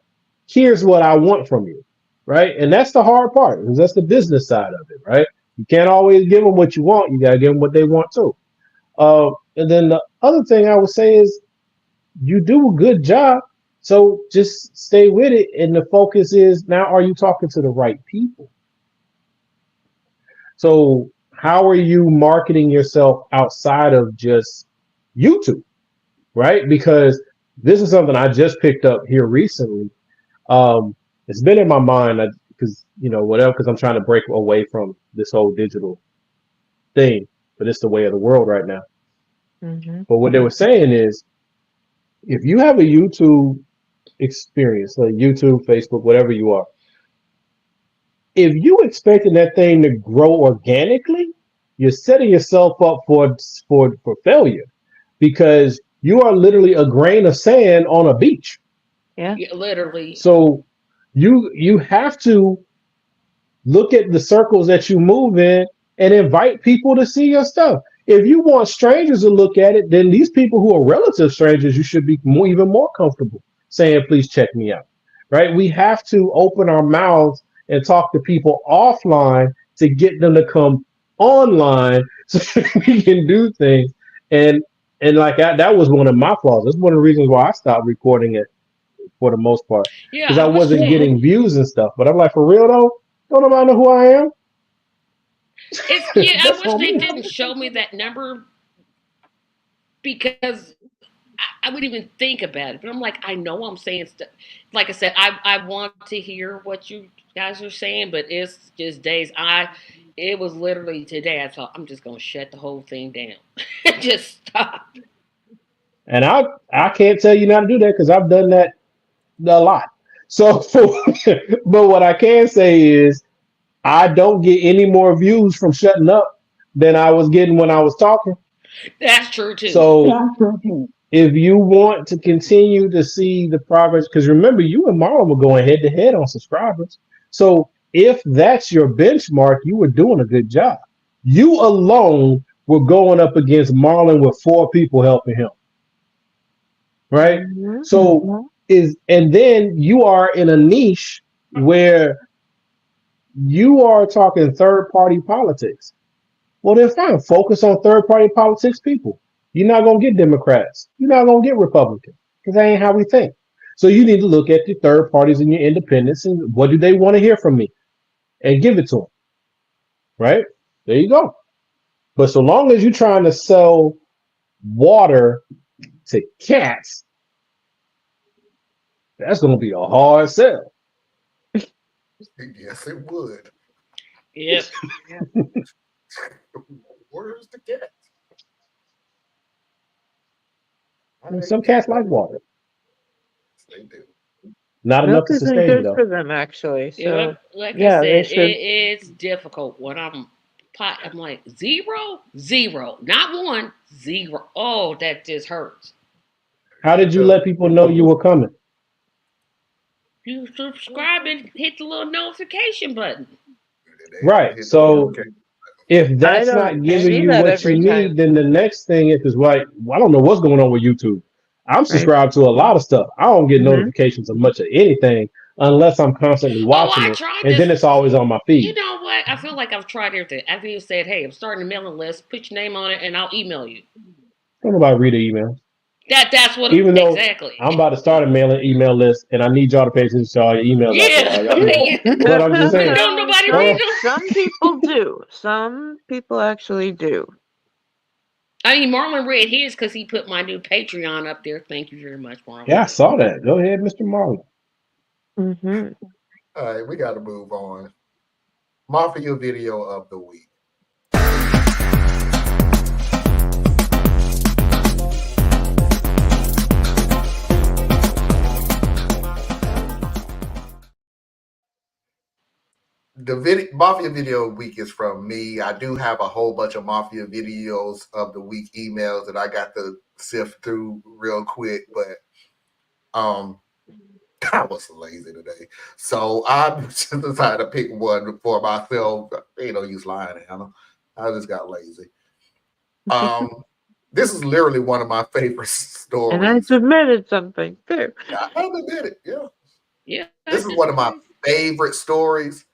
here's what I want from you, right? And that's the hard part, because that's the business side of it, right? You can't always give them what you want. You gotta give them what they want too. And then the other thing I would say is you do a good job, so just stay with it. And the focus is now: are you talking to the right people? So how are you marketing yourself outside of just YouTube, right? Because this is something I just picked up here recently. It's been in my mind because whatever, because I'm trying to break away from this whole digital thing, but it's the way of the world right now. Mm-hmm. But what they were saying is, if you have a YouTube experience, like YouTube, Facebook, whatever you are, if you expecting that thing to grow organically, you're setting yourself up for failure, because you are literally a grain of sand on a beach. Yeah. Yeah, literally. So you have to look at the circles that you move in and invite people to see your stuff. If you want strangers to look at it, then these people who are relative strangers, you should be even more comfortable saying, please check me out. Right? We have to open our mouths and talk to people offline to get them to come online so we can do things. And like that was one of my flaws. That's one of the reasons why I stopped recording it for the most part, Yeah, because I I wasn't understand. getting views and stuff. But I'm like, for real though, don't nobody know who I am? I That's wish on they me. didn't show me that number because I wouldn't even think about it. But I'm like, I know I'm saying stuff. Like I said, I want to hear what you guys are saying, but it's just days. It was literally today. I thought I'm just gonna shut the whole thing down. Just stop. And I can't tell you not to do that, because I've done that a lot. So, but what I can say is I don't get any more views from shutting up than I was getting when I was talking. That's true too. So if you want to continue to see the progress, because remember, you and Marlon were going head to head on subscribers. So if that's your benchmark, you were doing a good job. You alone were going up against Marlon with 4 people helping him, right? Mm-hmm. So and then you are in a niche where you are talking third party politics. Well, then fine, focus on third party politics people. You're not gonna get Democrats. You're not gonna get Republicans, because that ain't how we think. So you need to look at the third parties and your independents and what do they want to hear from me, and give it to them. Right there, you go. But so long as you're trying to sell water to cats, that's gonna be a hard sell. Yes, it would. Yep. Where's the cat? And some cats like water. They do. Not enough Milk to isn't sustain you good though. for them, actually. So Yep. Like I yeah, they said, should. it's difficult when I'm like zero, zero, not one, zero. Oh, that just hurts. How did you let people know you were coming? You subscribe and hit the little notification button. Right. So if I that's don't not giving see you that what you every time. need, then the next thing is, because I don't know what's going on with YouTube. I'm Right. subscribed to a lot of stuff. I don't get Mhm. notifications of much of anything unless I'm constantly Oh, watching I it, tried and then this. it's always on my You feed. know what? I feel like I've tried everything. I've even said, hey, I'm starting a mailing list. Put your name on it, and I'll email you. Don't nobody read the emails. That's what Even though exactly. I'm about to start a mailing email list, and I need y'all to pay attention to all your emails out there. Yeah. All y'all do. But I'm just saying. Don't nobody Hold read on. them. Some people do. Some people actually do. I mean, Marlon read his because he put my new Patreon up there. Thank you very much, Marlon. Yeah, I saw that. Go ahead, Mr. Marlon. Mm-hmm. All right, we got to move on. Mafia video of the week. The Mafia video week is from me. I do have a whole bunch of Mafia videos of the week emails that I got to sift through real quick, but I was lazy today, so I just decided to pick one for myself. Use lying, Hannah. I just got lazy. This is literally one of my favorite stories. And I submitted something too. Yeah, I admit it. Yeah. Yeah. This is one of my favorite stories.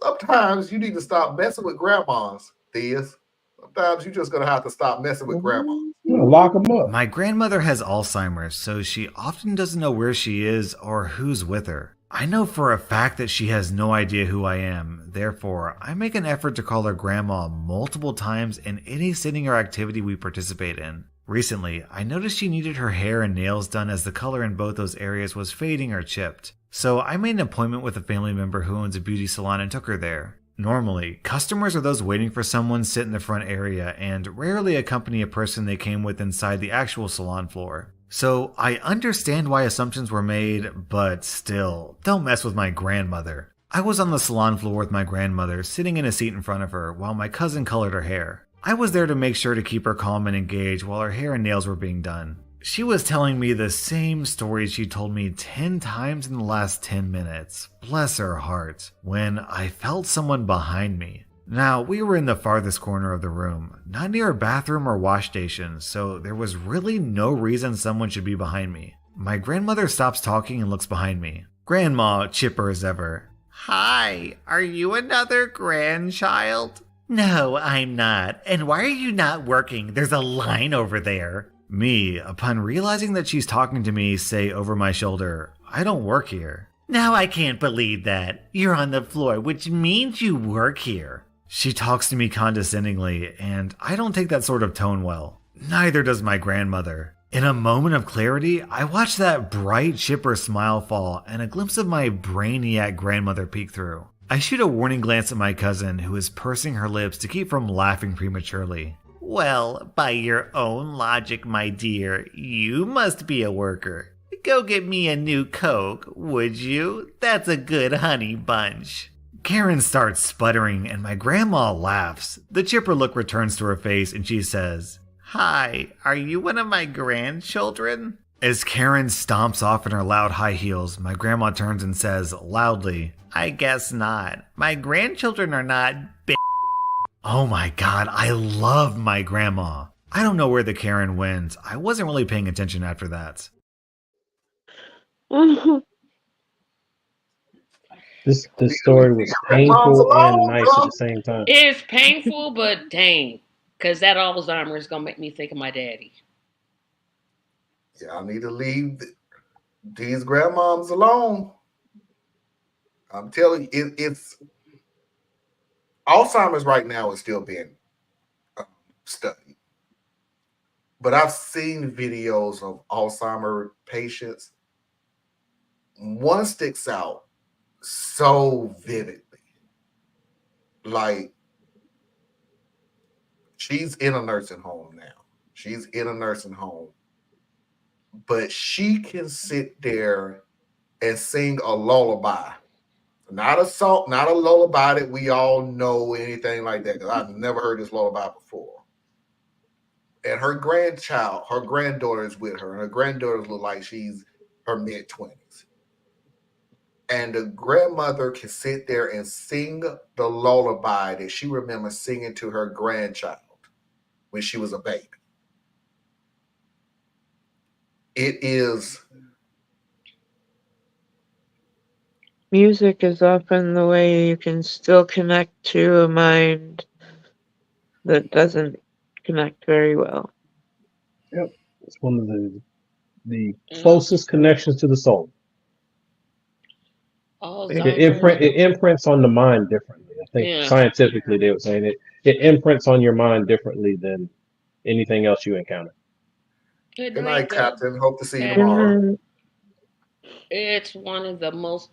Sometimes you need to stop messing with grandmas, Theas. Sometimes you're just going to have to stop messing with grandmas. Lock them up. My grandmother has Alzheimer's, so she often doesn't know where she is or who's with her. I know for a fact that she has no idea who I am. Therefore, I make an effort to call her grandma multiple times in any sitting or activity we participate in. Recently, I noticed she needed her hair and nails done as the color in both those areas was fading or chipped. So I made an appointment with a family member who owns a beauty salon and took her there. Normally, customers are those waiting for someone sit in the front area and rarely accompany a person they came with inside the actual salon floor. So I understand why assumptions were made, but still, don't mess with my grandmother. I was on the salon floor with my grandmother, sitting in a seat in front of her while my cousin colored her hair. I was there to make sure to keep her calm and engaged while her hair and nails were being done. She was telling me the same story she told me 10 times in the last 10 minutes, bless her heart, when I felt someone behind me. Now, we were in the farthest corner of the room, not near a bathroom or wash station, so there was really no reason someone should be behind me. My grandmother stops talking and looks behind me. Grandma, chipper as ever. Hi, are you another grandchild? No, I'm not. And why are you not working? There's a line over there. Me, upon realizing that she's talking to me, say over my shoulder, I don't work here. Now I can't believe that. You're on the floor, which means you work here. She talks to me condescendingly, and I don't take that sort of tone well. Neither does my grandmother. In a moment of clarity, I watch that bright, chipper smile fall and a glimpse of my brainiac grandmother peek through. I shoot a warning glance at my cousin, who is pursing her lips to keep from laughing prematurely. Well, by your own logic, my dear, you must be a worker. Go get me a new Coke, would you? That's a good honey bunch. Karen starts sputtering and my grandma laughs. The chipper look returns to her face and she says, Hi, are you one of my grandchildren? As Karen stomps off in her loud high heels, my grandma turns and says loudly, I guess not. My grandchildren are not Oh my god, I love my grandma. I don't know where the Karen went. I wasn't really paying attention after that. This story was painful and nice at the same time. It's painful, but dang. Because that Alzheimer's going to make me think of my daddy. Y'all need to leave these grandmoms alone. I'm telling you, it's Alzheimer's right now is still being studied. But I've seen videos of Alzheimer patients. One sticks out so vividly. Like, she's in a nursing home now. She's in a nursing home. But she can sit there and sing a lullaby. Not a lullaby that we all know, anything like that, because I've never heard this lullaby before. And her granddaughter is with her, and her granddaughter look like she's her mid-20s. And the grandmother can sit there and sing the lullaby that she remembers singing to her grandchild when she was a baby. It is... Music is often the way you can still connect to a mind that doesn't connect very well. Yep. It's one of the closest connections to the soul. It imprints on the mind differently. I think scientifically they were saying it imprints on your mind differently than anything else you encounter. Good night, Captain. Hope to see you tomorrow. It's one of the most...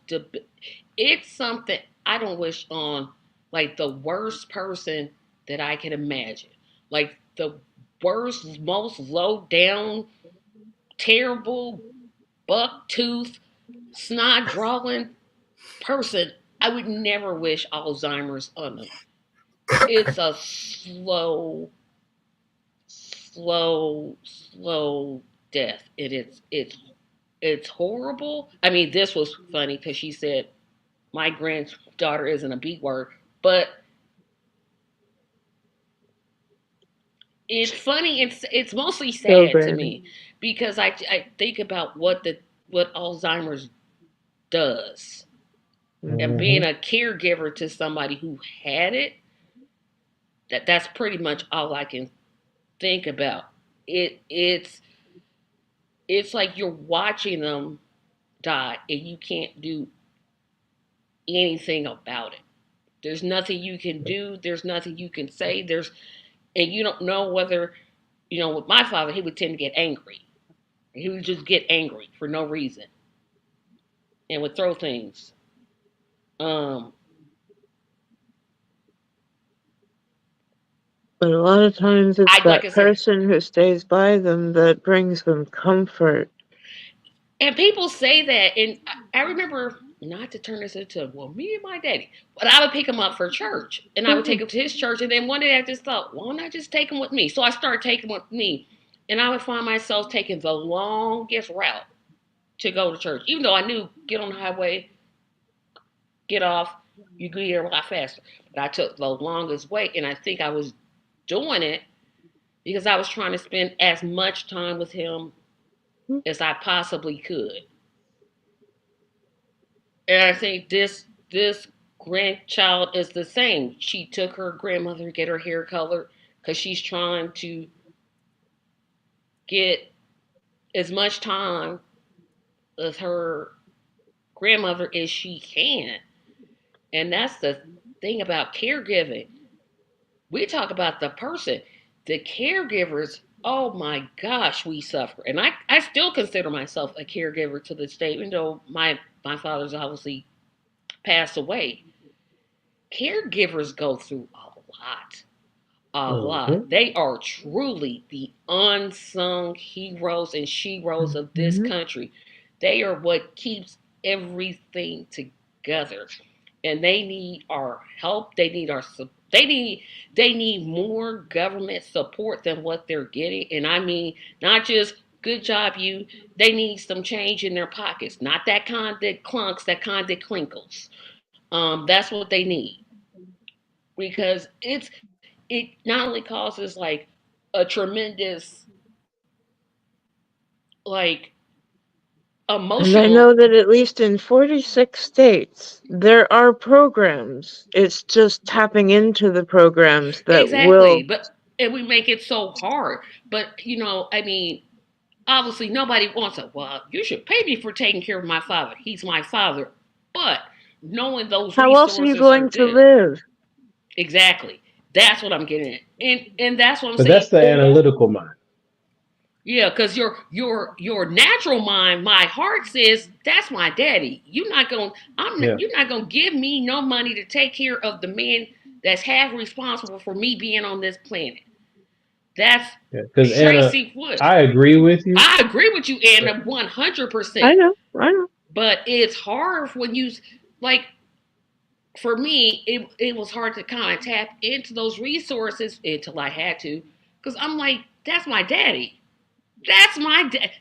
it's something I don't wish on, like, the worst person that I can imagine. Like, the worst, most low-down, terrible, buck-tooth, snot-drawing person. I would never wish Alzheimer's on them. It's a slow death. It's horrible. I mean, this was funny because she said my granddaughter isn't a B word, but it's funny. It's mostly So sad to bad. me because I think about what Alzheimer's does, and being Mhm. a caregiver to somebody who had it. That's pretty much all I can think about. It's like you're watching them die and you can't do anything about it. There's nothing you can do. There's nothing you can say. And you don't know whether, with my father, he would tend to get angry. He would just get angry for no reason and would throw things. Um, But a lot of times it's like that I said, person who stays by them that brings them comfort. and people say that, and I remember, not to turn this into, well, me and my daddy, but I would pick him up for church, and I would take him to his church, and then one day I just thought, why not just take him with me? So I started taking him with me, and I would find myself taking the longest route to go to church, even though I knew get on the highway, get off, you get there a lot faster. But I took the longest way, and I think I was doing it because I was trying to spend as much time with him as I possibly could. And I think this grandchild is the same. She took her grandmother to get her hair colored because she's trying to get as much time with her grandmother as she can. And that's the thing about caregiving. We talk about the person, the caregivers. Oh my gosh, we suffer. And I still consider myself a caregiver to this day, even though my father's obviously passed away. Caregivers go through a lot. Mhm. They are truly the unsung heroes and sheroes of this Mhm. country. They are what keeps everything together, and they need our help. They need more government support than what they're getting, and I mean not just good job you. They need some change in their pockets, not that kind that clunks, that kind that crinkles. That's what they need because it not only causes like a tremendous like And I know emotional. that at least in 46 states, there are programs. It's just tapping into the programs that Exactly, will. but and we make it so hard. But I mean, obviously nobody wants it. Well, you should pay me for taking care of my father. He's my father. But knowing those How else are you resources are going to good. live? Exactly. That's what I'm getting at. And that's what I'm But that's saying. the analytical mind. Yeah, because your natural mind, my heart says that's my daddy. Yeah. You're not gonna give me no money to take care of the man that's half responsible for me being on this planet. That's Yeah. Because Anna, Tracy Wood. I agree with you. I agree with you, But Anna, 100%. I know, I know. But it's hard when you like. For me, it was hard to kind of tap into those resources until I had to, because I'm like, that's my daddy. That's my dad.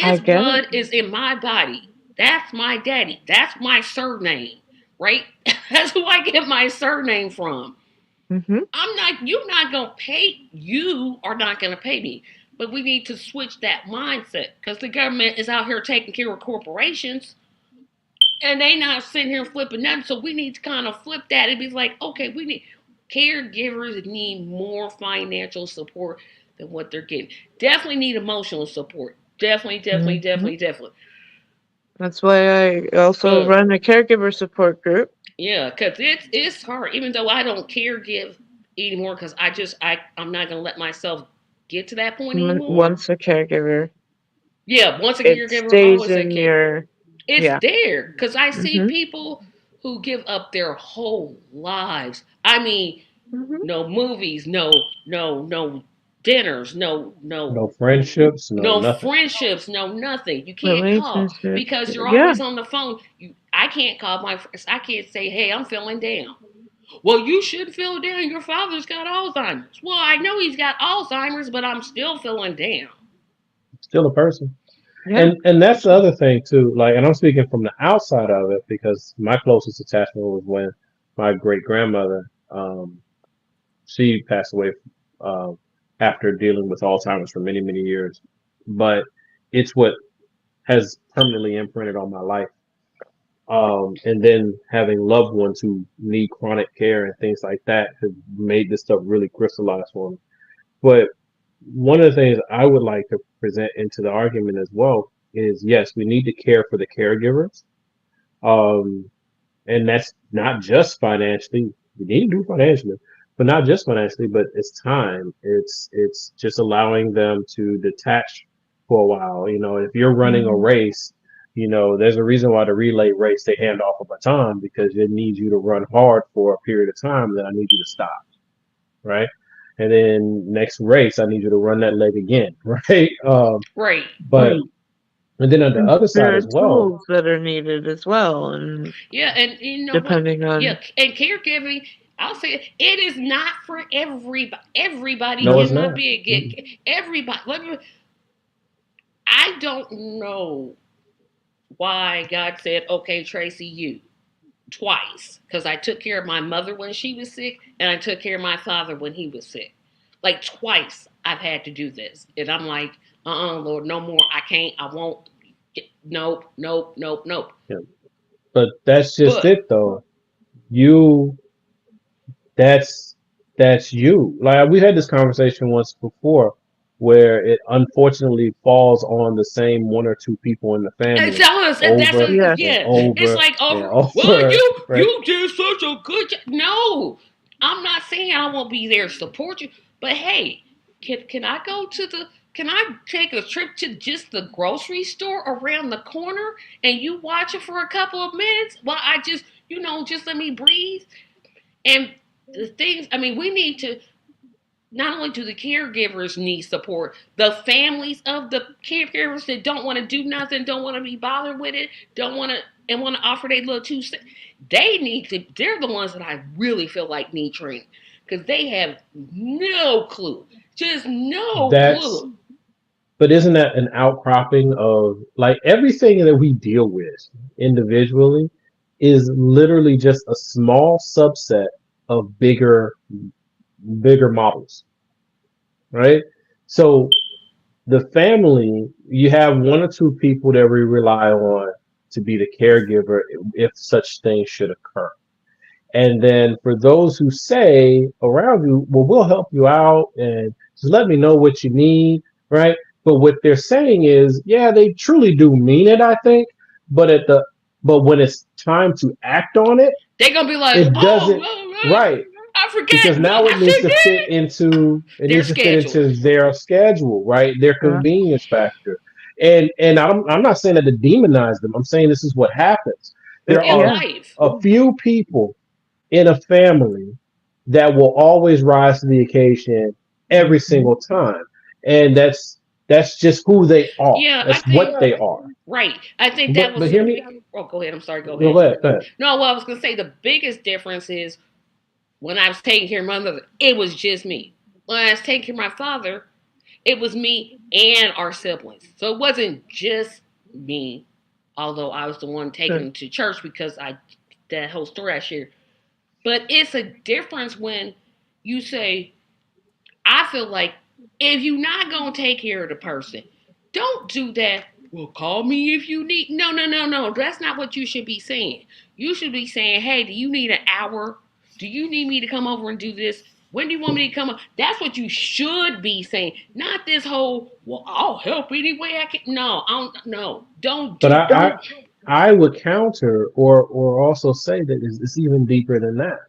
I His get it. blood is in my body. That's my daddy. That's my surname, right? That's who I get my surname from. Hmm. You're not going to pay, you are not going to pay me. But we need to switch that mindset because the government is out here taking care of corporations and they not sitting here flipping them. So we need to kind of flip that and be like, okay, we need caregivers need more financial support than what they're getting. Definitely need emotional support. Definitely, definitely, Hmm. definitely, definitely. That's why I also But run a caregiver support group. yeah, because it's hard. Even though I don't caregive anymore, because I'm not gonna let myself get to that point anymore. Once a caregiver, Yeah, once a it caregiver, stays always a in caregiver. your. It's Yeah. there because I see Hmm. people who give up their whole lives. I mean, Hmm. no movies, no dinners, no friendships, no no nothing. friendships, no nothing. You can't call Relationships. because you're Yeah. always on the phone. I can't call my friends. I can't say, "Hey, I'm feeling down." Well, you should feel down. Your father's got Alzheimer's. Well, I know he's got Alzheimer's, but I'm still feeling down. Still a person. Yeah. And that's the other thing too. Like, and I'm speaking from the outside of it because my closest attachment was when my great grandmother, she passed away. after dealing with Alzheimer's for many, many years. But it's what has permanently imprinted on my life. And then having loved ones who need chronic care and things like that have made this stuff really crystallize for me. But one of the things I would like to present into the argument as well is yes, we need to care for the caregivers. Um, and that's not just financially. We need to do financially, but not just financially, but it's time. It's just allowing them to detach for a while. You know, if you're running a race, you know, there's a reason why the relay race they hand off a baton because it needs you to run hard for a period of time. Then I need you to stop, right? And then next race, I need you to run that leg again, right? Right. But and then on the other There side are as well, tools that are needed as well, and Yeah, and you know what? depending on Yeah, and caregiving. I'll say it is not for everybody. Everybody no, it's cannot not. be everybody. Let me. I don't know why God said, "Okay, Tracy, you." Twice because I took care of my mother when she was sick and I took care of my father when he was sick. Like twice I've had to do this. And I'm like, Lord, no more. I can't. I won't. Nope, nope, nope, nope. Yeah. But that's just But it, though. You, that's you. Like we had this conversation once before, where it unfortunately falls on the same one or two people in the it's family almost that's over a yes. and yeah. It's over like and well, over, you right? you did such a good job. No, I'm not saying I won't be there to support you, but hey, can I go to the can I take a trip to just the grocery store around the corner and you watch it for a couple of minutes while I just just let me breathe and the things I mean we need to not only do the caregivers need support, the families of the caregivers that don't want to do nothing, don't want to be bothered with it, don't want to and want to offer their little 2 cents, they need to. They're the ones that I really feel like need training because they have no clue, just no That's, clue. but isn't that an outcropping of like everything that we deal with individually is literally just a small subset of bigger models, right? So the family, you have one or two people that we rely on to be the caregiver if such things should occur. And then for those who say around you, well, we'll help you out and just let me know what you need, right? But what they're saying is, yeah, they truly do mean it, I think. But when it's time to act on it, They're gonna be like, it oh, doesn't, well, right? I forget. Because Well, now I it needs should to did fit into their schedule. their schedule, right? Their Yeah. convenience factor. And I'm not saying that to demonize them. I'm saying this is what happens. There In are Yeah. life. a few people in a family that will always rise to the occasion every single time. And that's just who they are. Yeah, I That's what think they are. right. I think that was But the hear me. big. Oh, go ahead. I'm sorry. Go Go ahead. ahead. Go ahead. No, well, I was gonna say the biggest difference is when I was taking care of my mother, it was just me. When I was taking care of my father, it was me and our siblings. So it wasn't just me, although I was the one taking Sure. him to church because I that whole story I shared. But it's a difference when you say, I feel like if you're not gonna take care of the person, don't do that. Well, call me if you need. No, no, no, no. That's not what you should be saying. You should be saying, hey, do you need an hour? Do you need me to come over and do this? When do you want me to come up? That's what you should be saying. Not this whole, well, I'll help any way I can. No, I don't, no. Don't But do I would counter or also say that it's even deeper than that.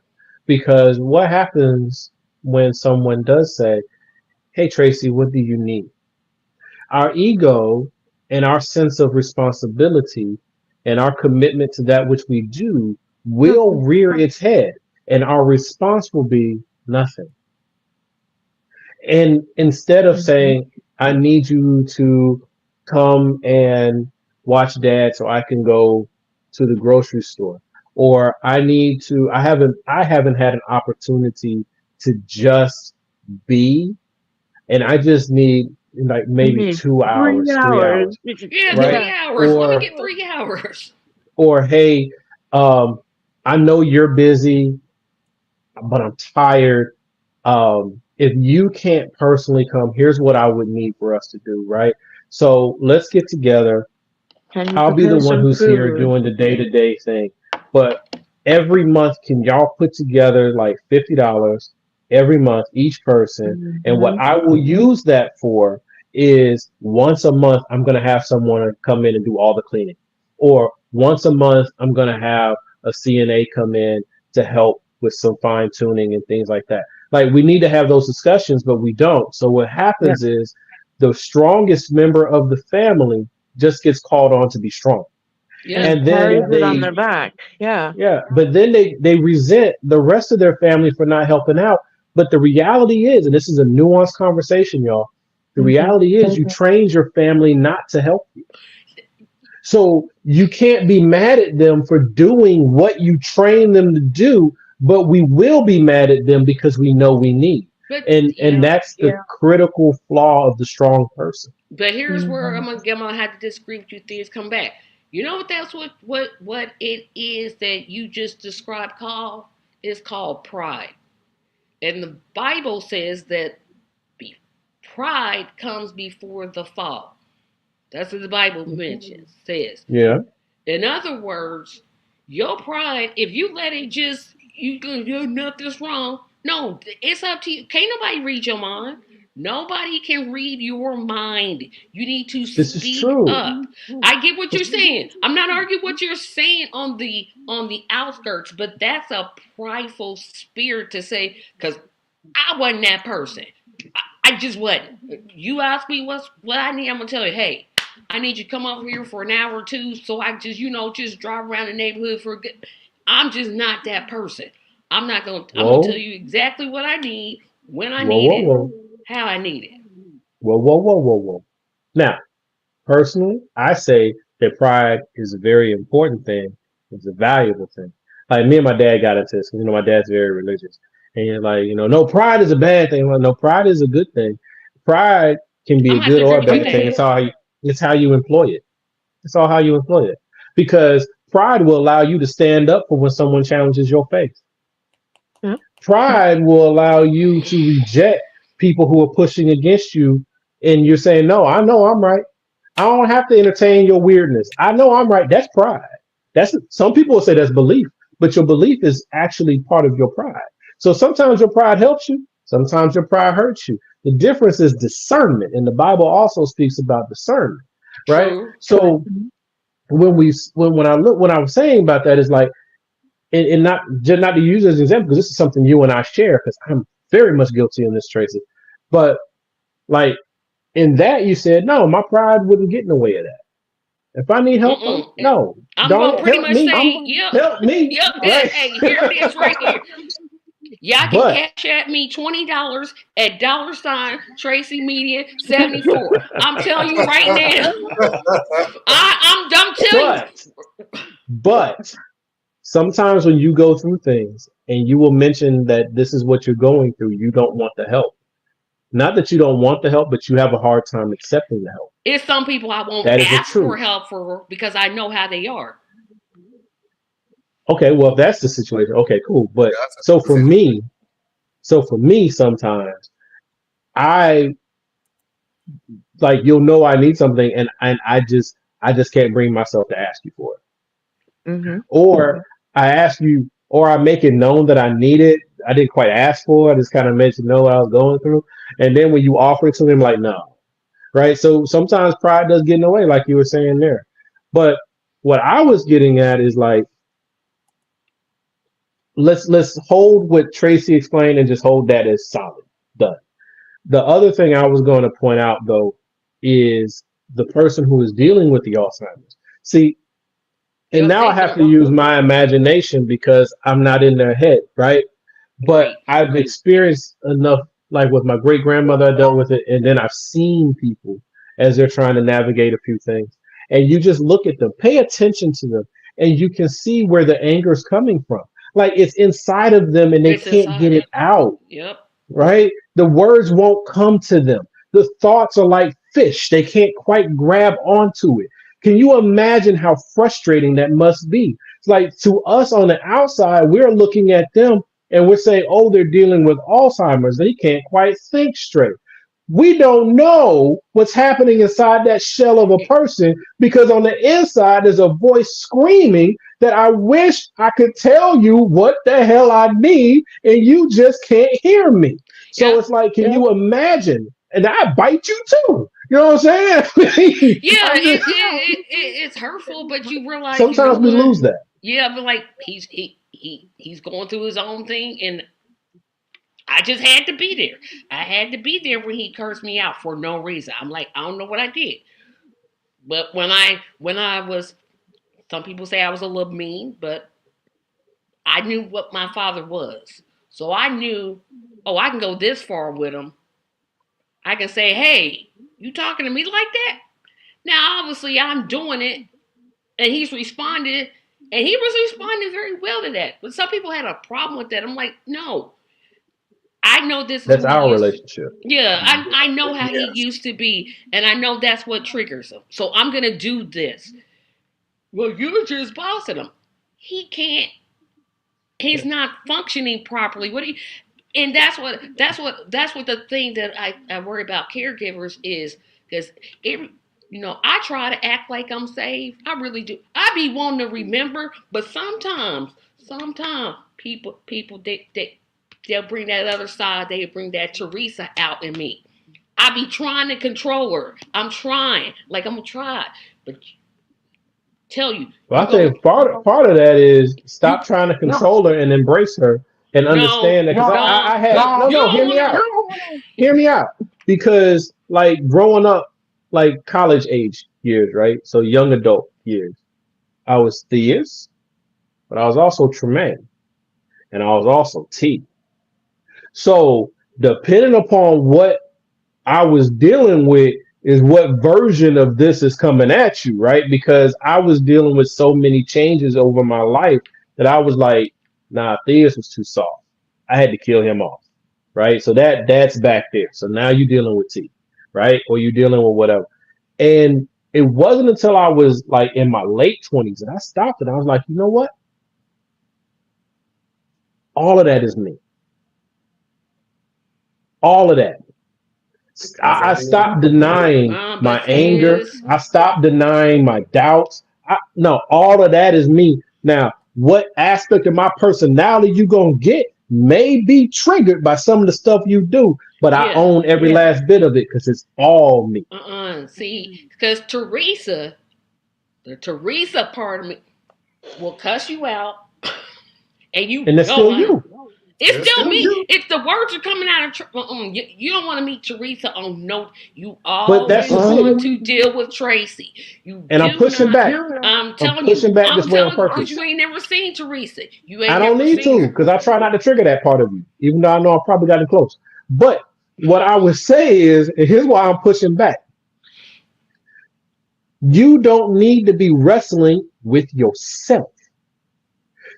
Because what happens when someone does say, hey, Tracy, what do you need? Our ego and our sense of responsibility and our commitment to that which we do will rear its head, and our response will be nothing. And instead of saying, I need you to come and watch dad so I can go to the grocery store, or I haven't had an opportunity to just be, and I just need like You maybe need 2 hours, 3 hours, yeah, right? 3 hours. Let me Or get 3 hours. hey, I know you're busy, but I'm tired. if you can't personally come, here's what I would need for us to do, right? So let's get together. Can you I'll be the prepare one some who's here food? doing the day-to-day thing. But every month, can y'all put together like $50 every month, each person? And what I will use that for is once a month, I'm going to have someone come in and do all the cleaning. Or once a month, I'm going to have a CNA come in to help with some fine tuning and things like that. Like we need to have those discussions, but we don't. So what happens is the strongest member of the family just gets called on to be strong. Yeah. And Carries then it on their back. Yeah. but then they resent the rest of their family for not helping out. But the reality is, and this is a nuanced conversation, y'all, the reality is you trained your family not to help you. So you can't be mad at them for doing what you train them to do, but we will be mad at them because we know we need. But And that's the critical flaw of the strong person. But here's where I'm gonna have to disagree with you. Things come back. You know what? That's what it is that you just described. It's called pride, and the Bible says that pride comes before the fall. That's what the Bible says. Yeah. In other words, your pride, if you let it just you do nothing's wrong. No, it's up to you. Can't nobody read your mind. Nobody can read your mind. You need to speak up. I get what you're saying. I'm not arguing what you're saying on the outskirts, but that's a prideful spirit to say, because I wasn't that person. I just wasn't. You ask me what I need, I'm gonna tell you, hey, I need you to come over here for an hour or two so I just, just drive around the neighborhood for a good. I'm just not that person. I'm gonna tell you exactly what I need, when I need it, how I need it. Whoa. Now, personally, I say that pride is a very important thing. It's a valuable thing. Like me and my dad got into this because my dad's very religious, and you're like, no, pride is a bad thing. Well, no, pride is a good thing. Pride can be a good or a bad thing. It's how you employ it. It's all how you employ it. Because pride will allow you to stand up for when someone challenges your faith. Pride will allow you to reject people who are pushing against you, and you're saying, no, I know I'm right. I don't have to entertain your weirdness. I know I'm right. That's pride. Some people will say that's belief, but your belief is actually part of your pride. So sometimes your pride helps you. Sometimes your pride hurts you. The difference is discernment, and the Bible also speaks about discernment, right? True. So when I was saying about that is like, and not to use as an example, because this is something you and I share, because I'm very much guilty in this, Tracy. But like in that, you said, no, my pride wouldn't get in the way of that. If I need help, no. I'm going to pretty much say, help me. Yep, right? Hey, here it is right here. Y'all can cash at me $20 at $ Tracy Media 74. I'm telling you right now. I'm telling you. But sometimes when you go through things and you will mention that this is what you're going through, you don't want the help. Not that you don't want the help, but you have a hard time accepting the help. It's some people I won't ask for help for because I know how they are. Okay, well, if that's the situation, okay, cool. But so for me, sometimes I like, I need something, and I just can't bring myself to ask you for it. Or I ask you, or I make it known that I need it. I didn't quite ask for it. I just kind of made you know what I was going through. And then when you offer it to me, I'm like, no. Right? So sometimes pride does get in the way, like you were saying there. But what I was getting at is like, let's hold what Tracy explained and just hold that as solid. Done. The other thing I was going to point out, though, is the person who is dealing with the Alzheimer's. See, and now I have to use my imagination because I'm not in their head, right? But I've experienced enough, like with my great grandmother, I dealt with it, and then I've seen people as they're trying to navigate a few things. And you just look at them, pay attention to them, and you can see where the anger is coming from. Like it's inside of them and they can't get it out. Yep. Right? The words won't come to them. The thoughts are like fish. They can't quite grab onto it. Can you imagine how frustrating that must be? It's like to us on the outside, we're looking at them and we're saying, oh, they're dealing with Alzheimer's. They can't quite think straight. We don't know what's happening inside that shell of a person because on the inside there's a voice screaming that I wish I could tell you what the hell I need, and you just can't hear me. So it's like, can you imagine? And I bite you too. You know what I'm saying? Yeah, it's hurtful, but you realize sometimes we lose that. Yeah, but like he's going through his own thing, and I just had to be there. I had to be there when he cursed me out for no reason. I'm like, I don't know what I did. But when I was, some people say I was a little mean, but I knew what my father was. So I knew, oh, I can go this far with him. I can say, hey, you talking to me like that? Now, obviously, I'm doing it, and he's responded, and he was responding very well to that. But some people had a problem with that. I'm like, no. I know this is that's our relationship. Yeah, I know how he used to be, and I know that's what triggers him. So I'm gonna do this. Well, you're just bossing him. He can't. He's not functioning properly. And that's what the thing that I worry about caregivers is, because I try to act like I'm saved. I really do. I be wanting to remember, but sometimes people they'll bring that other side. They bring that Teresa out in me. I be trying to control her. I'm trying. Like, I'm going to try. But tell you. Well, I think part of that is stop trying to control her and embrace her and understand that. Because I had, hear me out. Hear me out. Because, like, growing up, like, college age years, right? So young adult years, I was Theus, but I was also Tremaine. And I was also T. So depending upon what I was dealing with is what version of this is coming at you, right? Because I was dealing with so many changes over my life that I was like, nah, Theus was too soft. I had to kill him off, right? So that's back there. So now you're dealing with T, right? Or you're dealing with whatever. And it wasn't until I was like in my late 20s that I stopped it. I was like, you know what? All of that is me. All of that. I stopped denying my anger. I stopped denying my doubts. No, all of that is me. Now, what aspect of my personality you gonna get may be triggered by some of the stuff you do, but I own every last bit of it because it's all me. See, because the Teresa part of me will cuss you out, and that's still you. It's still me. If the words are coming out of you don't want to meet Teresa on note. You always want to deal with Tracy. I'm pushing back. I'm telling you because you ain't never seen Teresa. I don't need to, because I try not to trigger that part of you, even though I know I probably got it close. But what I would say is, and here's why I'm pushing back. You don't need to be wrestling with yourself.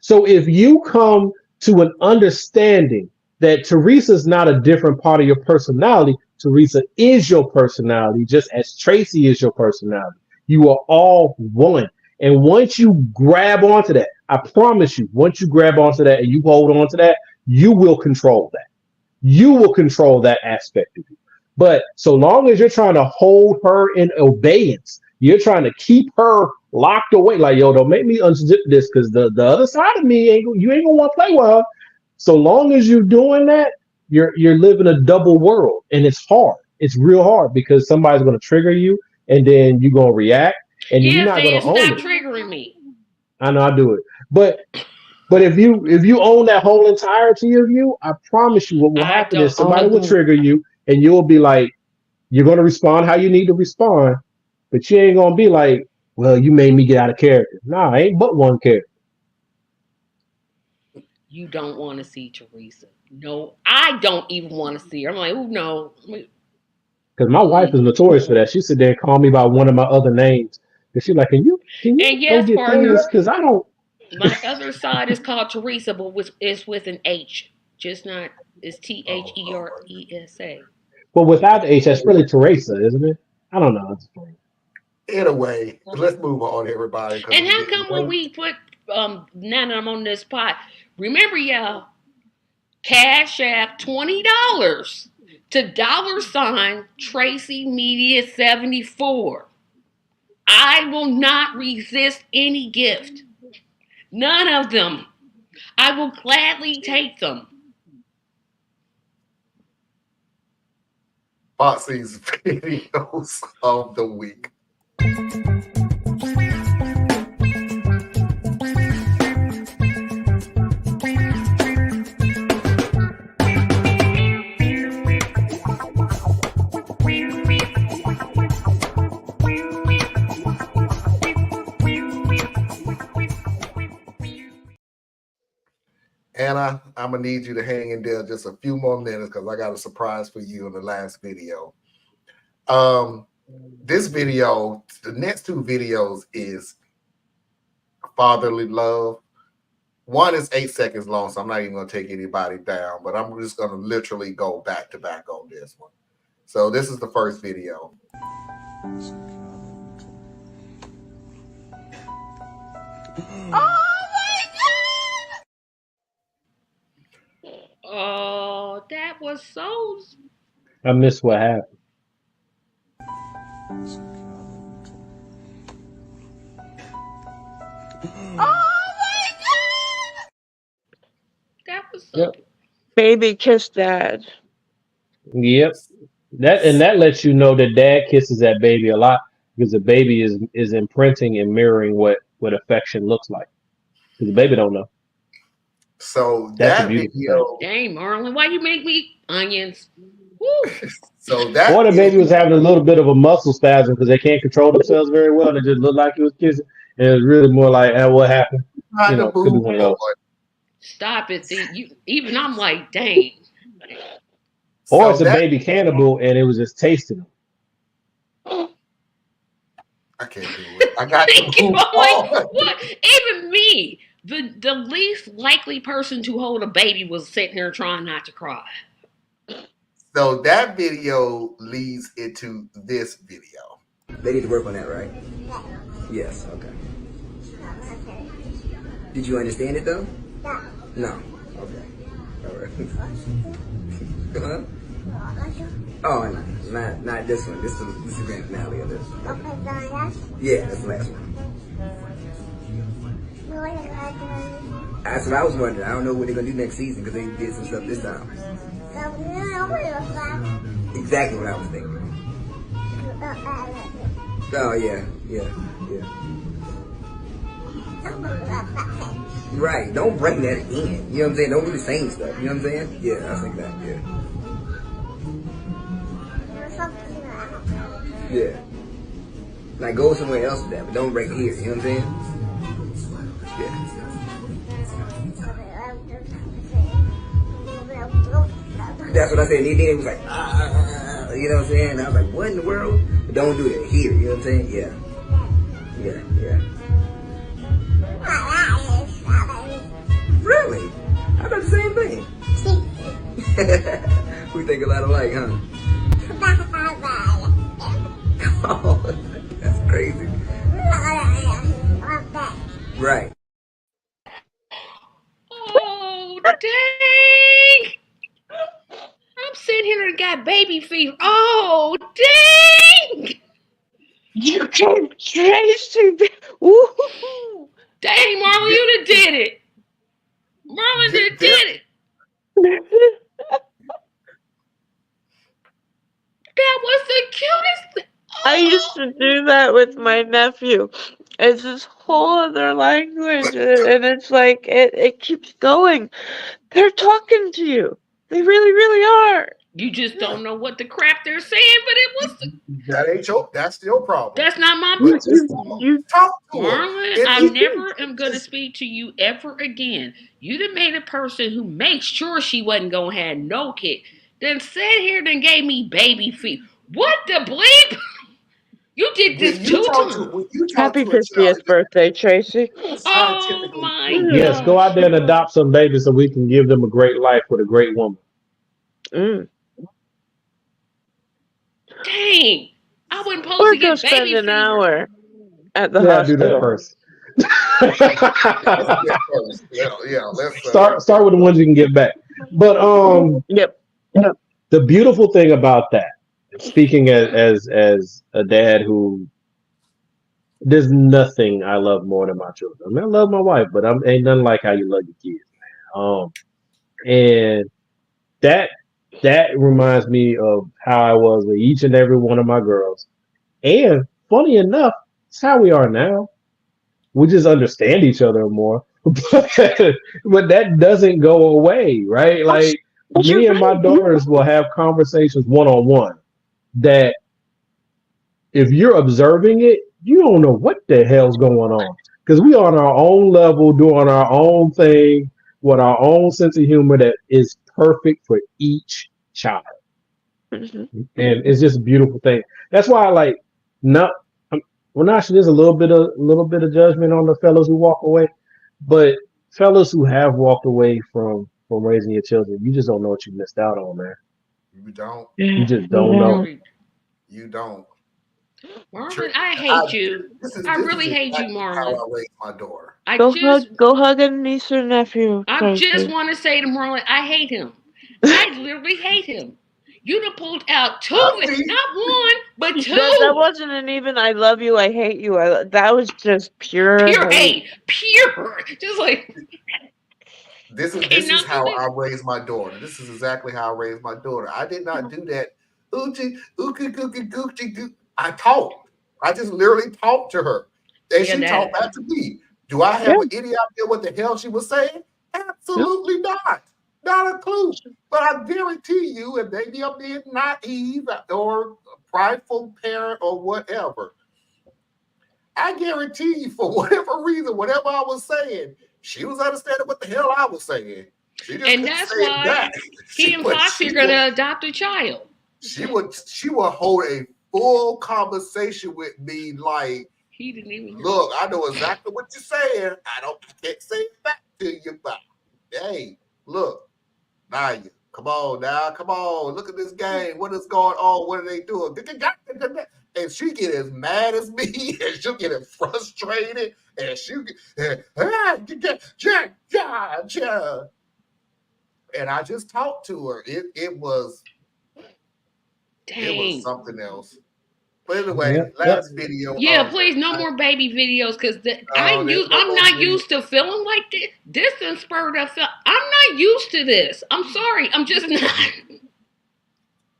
So if you come to an understanding that Teresa's not a different part of your personality, Teresa is your personality, just as Tracy is your personality. You are all one. And once you grab onto that, I promise you, once you grab onto that and you hold on to that, you will control that. You will control that aspect of you. But so long as you're trying to hold her in obedience, you're trying to keep her locked away. Like, yo, don't make me unzip this, because the other side of me you ain't gonna want to play with her. So long as you're doing that, you're living a double world, and it's hard. It's real hard because somebody's gonna trigger you, and then you're gonna react, and you're not gonna own it. Triggering me. I know I do it, but if you own that whole entirety of you, I promise you, what will happen is somebody will trigger you, and you'll be like, you're gonna respond how you need to respond, but you ain't gonna be like, well, you made me get out of character. Nah, I ain't but one character. You don't want to see Teresa. No, I don't even want to see her. I'm like, oh no. Because my wife is notorious for that. She sit there and call me by one of my other names. And she's like, can you and yes, go get things? Because I don't. My other side is called Teresa, but it's with an H. Just not, it's Teresa. But without the H, that's really Teresa, isn't it? I don't know. Anyway, let's move on, everybody. And how come when we put now that I'm on this pot, remember, y'all, Cash App $20 to $Tracy Media 74. I will not resist any gift. None of them. I will gladly take them. Foxy's videos of the week. Anna, I'm gonna need you to hang in there just a few more minutes because I got a surprise for you in the last video. This video, the next two videos is fatherly love. One is 8 seconds long, so I'm not even gonna take anybody down, but I'm just gonna literally go back to back on this one. So this is the first video. Oh, that was so. I missed what happened. That was so. Yep. Baby kiss dad. Yep. That lets you know that dad kisses that baby a lot because the baby is imprinting and mirroring what affection looks like. Because the baby don't know. So That's that a beautiful video. Dang, Marlon, why you make me onions? Woo. So that. Or the baby was having a little bit of a muscle spasm because they can't control themselves very well. And it just looked like he was kissing. And it was really more like, what happened? You know, could be one of those. Stop it. Even I'm like, dang. Or it's a baby cannibal and it was just tasting them. I can't do it. I got to move like, what? Even me, the least likely person to hold a baby was sitting here trying not to cry. So that video leads into this video. They need to work on that, right? Yes, okay. Did you understand it though? No. Okay. All right. Huh? Oh, not this one. This is the grand finale of this. Yeah, that's the last one. That's what I was wondering. I don't know what they're gonna do next season because they did some stuff this time. Exactly what I was thinking. Oh yeah. Right, don't bring that in. You know what I'm saying? Don't do the same stuff. You know what I'm saying? Yeah, I think that. Yeah. Like go somewhere else with that, but don't bring it here. You know what I'm saying? Yeah. That's what I said. And then it was like, you know what I'm saying? And I was like, what in the world? But don't do that here. You know what I'm saying? Yeah. Really? I thought the same thing. We think a lot alike, huh? Oh, that's crazy. Right. Oh, dang. I'm sitting here and got baby fever. Oh, dang. You came Tracy. Woo-hoo-hoo. Dang, Marlon, you done did it. Marlon did it. That was the cutest thing. Oh. I used to do that with my nephew. It's this whole other language, and it's like it keeps going. They're talking to you. They really, really are. You just don't know what the crap they're saying, but it was. That's your problem. That's not my problem. You talk to Marlon, I never am going to speak to you ever again. You done made a person who made sure she wasn't going to have no kid. Then sat here and gave me baby feet. What the bleep? You did this 2 times. Happy 50th birthday, Tracy. Oh my God. Yes, go out there and adopt some babies so we can give them a great life with a great woman. Dang. I wasn't supposed to get spend baby an fever. hour at the hospital. hospital. Do that first. Yeah, let's start with the ones you can get back. But Yep. the beautiful thing about that, speaking as a dad who there's nothing I love more than my children. I mean, I love my wife, but ain't nothing like how you love your kids, man. And that that reminds me of how I was with each and every one of my girls. And funny enough, it's how we are now. We just understand each other more. But that doesn't go away, right? Like But me you're and my right. daughters will have conversations one on one that if you're observing it, you don't know what the hell's going on. Because we on our own level, doing our own thing with our own sense of humor that is perfect for each child. Mhm. And it's just a beautiful thing. That's why I like not well actually there's a little bit of judgment on the fellas who walk away. But fellas who have walked away from raising your children, you just don't know what you missed out on, man. You don't. You just Yeah. don't know. You don't. Marlon, I hate you. I This is really hate you, exactly how Marlon. I raised my daughter. Go hug a niece or nephew, I just Tracy. want to say to Marlon, I hate him. I literally hate him. You done pulled out two, I see. not one, but That two. wasn't an even I love you, I hate you. That was just pure Pure hate. hate. Pure. Just like, This is cannot do how this. I raised my daughter. This is exactly how I raised my daughter. I did not do that. Oochie, ookie, gookie, goochie, goo. I talked. I just literally talked to her, and Yeah, she talked back to me. Do I have any idea what the hell she was saying? Absolutely not. Not a clue. But I guarantee you, and maybe I'm being naive or a prideful parent or whatever, I guarantee you, for whatever reason, whatever I was saying, she was understanding what the hell I was saying. She just And couldn't that's say it why back. he and Foxy are going to adopt a child. She would hold a full conversation with me like, He didn't even hear. look, I know exactly what you're saying. I can't say it back to you, but hey, look, Naya, come on now, come on, look at this game. What is going on? What are they doing? And she get as mad as me, and she'll get as frustrated, and she'll get, and I just talked to her. It was something else. But anyway, last video. Yeah, please, no more baby videos, because I'm not used to feeling like this. This done spurred up. I'm not used to this. I'm sorry. I'm just not.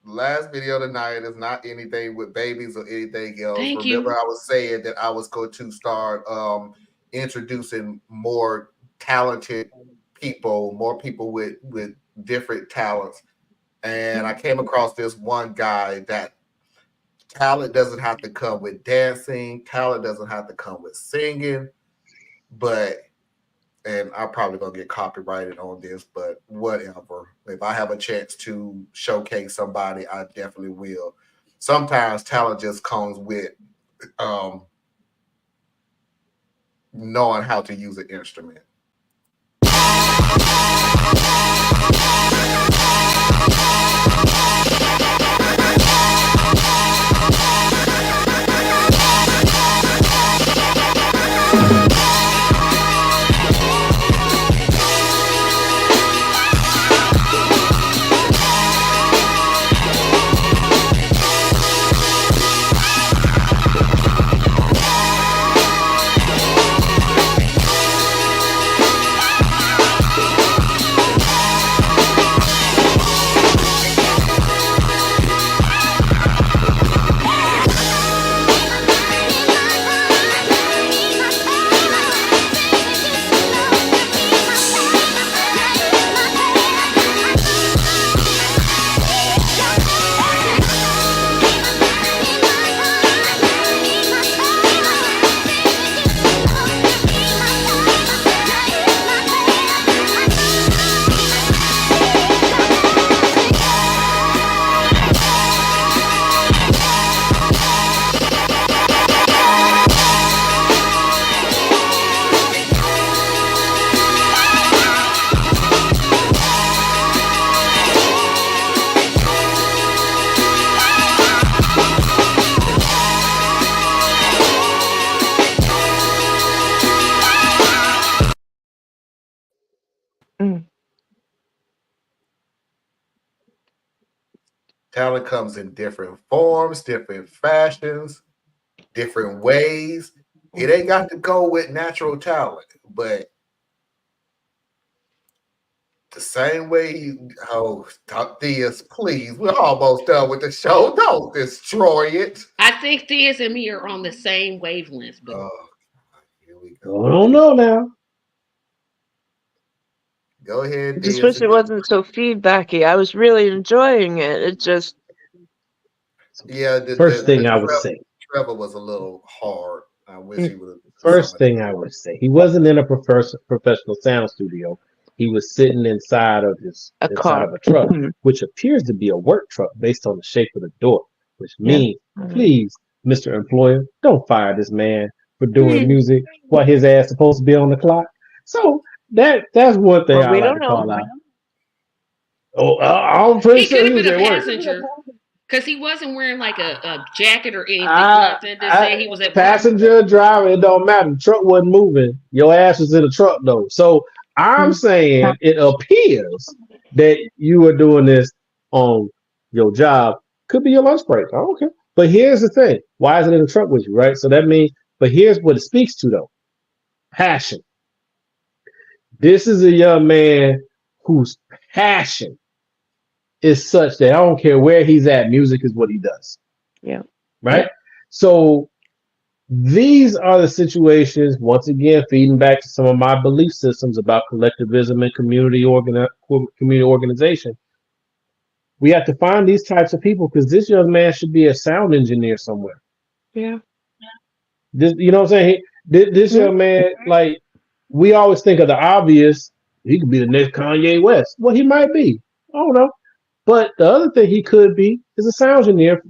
Last video tonight is not anything with babies or anything else. Remember, I was saying that I was going to start introducing more talented people, more people with different talents. And I came across this one guy that talent doesn't have to come with dancing. Talent doesn't have to come with singing. And I'm probably going to get copyrighted on this, but whatever. If I have a chance to showcase somebody, I definitely will. Sometimes talent just comes with knowing how to use an instrument. Talent comes in different forms, different fashions, different ways. It ain't got to go with natural talent, but the same way, talk this, please. We're almost done with the show. Don't destroy it. I think Theus and me are on the same wavelength, but here we go. I don't know now. Go ahead. I just wish it wasn't so feedbacky. I was really enjoying it. It just First thing I would say. Trevor was a little hard. I wish he would have. First thing I would say, he wasn't in a professional sound studio. He was sitting inside of a truck, which appears to be a work truck based on the shape of the door. Which means, please, Mr. Employer, don't fire this man for doing music while his ass supposed to be on the clock. So that's one thing I like to call out. Oh, I'm pretty sure he could have been a passenger. Because he wasn't wearing like a jacket or anything. Nothing to say he was at passenger, driver, it don't matter. The truck wasn't moving. Your ass was in the truck though. So I'm saying it appears that you were doing this on your job. Could be your lunch break. I don't care. But here's the thing. Why is it in the truck with you, right? So that means, but here's what it speaks to though. Passion. This is a young man whose passion is such that I don't care where he's at, music is what he does. Yeah. Right? Yeah. So these are the situations, once again, feeding back to some of my belief systems about collectivism and community organization. We have to find these types of people because this young man should be a sound engineer somewhere. Yeah. This, you know what I'm saying? This young man, like, we always think of the obvious. He could be the next Kanye West. Well, he might be. I don't know. But the other thing he could be is a sound engineer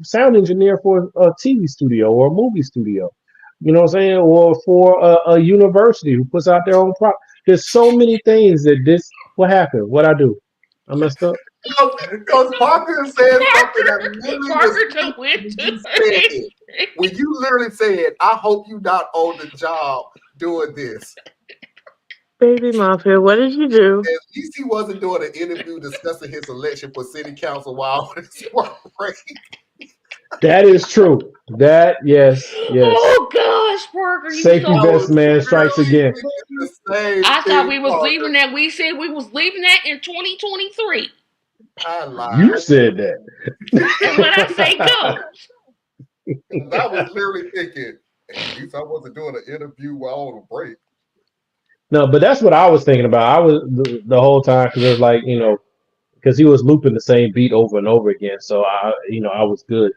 for a TV studio or a movie studio. You know what I'm saying? Or for a university who puts out their own product. There's so many things that what happened? What I do? I messed up. Because Parker said something that literally when you literally said, I hope you not on the job doing this. Baby Mafia, what did you do? At least he wasn't doing an interview discussing his election for city council while on his work break. That is true. Yes. Oh gosh, Parker. Safety vest man strikes again. I thought we was leaving that. We said we was leaving that in 2023. I lied. You said that. And when I say go. I was literally thinking, at least I wasn't doing an interview while on a break. No, but that's what I was thinking about. I was the whole time because it was like, because he was looping the same beat over and over again. So I was good.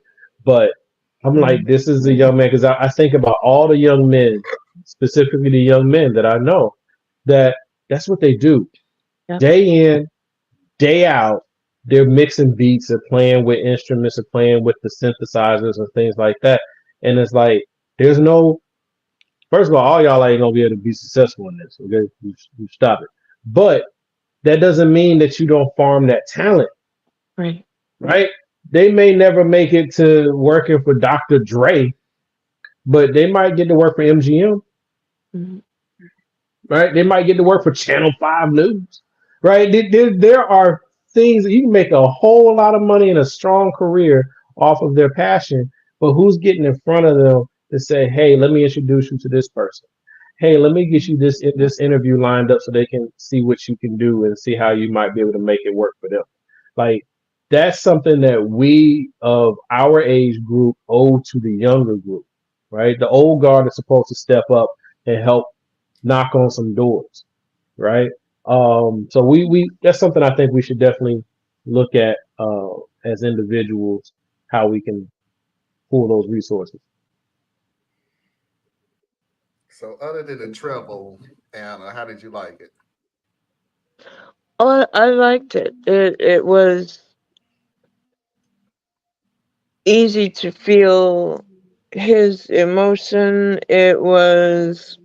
But I'm like, this is a young man because I think about all the young men, specifically the young men that I know, that's what they do. Yep. Day in, day out, they're mixing beats, they're playing with instruments, they're playing with the synthesizers and things like that. And it's like, there's no, first of all y'all ain't gonna be able to be successful in this. Okay, you stop it. But that doesn't mean that you don't farm that talent. Right. Right? They may never make it to working for Dr. Dre, but they might get to work for MGM. Mm-hmm. Right? They might get to work for Channel 5 News. Right? There are things that you can make a whole lot of money and a strong career off of their passion, but who's getting in front of them to say, hey, let me introduce you to this person. Hey, let me get you this interview lined up so they can see what you can do and see how you might be able to make it work for them. Like, that's something that we of our age group owe to the younger group, right? The old guard is supposed to step up and help knock on some doors, right? So we that's something I think we should definitely look at as individuals, how we can pull those resources. So other than the treble, Anna, how did you like it? Oh, I liked it. It was easy to feel his emotion. It was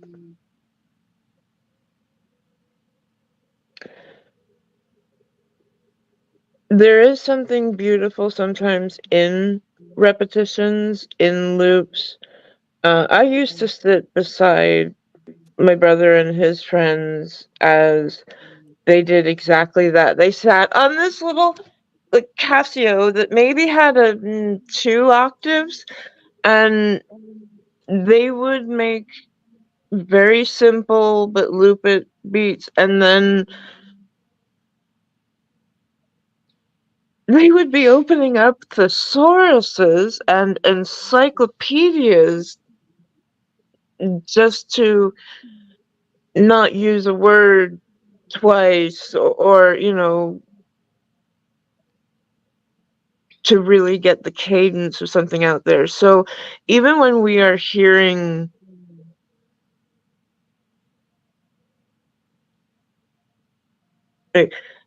there is something beautiful sometimes in repetitions, in loops. I used to sit beside my brother and his friends as they did exactly that. They sat on this little like Casio that maybe had a 2 octaves, and they would make very simple but looped beats, and then they would be opening up thesauruses and encyclopedias just to not use a word twice, or to really get the cadence or something out there. So even when we are hearing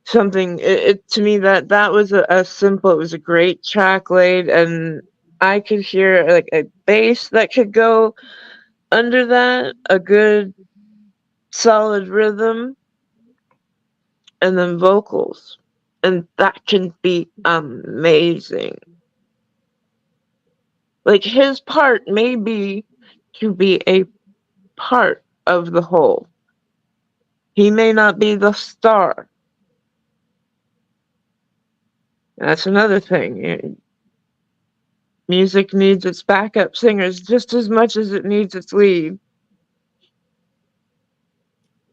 something, to me that was a simple, it was a great track laid, and I could hear like a bass that could go under that, a good solid rhythm, and then vocals, and that can be amazing. Like his part may be to be a part of the whole. He may not be the star. That's another thing. Music needs its backup singers just as much as it needs its lead.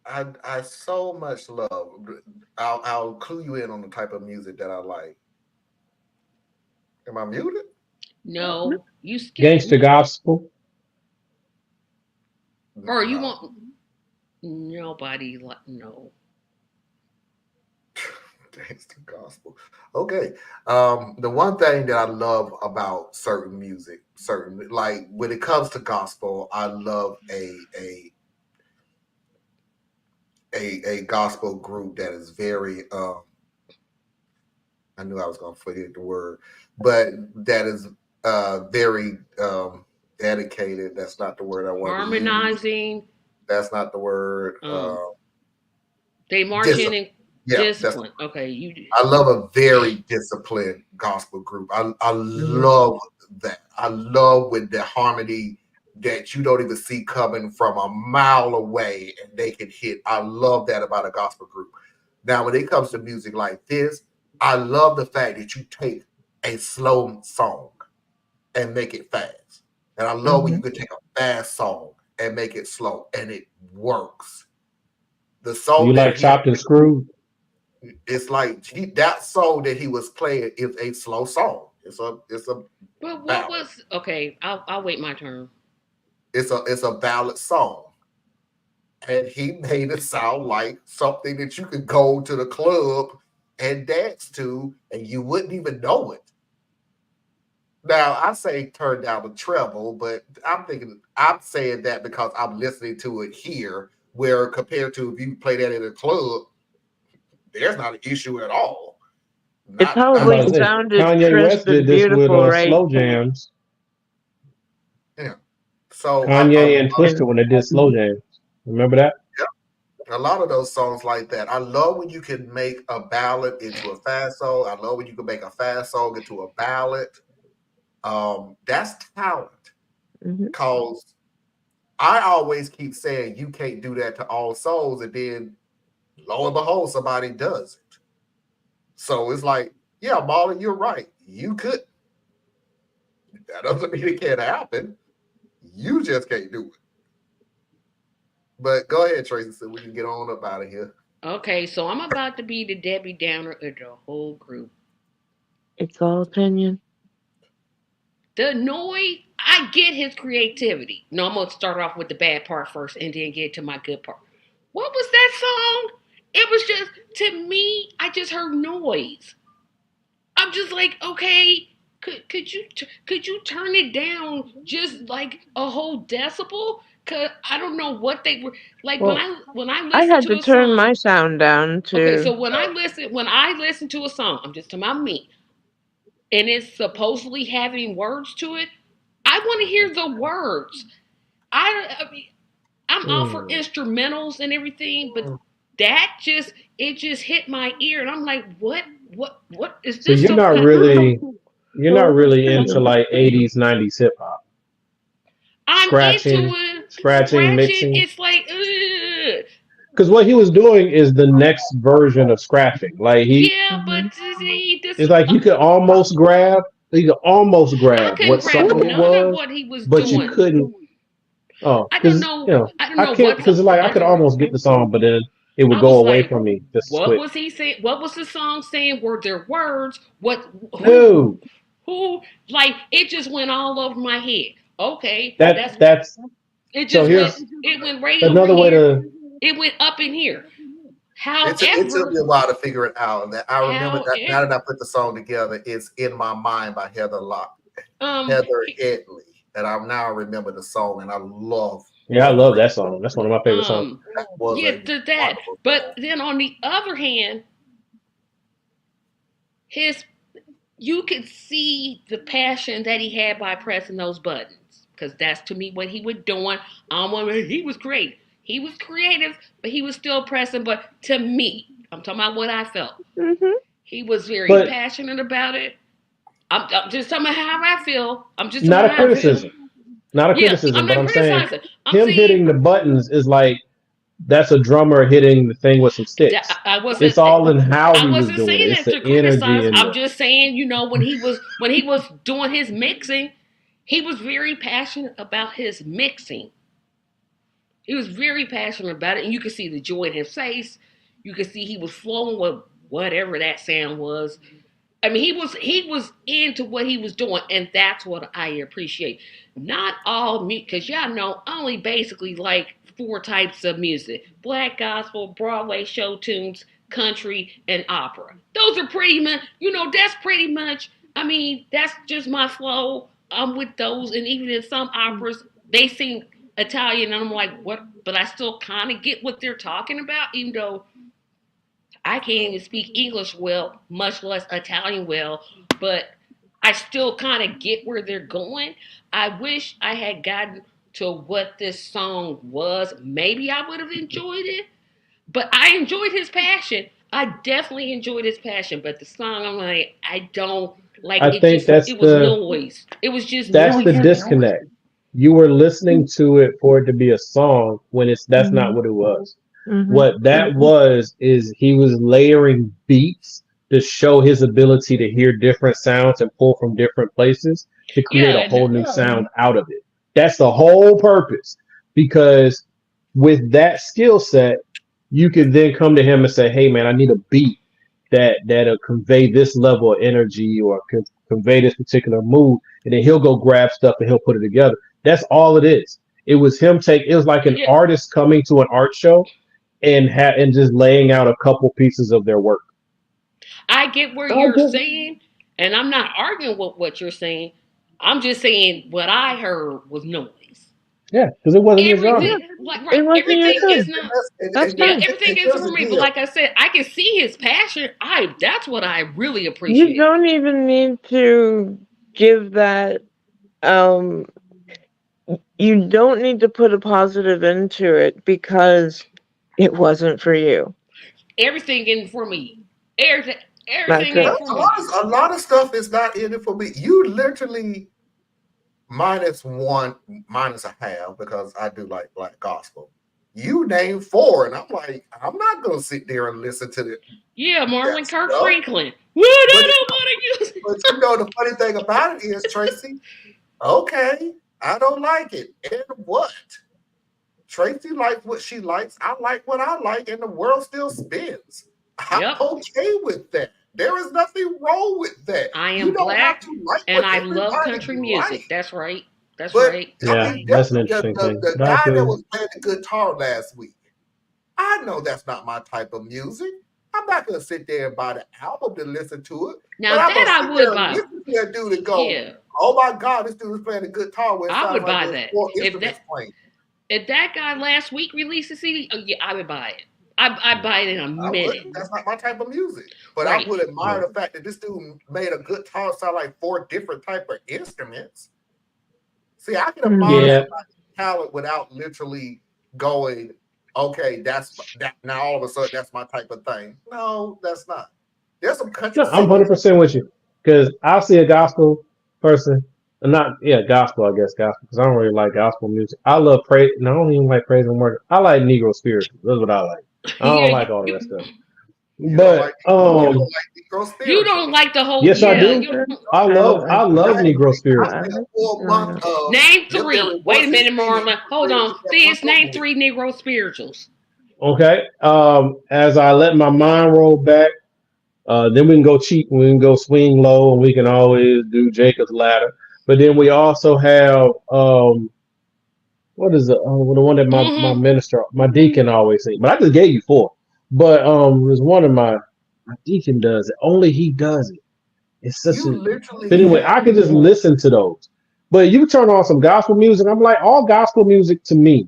I so much love. I'll clue you in on the type of music that I like. Am I muted? No, you skipped Gangster me. gospel. Or you No. want nobody like no. Gangster gospel. Okay. The one thing that I love about certain music, like when it comes to gospel, I love a gospel group that is very I knew I was gonna forget the word, but that is very dedicated. That's not the word I wanted to use. Harmonizing. That's not the word. They march in Discipline. and Yeah, discipline. Okay, you. I love a very disciplined gospel group. I love that. I love with the harmony that you don't even see coming from a mile away, and they can hit. I love that about a gospel group. Now, when it comes to music like this, I love the fact that you take a slow song and make it fast. And I love when you can take a fast song and make it slow, and it works. The song You that like chopped and screwed? it's like that song that he was playing is a slow song. It's a But what ballad. was okay? I'll wait my turn. It's a ballad song, and he made it sound like something that you could go to the club and dance to, and you wouldn't even know it. Now I say turn down the treble, but I'm saying that because I'm listening to it here, where compared to if you play that in a club, there's not an issue at all. It Not I'm about probably to say sounded Kanye crisp West did and this with beautiful, right? slow jams. yeah. So Kanye and Yeah. Twister when they did slow jams. Remember that? a lot of those songs like that. I love when you can make a ballad into a fast song. I love when you can make a fast song into a ballad. That's talent. Because I always keep saying you can't do that to all souls, and then lo and behold, somebody does it. So it's like, yeah, Marlon, you're right. You could. That doesn't mean it can't happen. You just can't do it. But go ahead, Tracy, so we can get on up out of here. Okay, so I'm about to be the Debbie Downer of the whole group. It's all opinion. The noise, I get his creativity. No, I'm gonna start off with the bad part first and then get to my good part. What was that song? It was just, to me, I just heard noise. I'm just like, okay, could you turn it down just like a whole decibel? Cause I don't know what they were like Well, when I I listen had to to a turn song. my sound down Okay, to. so when I listen to a song, I'm just talking about me, and it's supposedly having words to it, I want to hear the words. I mean, I'm all for instrumentals and everything, but that just hit my ear, and I'm like, what is So this you're some not kind? really into like 80s, 90s hip hop. I'm into Scratching, it. scratching, Scratching. mixing. It's like, ugh. because what he was doing is the next version of scratching. Like Yeah, but see, this it's like you could almost grab I couldn't what grab song it none of was, what he was but you doing. couldn't. Oh, I don't because know. I don't I know can't, because like I could almost get the song, but then it would I go was away like, from me just what quick. was he saying? What was the song saying? Were there words? What? No, Who? Like it just went all over my head. Okay, that's it. so Just went. here's It went right over another way here. to. It went up in here. It took me However, a while to figure it out. And I remember that now however, that I put the song together, it's In My Mind by Heather um, Headley. And I now remember the song, and I love Yeah, I love that song. That's one of my favorite songs. that was yeah, a to that. wonderful But song. then on the other hand, his you could see the passion that he had by pressing those buttons because that's to me what he was doing. He was great. He was creative, but he was still pressing. But to me, I'm talking about what I felt. He was very But passionate about it. I'm just talking about how I feel. I'm just talking not a about how I feel. criticism. Not a Yeah, criticism, I'm but not I'm saying criticizing. I'm him saying hitting the buttons is like that's a drummer hitting the thing with some sticks. I wasn't. It's all in how I he was wasn't doing it. saying It's that the to energy criticize. and I'm the. just saying, when he was doing his mixing, he was very passionate about his mixing. He was very passionate about it, and you could see the joy in his face. You could see he was flowing with whatever that sound was. I mean, he was into what he was doing, and that's what I appreciate. Not all music, because y'all know only basically like four types of music: black gospel, Broadway show tunes, country, and opera. Those are pretty much, that's pretty much. I mean, that's just my flow. I'm with those, and even in some operas, they sing Italian, and I'm like, what? But I still kind of get what they're talking about, even though I can't even speak English well, much less Italian well, but I still kind of get where they're going. I wish I had gotten to what this song was. Maybe I would have enjoyed it, but I enjoyed his passion. I definitely enjoyed his passion, but the song, I'm like, I don't like I it. think Just, it was noise. It was just that's the noise. disconnect. You were listening to it for it to be a song when that's not what it was. What that was is he was layering beats to show his ability to hear different sounds and pull from different places to create a Yeah, whole new sound out of it. That's the whole purpose. Because with that skill set, you could then come to him and say, "Hey, man, I need a beat that'll convey this level of energy or convey this particular mood," and then he'll go grab stuff and he'll put it together. That's all it is. It was him it was like an yeah. artist coming to an art show and just laying out a couple pieces of their work. I get where you're saying, and I'm not arguing with what you're saying. I'm just saying what I heard was noise. Yeah, because it wasn't his genre. Everything, like It right, wasn't your everything is thing. not. That's Yeah, fine. everything is for me. But like I said, I can see his passion. That's what I really You appreciate. don't even need to give that. Um, you don't need to put a positive into it because it wasn't for you. Everything in for me. Everything, That's everything it. in for me. A lot of stuff is not in it for me. You literally minus a half because I do like black gospel. You name four, and I'm like, I'm not gonna sit there and listen to it. Yeah, Marlon Kirk stuff. Franklin. What I don't want to use. But the funny thing about it is, Tracy, okay, I don't like it. And what? Tracy likes what she likes. I like what I like, and the world still spins. I'm Yep. okay with that. There is nothing wrong with that. I You am don't have black, to like and what I love everybody country music. likes. That's right. That's But right. Yeah, I mean, that's an interesting thing. the guy that was playing the guitar last week, I know that's not my type of music. I'm not gonna sit there and buy the album to listen to it. Now but I'm that gonna I sit there would and buy. listen to that dude and go, Yeah, "Oh my God, this dude is playing the guitar where it I sounds would like buy there's that. four If instruments playing." that guy last week released a CD, oh yeah, I would buy it. I'd buy it in a I minute. wouldn't. That's not my type of music. But Right. I would admire the fact that this dude made a guitar sound like four different type of instruments. See, I can admire somebody's talent without literally going, okay, that's that. Now all of a sudden, that's my type of thing. No, that's not. There's some country. No, I'm 100% with you because I'll see a gospel person, Not gospel, I guess gospel because I don't really like gospel music. I love praise, and I don't even like praise and worship. I like Negro spiritual. That's what I like. I Yeah, don't like all the rest of it. You don't But like Negro you spiritual. don't like the whole. yes, I Yeah, do. you don't. I love Negro I spiritual. spent a full month of Name lift every 3. Wait a voice and minute, singing Marlon. Hold praise on. to that Please month name over with. 3 Negro spirituals. Okay. As I let my mind roll back, then we can go cheap. We can go swing low, and we can always do Jacob's ladder. But then we also have what is the one that my Mm-hmm. minister, my deacon always sing. But I just gave you 4. But there's one of my deacon does it. Only he does it. It's such You a. But literally anyway, have I can just listen to those. But you turn on some gospel music. I'm like, all gospel music to me,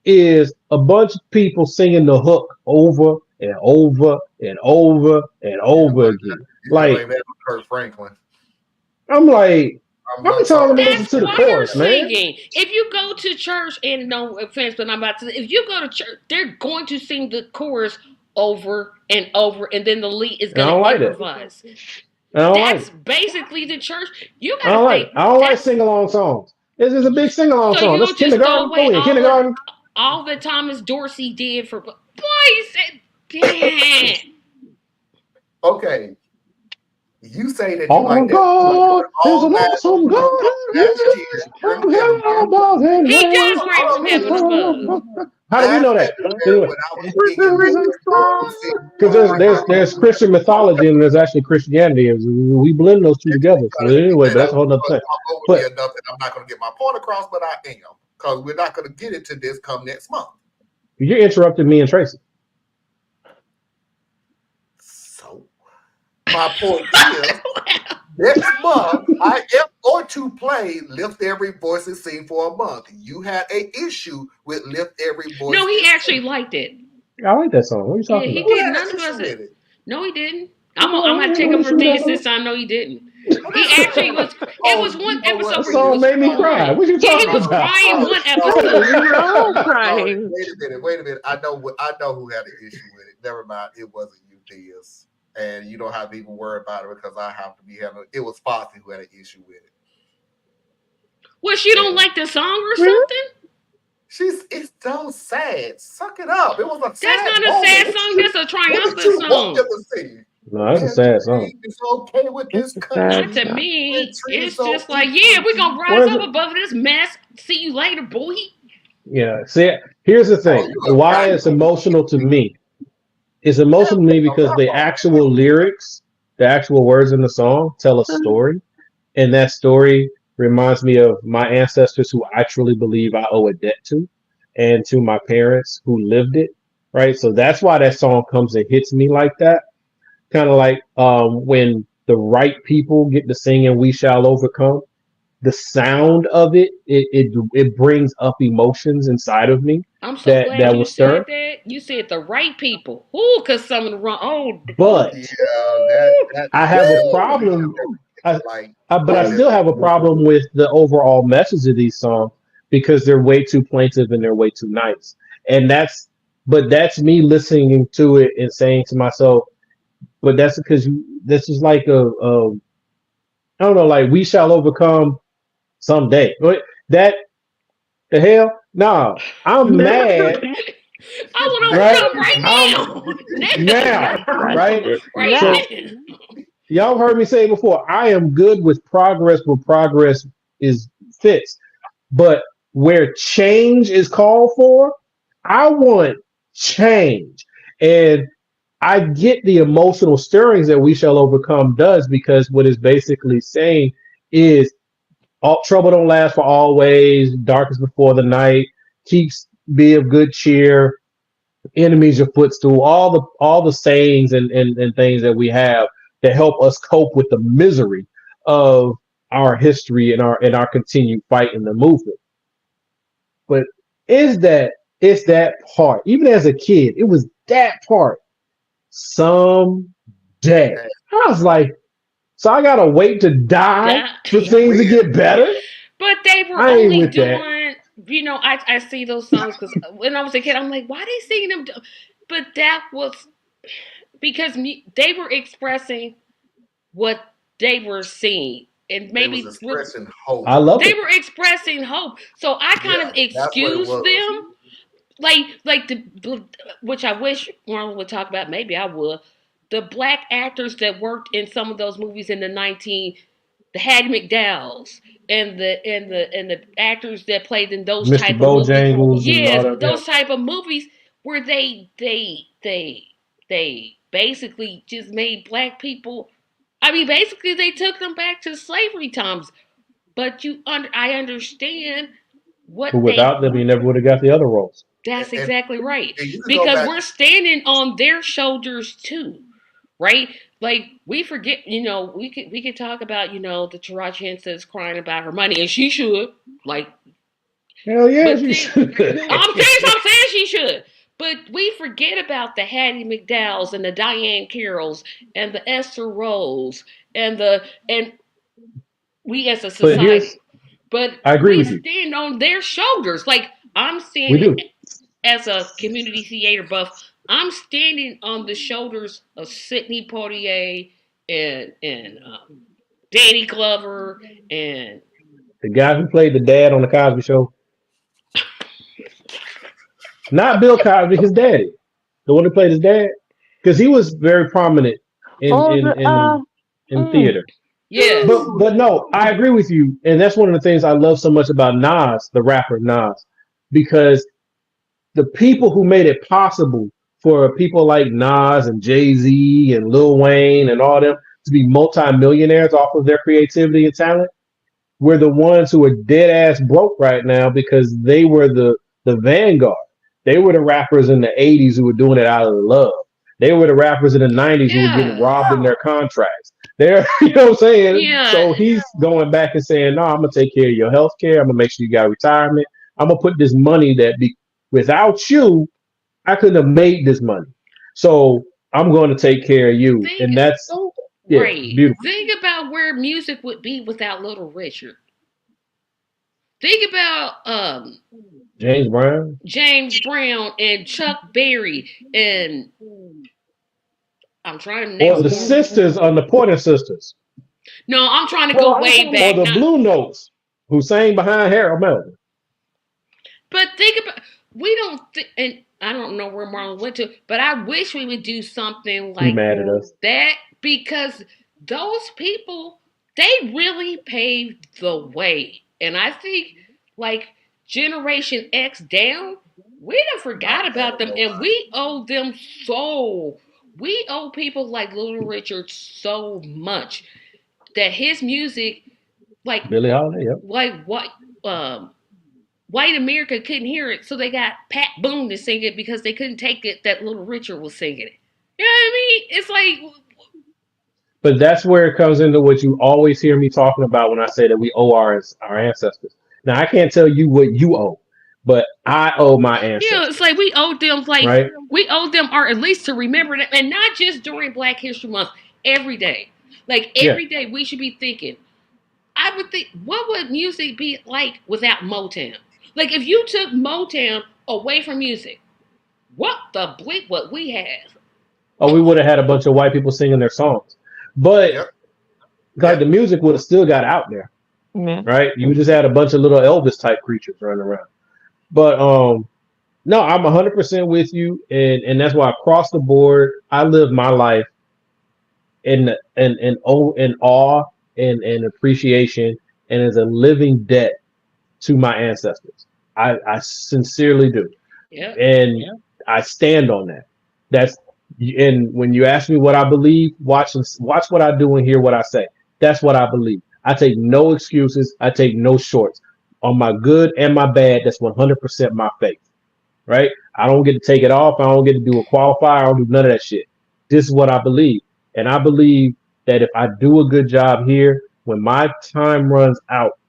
is a bunch of people singing the hook over and over and over and over again. you can Like blame that on Kurt Franklin. I'm like, how many I'm times I'm gonna sorry. listen That's to the choir chorus, man? singing. If you go to church, and no offense, but I'm about to. If you go to church, they're going to sing the chorus over and over, and then the lead is And I going don't to like that. improvise. I don't like That's it. basically the church. You I got don't to like it. think. I don't like That's sing along songs. This is a big sing along so song. That's you'll just throw kindergarten. away Go in kindergarten. all that Thomas Dorsey did for. Boy, he said, "Damn." Okay, you say that you like Our that God is all an that awesome God. last year during February. He does Hold rain on, from heaven above. How do we last know that? February Anyway, when I was singing Lift Every Voice and Sing because Praise to Him. there's Christian mythology and there's actually Christianity. We blend those two together. So anyway, but that's a whole nother thing. Talk over But me enough that I'm not going to get my point across, but I am because we're not going to get into this come next month. you interrupted me and Tracy. So my point is, next month I am going to play Lift Every Voice and Sing for a month. You had an issue with Lift Every Voice. No, he and actually Sing. liked it. I like that song. What are you Yeah, talking he about? Who did. had None an of issue us with did. it? No, he didn't. I'm I gonna had take no up for issue with that Theus song. this time. No, he didn't. Well, He that's actually was. It was you one know what? That episode where he song was made me cry. crying. What you Yeah, he talking was about? crying one Oh, episode. we were all No, crying. wait a minute. I know who had an issue with it. Never mind. It wasn't you, Theus. And you don't have to even worry about it because I have to be having it was Foxy who had an issue with it. Well, she don't like the song or something? It's so sad. Suck it up. It was a That's sad not a moment. sad song. That's a What did triumphant you want them song. to sing? No, that's a sad song. It's okay with It's this a country. sad Not to song. me. Treated It's so just like, equally. yeah, we're gonna What rise is up it? above this mess. See you later, boy. Yeah. See, here's the Oh, thing. you a Why guy. it's emotional to me. It's Yeah, emotional to me a because rap the on. actual lyrics, the actual words in the song tell a story. And that story reminds me of my ancestors who I truly believe I owe a debt to, and to my parents who lived it. Right. So that's why that song comes and hits me like that. Kind of like when the right people get to sing and We Shall Overcome. The sound of it brings up emotions inside of me I'm so glad that you will said stir. that. You said the right people. Ooh, cause some of the wrong. But Yeah, that I have a problem. I, like but I still have a problem with the overall message of these songs because they're way too plaintive and they're way too nice. And that's me listening to it and saying to myself, but that's because this is like I don't know, like We Shall Overcome someday. But that the hell? No, I'm mad, I want to right? overcome right Now, now. right? Right So now. y'all heard me say it before. I am good with progress where progress is fixed. But where change is called for, I want change. And I get the emotional stirrings that We Shall Overcome does because what it's basically saying is all trouble don't last for always, dark is before the night, keeps be of good cheer, enemies your footstool, all the sayings and things that we have that help us cope with the misery of our history and our continued fight in the movement. But is that it's that part. Even as a kid, it was that part. Someday. I was like, so I gotta wait to die for things to get better? But they were I ain't only with that. doing, I see those songs because when I was a kid, I'm like, why are they singing them? But that was because they were expressing what they were seeing. and They maybe was expressing hope. I love they it. were expressing hope. So I kind of That's what it excused was. them, like the which I wish Marlon would talk about. Maybe I would. The black actors that worked in some of those movies in the Hattie McDowells and the actors that played in those Mr. type of movies. Bojangles and all Yes, that. those type of movies where they basically just made black people. I mean, basically they took them back to slavery times. But I understand what But without them, you never would have got the other roles. That's exactly right. And you can go Because back. we're standing on their shoulders too, right? Like we forget, we could talk about, the Taraji Henson's crying about her money, and she should. Like, Hell yeah, but she then, should. I'm serious. I'm saying she should. But we forget about the Hattie McDowells and the Diane Carrolls and the Esther Rolls and we as a But society. But I agree we with you. stand on their shoulders. Like I'm We standing do. as a community theater buff. I'm standing on the shoulders of Sidney Poitier and Danny Glover and The guy who played the dad on the Cosby Show, not Bill Cosby, his daddy, the one who played his dad, because he was very prominent in theater. yes, But no, I agree with you, and that's one of the things I love so much about Nas, the rapper Nas, because the people who made it possible for people like Nas and Jay-Z and Lil Wayne and all them to be multimillionaires off of their creativity and talent were the ones who are dead ass broke right now because they were the vanguard. They were the rappers in the 80s who were doing it out of love. They were the rappers in the 90s who were getting robbed in their contracts. They're, you know what I'm saying? Yeah. So he's going back and saying, no, I'm going to take care of your health care. I'm going to make sure you got retirement. I'm going to put this money without you, I couldn't have made this money. So I'm going to take care of you. And that's right. beautiful. Think about where music would be without Little Richard. Think about James Brown and Chuck Berry and I'm trying to name or the sisters on the Pointer Sisters. No, I'm trying to go way back. Or the Blue Notes who sang behind Harold Melvin. But think about and I don't know where Marlon went to, but I wish we would do something like mad at us. that because those people, they really paved the way. And I think like Generation X down, we done forgot about them and we owe them we owe people like Little Richard so much that his music, like Billie Holiday, yep. like what white America couldn't hear it, so they got Pat Boone to sing it because they couldn't take it that Little Richard was singing it. You know what I mean? It's like, but that's where it comes into what you always hear me talking about when I say that we owe our ancestors. Now I can't tell you what you owe, but I owe my ancestors. Yeah, it's like we owe them, right? We owe them, or at least to remember them, and not just during Black History Month. Every day, like every day, we should be thinking. I would think, what would music be like without Motown? Like if you took Motown away from music, what the bleep would we have? Oh, we would have had a bunch of white people singing their songs, but like the music would have still got out there, right? You just had a bunch of little Elvis type creatures running around. But no, I'm 100% with you, and that's why across the board, I live my life in awe and appreciation, and as a living debt to my ancestors. I sincerely do. Yeah. And I stand on that. And when you ask me what I believe, watch what I do and hear what I say. That's what I believe. I take no excuses. I take no shorts. On my good and my bad, that's 100% my faith. Right? I don't get to take it off. I don't get to do a qualifier. I don't do none of that shit. This is what I believe. And I believe that if I do a good job here, when my time runs out,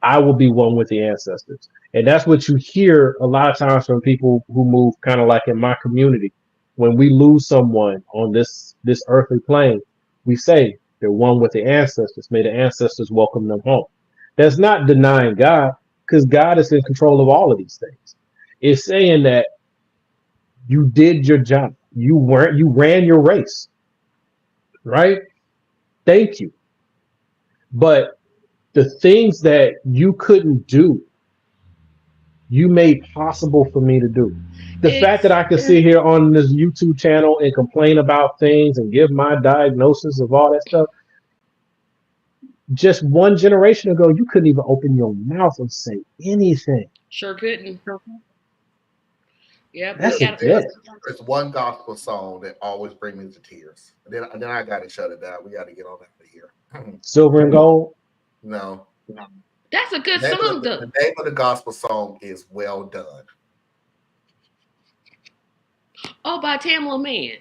I will be one with the ancestors. And that's what you hear a lot of times from people who move kind of like in my community. When we lose someone on this earthly plane, we say they're one with the ancestors. May the ancestors welcome them home. That's not denying God, because God is in control of all of these things. It's saying that you did your job. You ran your race. Right? Thank you. But the things that you couldn't do, you made possible for me to do. The fact that I could sit here on this YouTube channel and complain about things and give my diagnosis of all that stuff, just one generation ago, you couldn't even open your mouth and say anything. Sure couldn't. Yeah, That's we got There's one gospel song that always brings me to tears. And then I got to shut it down. We got to get on out of here. Silver and Gold? No. That's a good song, though. The name of the gospel song is Well Done. Oh, by Tamla Man.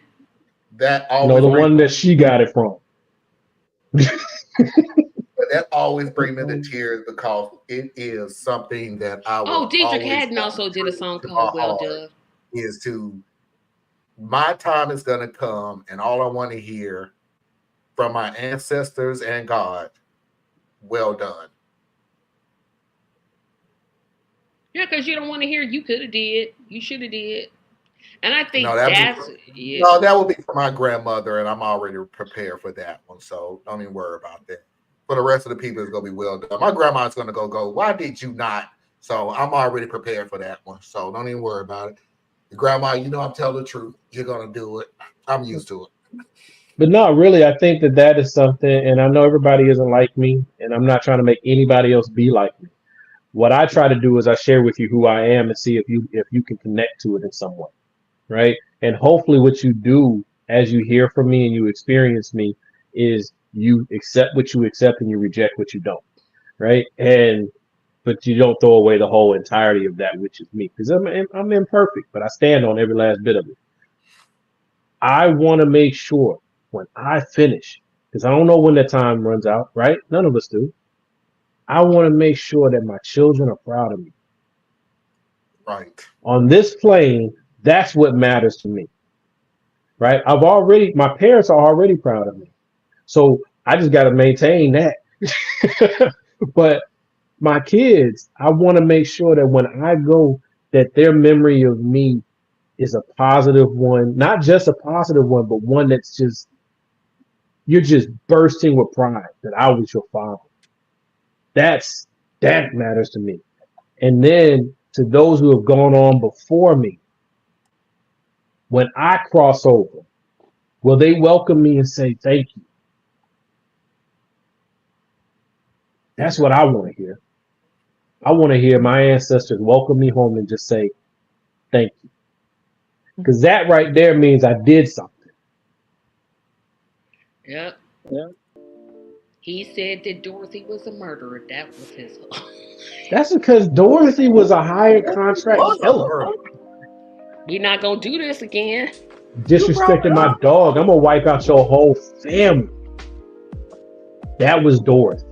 That always the one that she got it from. But that always brings me to tears because it is something that I will Dietrich Haddon also did a song called Well Done. Is to, my time is going to come, and all I want to hear from my ancestors and God, well done. Yeah, because you don't want to hear you could have did, you should have did. And I think that would be for my grandmother, and I'm already prepared for that one. So don't even worry about that. For the rest of the people, it's gonna be well done. My grandma's gonna go, why did you not? So I'm already prepared for that one. So don't even worry about it. Grandma, I'm telling the truth. You're gonna do it. I'm used to it. But no, really, I think that is something, and I know everybody isn't like me, and I'm not trying to make anybody else be like me. What I try to do is I share with you who I am and see if you can connect to it in some way. Right. And hopefully what you do as you hear from me and you experience me is you accept what you accept and you reject what you don't. Right. But you don't throw away the whole entirety of that, which is me, because I'm imperfect, but I stand on every last bit of it. I want to make sure when I finish, because I don't know when the time runs out. Right. None of us do. I want to make sure that my children are proud of me. Right. On this plane, that's what matters to me, right? My parents are already proud of me. So I just got to maintain that. But my kids, I want to make sure that when I go, that their memory of me is a positive one, not just a positive one, but one that's just, you're just bursting with pride that I was your father. That matters to me. And then to those who have gone on before me, when I cross over, will they welcome me and say thank you? That's what I want to hear. I want to hear my ancestors welcome me home and just say thank you. Because that right there means I did something. Yep. He said that Dorothy was a murderer. That was his. That's because Dorothy was a higher contract killer. We're not going to do this again. Disrespecting my dog. I'm going to wipe out your whole family. That was Dorothy.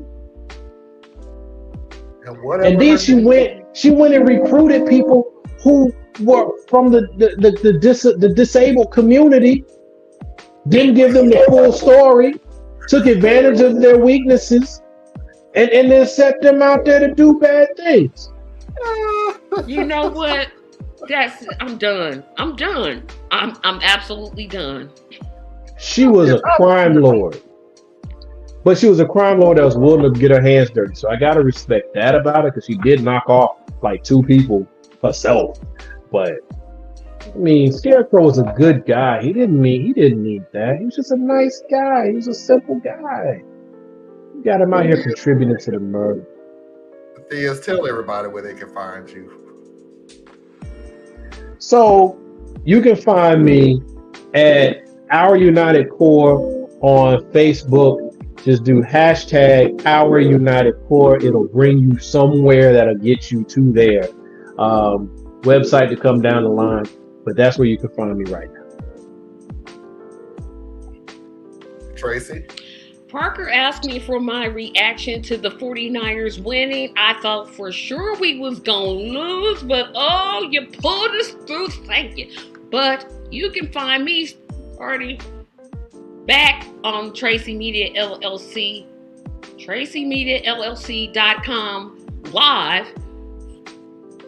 And then she went and recruited people who were from the disabled community, didn't give them the full story, took advantage of their weaknesses, and then set them out there to do bad things. You know what? I'm done. I'm absolutely done. She was a crime lord. But she was a crime lord that was willing to get her hands dirty. So I gotta respect that about her, because she did knock off like 2 people herself. But I mean, Scarecrow was a good guy. He didn't need that. He was just a nice guy. He was a simple guy. You got him out here contributing to the murder. Theus, tell everybody where they can find you. So you can find me at Our United Core on Facebook. Just do hashtag Our United Core. It'll bring you somewhere that'll get you to their website to come down the line. But that's where you can find me right now. Tracy? Parker asked me for my reaction to the 49ers winning. I thought for sure we was going to lose, but you pulled us through. Thank you. But you can find me already back on Tracy Media LLC, tracymediallc.com live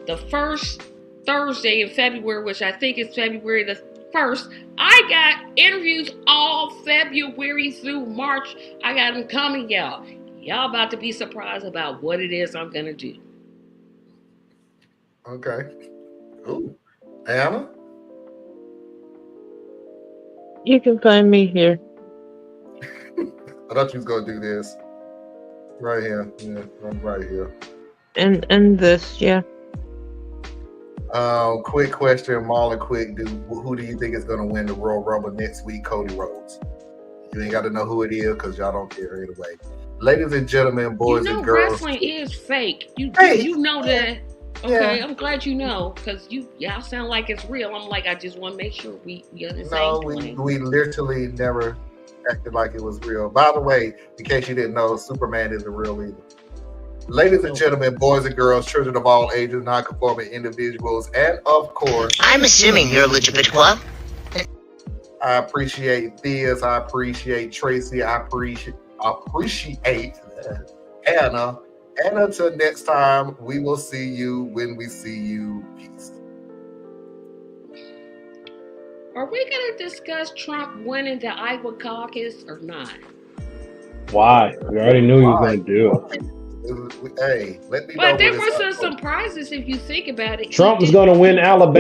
the first Thursday in February, which I think is February the 1st. I got interviews all February through March. I got them coming, y'all. Y'all about to be surprised about what it is I'm gonna do. Okay. Ooh. Anna? You can find me here. I thought you was gonna do this. Right here. Yeah, right here. And this, yeah. Quick question, Marlon. Quick, who do you think is gonna win the Royal Rumble next week? Cody Rhodes. You ain't got to know who it is because y'all don't care anyway. Ladies and gentlemen, boys and girls. Wrestling is fake. You know that. Okay, yeah. I'm glad you know because y'all sound like it's real. I'm like, I just want to make sure we on the same plane. We literally never acted like it was real. By the way, in case you didn't know, Superman isn't real either. Ladies and gentlemen, boys and girls, children of all ages, non-conforming individuals, and of course, I'm assuming you're LGBTQ. I appreciate Theus. I appreciate Tracy. I appreciate Anna. And until next time, we will see you when we see you. Peace. Are we going to discuss Trump winning the Iowa caucus or not? Why? We already knew he was going to do it. Hey, let me know. But there were some surprises if you think about it. Trump was going to win Alabama.